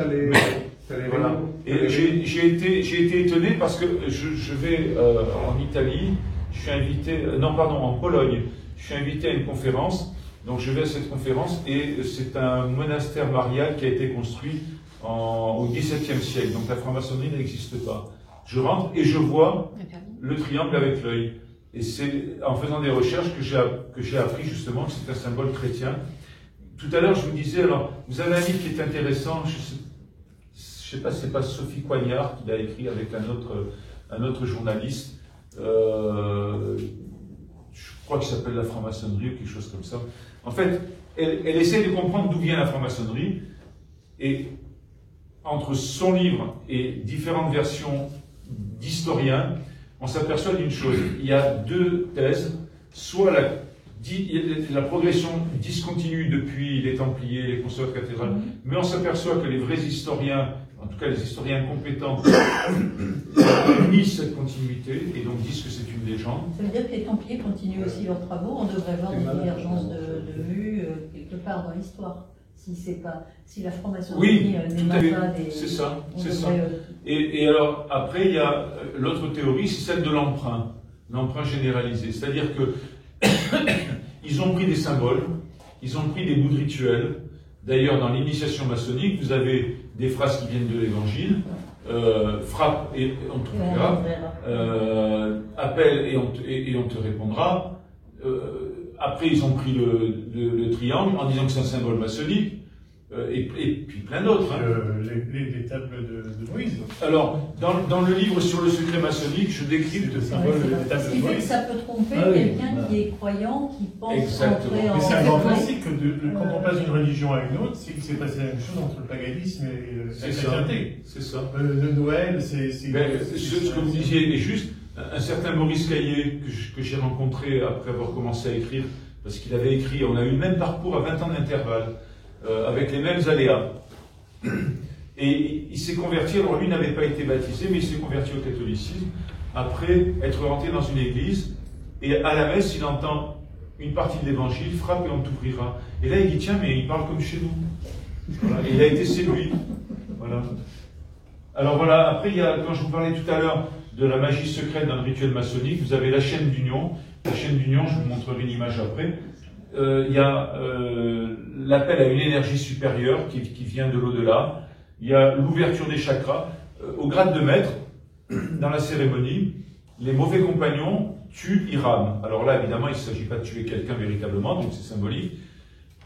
Voilà. Et j'ai été étonné parce que je vais en Italie, je suis invité, en Pologne, je suis invité à une conférence, donc je vais à cette conférence et c'est un monastère marial qui a été construit au XVIIe siècle, donc la franc-maçonnerie n'existe pas. Je rentre et je vois le triangle avec l'œil. Et c'est en faisant des recherches que j'ai appris justement que c'est un symbole chrétien. Tout à l'heure, je vous disais, alors, vous avez un livre qui est intéressant, je sais pas, c'est pas Sophie Coignard qui l'a écrit avec un autre journaliste. Je crois qu'il s'appelle La franc-maçonnerie ou quelque chose comme ça. En fait, elle essaie de comprendre d'où vient la franc-maçonnerie et entre son livre et différentes versions d'historiens, on s'aperçoit d'une chose. Il y a deux thèses, soit la progression discontinue depuis les Templiers, les consorts de cathédrales, mais on s'aperçoit que les vrais historiens, en tout cas les historiens compétents, nient cette continuité et donc disent que c'est une légende. Ça veut dire que les Templiers continuent aussi leurs travaux, on devrait voir une divergence de vue quelque part dans l'histoire. Si la franc-maçonnerie n'est pas des... C'est ça, c'est ça. Et alors, après, il y a l'autre théorie, c'est celle de l'emprunt généralisé. C'est-à-dire que ils ont pris des symboles, ils ont pris des bouts de rituels. D'ailleurs, dans l'initiation maçonnique, vous avez des phrases qui viennent de l'Évangile, frappe et on te trouvera, appelle et on te répondra. Après, ils ont pris le triangle en disant que c'est un symbole maçonnique. et puis plein d'autres. Les tables de Moïse. Alors, dans le livre sur le secret maçonnique, je décris le symbole des tables Ce de qui fait que Moïse. ça peut tromper quelqu'un qui est croyant, qui pense Exactement. entrer en... Mais c'est un grand classique que quand on passe d'une religion à une autre, c'est qu'il s'est passé la même chose entre le paganisme et la chrétienté. C'est ça. Le Noël, c'est... Ce que vous disiez est juste. Un certain Maurice Caillé, que j'ai rencontré après avoir commencé à écrire, parce qu'il avait écrit, on a eu le même parcours à 20 ans d'intervalle, avec les mêmes aléas. Et il s'est converti, alors lui n'avait pas été baptisé, mais il s'est converti au catholicisme, après être rentré dans une église, et à la messe, il entend une partie de l'évangile, frappe et on t'ouvrira. Et là, il dit, tiens, mais il parle comme chez nous. Voilà. Et il a été séduit. Voilà. Alors voilà, après, quand je vous parlais tout à l'heure de la magie secrète dans le rituel maçonnique, vous avez la chaîne d'union. La chaîne d'union, je vous montrerai une image après. Il y a l'appel à une énergie supérieure qui vient de l'au-delà. Il y a l'ouverture des chakras. Au grade de maître, dans la cérémonie, les mauvais compagnons tuent Hiram. Alors là, évidemment, il ne s'agit pas de tuer quelqu'un véritablement, donc c'est symbolique.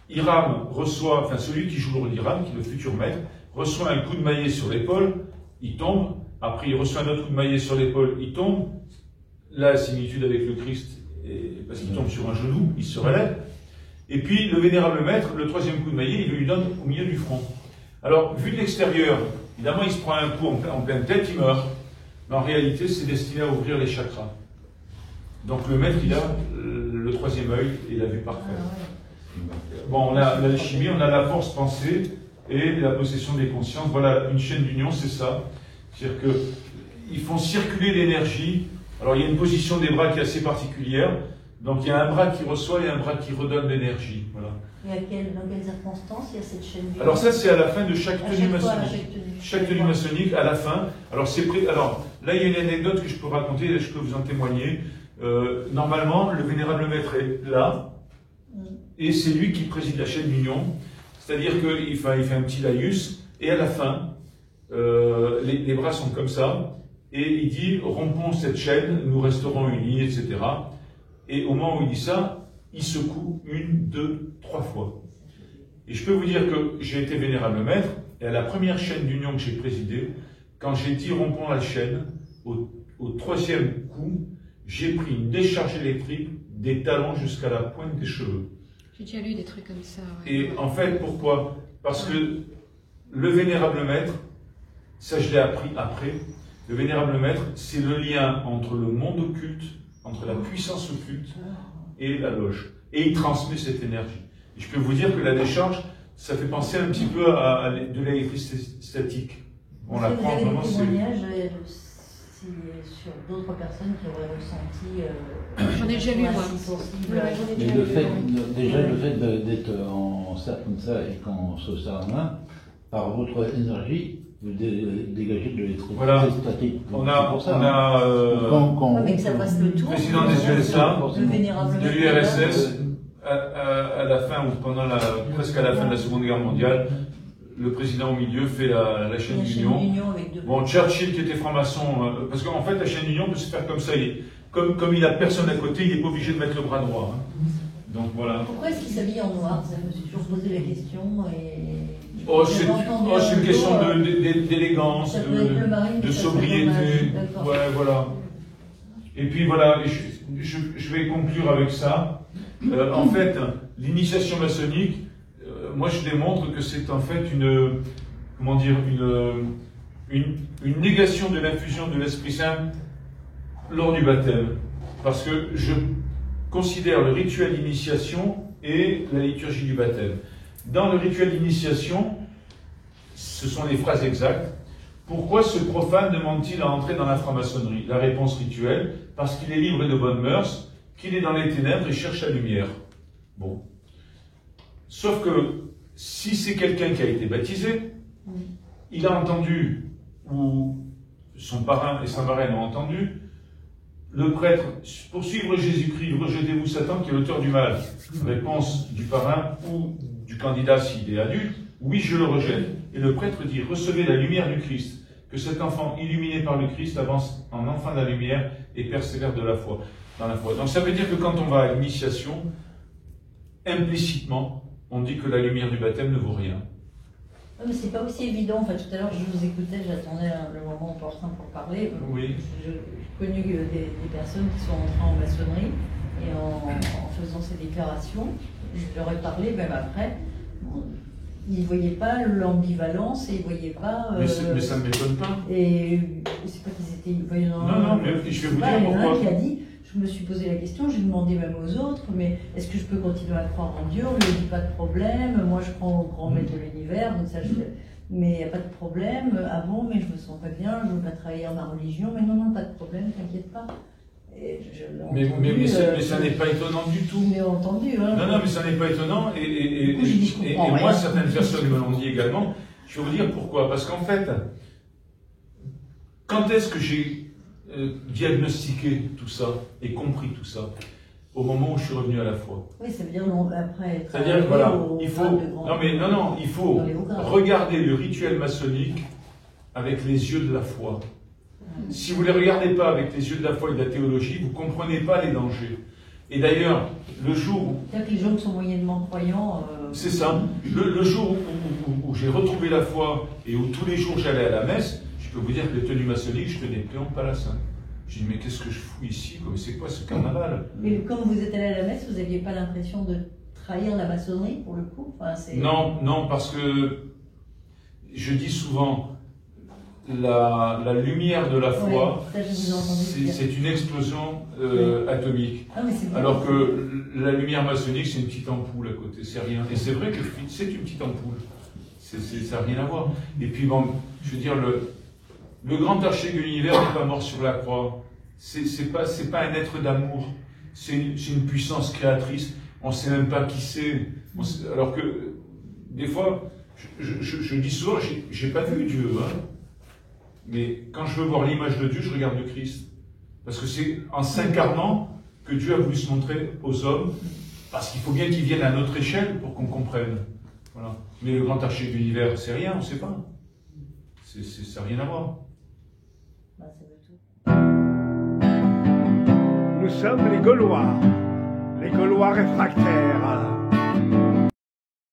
Hiram reçoit, enfin celui qui joue le rôle d'Hiram, qui est le futur maître, reçoit un coup de maillet sur l'épaule, il tombe. Après, il reçoit un autre coup de maillet sur l'épaule, il tombe. Là, la similitude avec le Christ, parce qu'il tombe sur un genou, il se relève. Et puis, le vénérable maître, le troisième coup de maillet, il lui donne au milieu du front. Alors, vu de l'extérieur, évidemment, il se prend un coup en pleine tête, il meurt. Mais en réalité, c'est destiné à ouvrir les chakras. Donc, le maître, il a le troisième œil et la vue parfaite. Bon, on a l'alchimie, on a la force pensée et la possession des consciences. Voilà, une chaîne d'union, c'est ça. C'est-à-dire qu'ils font circuler l'énergie. Alors, il y a une position des bras qui est assez particulière. Donc, il y a un bras qui reçoit et un bras qui redonne l'énergie. Voilà. Et dans quelles circonstances il y a cette chaîne d'union? Alors, ça, c'est à la fin de chaque tenue maçonnique. Chaque tenue maçonnique, à la fin. Alors, là, il y a une anecdote que je peux raconter, je peux vous en témoigner. Normalement, le vénérable maître est là, et c'est lui qui préside la chaîne d'union. C'est-à-dire qu'il fait un petit laïus, et à la fin, les bras sont comme ça, et il dit, rompons cette chaîne, nous resterons unis, etc. Et au moment où il dit ça, il secoue 1, 2, 3 fois. Et je peux vous dire que j'ai été vénérable maître, et à la première chaîne d'union que j'ai présidée, quand j'ai dit rompons la chaîne, au troisième coup, j'ai pris une décharge électrique des talons jusqu'à la pointe des cheveux. J'ai déjà lu des trucs comme ça. Ouais. Et en fait, pourquoi? Parce que le vénérable maître, ça je l'ai appris après, le vénérable maître, c'est le lien entre le monde occulte, entre la puissance occulte et la loge. Et il transmet cette énergie. Et je peux vous dire que la décharge, ça fait penser un petit peu à de l'électricité statique. On la prend vraiment. Vous avez des témoignages sur d'autres personnes qui auraient ressenti. J'en ai déjà lu, moi. Mais le fait d'être en cercle comme ça et qu'on se serre la main, par votre énergie, vous dégagez de l'électricité statique. On a mais que ça passe le tour. Président des USA, de l'URSS, à la fin, ou presque à la fin de la Seconde Guerre mondiale, le président au milieu fait la chaîne d'union. Bon, Churchill qui était franc-maçon, parce qu'en fait la chaîne d'union peut se faire comme ça. Comme il n'a personne à côté, il n'est pas obligé de mettre le bras droit. Hein. Donc voilà. Pourquoi est-ce qu'il s'habille en noir? Ça me suis toujours posé la question. C'est une question d'élégance, de sobriété. Ouais, voilà. Et puis voilà, je vais conclure avec ça. En fait, l'initiation maçonnique, moi je démontre que c'est en fait une négation de l'infusion de l'Esprit Saint lors du baptême. Parce que je considère le rituel d'initiation et la liturgie du baptême. Dans le rituel d'initiation, ce sont les phrases exactes. Pourquoi ce profane demande-t-il à entrer dans la franc-maçonnerie? La réponse rituelle, parce qu'il est libre de bonnes mœurs, qu'il est dans les ténèbres et cherche la lumière. Bon. Sauf que, si c'est quelqu'un qui a été baptisé, il a entendu, ou son parrain et sa marraine ont entendu, le prêtre, pour suivre Jésus-Christ, rejetez-vous Satan qui est l'auteur du mal. Réponse du parrain ou du candidat s'il est adulte, oui, je le rejette. Et le prêtre dit, recevez la lumière du Christ, que cet enfant illuminé par le Christ avance en enfant de la lumière et persévère dans la foi. Donc ça veut dire que quand on va à l'initiation, implicitement, on dit que la lumière du baptême ne vaut rien. Mais c'est pas aussi évident. Enfin, tout à l'heure, je vous écoutais, j'attendais le moment opportun pour parler. Oui. J'ai connu des personnes qui sont entrées en maçonnerie et en faisant ces déclarations, je leur ai parlé même après. Ils ne voyaient pas l'ambivalence et ils ne voyaient pas. Mais ça ne m'étonne pas. Et c'est pas qu'ils étaient voyants. Non, mais je vais vous dire pourquoi. Il y en a un qui a dit, je me suis posé la question, j'ai demandé même aux autres, mais est-ce que je peux continuer à croire en Dieu? On ne lui dit pas de problème, moi je crois au grand maître de l'univers, donc ça mais il n'y a pas de problème. Ah bon, mais je me sens pas bien, je ne veux pas travailler en ma religion, mais non, pas de problème, t'inquiète pas. Mais ça n'est pas étonnant du tout. J'ai entendu. Hein. Non, mais ça n'est pas étonnant. Et moi, certaines personnes me l'ont dit également. Je vais vous dire pourquoi. Parce qu'en fait, quand est-ce que j'ai diagnostiqué tout ça et compris tout ça? Au moment où je suis revenu à la foi. Oui, ça veut dire après. C'est-à-dire, voilà, il faut regarder le rituel maçonnique avec les yeux de la foi. Si vous ne les regardez pas avec les yeux de la foi et de la théologie, vous ne comprenez pas les dangers. Et d'ailleurs, le jour où... C'est-à-dire que les gens qui sont moyennement croyants... C'est ça. Le jour où j'ai retrouvé la foi et où tous les jours j'allais à la messe, je peux vous dire que les tenues maçonniques, je tenais plus en palassin. J'ai dit, mais qu'est-ce que je fous ici? C'est quoi ce carnaval? Mais quand vous êtes allé à la messe, vous n'aviez pas l'impression de trahir la maçonnerie, pour le coup? Non, parce que je dis souvent... La lumière de la foi, c'est une explosion atomique. Alors que la lumière maçonnique, c'est une petite ampoule à côté, c'est rien. Et c'est vrai que c'est une petite ampoule. Ça n'a rien à voir. Et puis, bon, je veux dire, le grand archer de l'univers n'est pas mort sur la croix. C'est pas un être d'amour. C'est une puissance créatrice. On ne sait même pas qui c'est. Alors que, des fois, je dis souvent, j'ai pas vu Dieu, hein. Mais quand je veux voir l'image de Dieu, je regarde le Christ. Parce que c'est en s'incarnant que Dieu a voulu se montrer aux hommes, parce qu'il faut bien qu'il vienne à notre échelle pour qu'on comprenne. Voilà. Mais le grand archer de l'univers, c'est rien, on ne sait pas. Ça n'a rien à voir. Nous sommes les Gaulois réfractaires.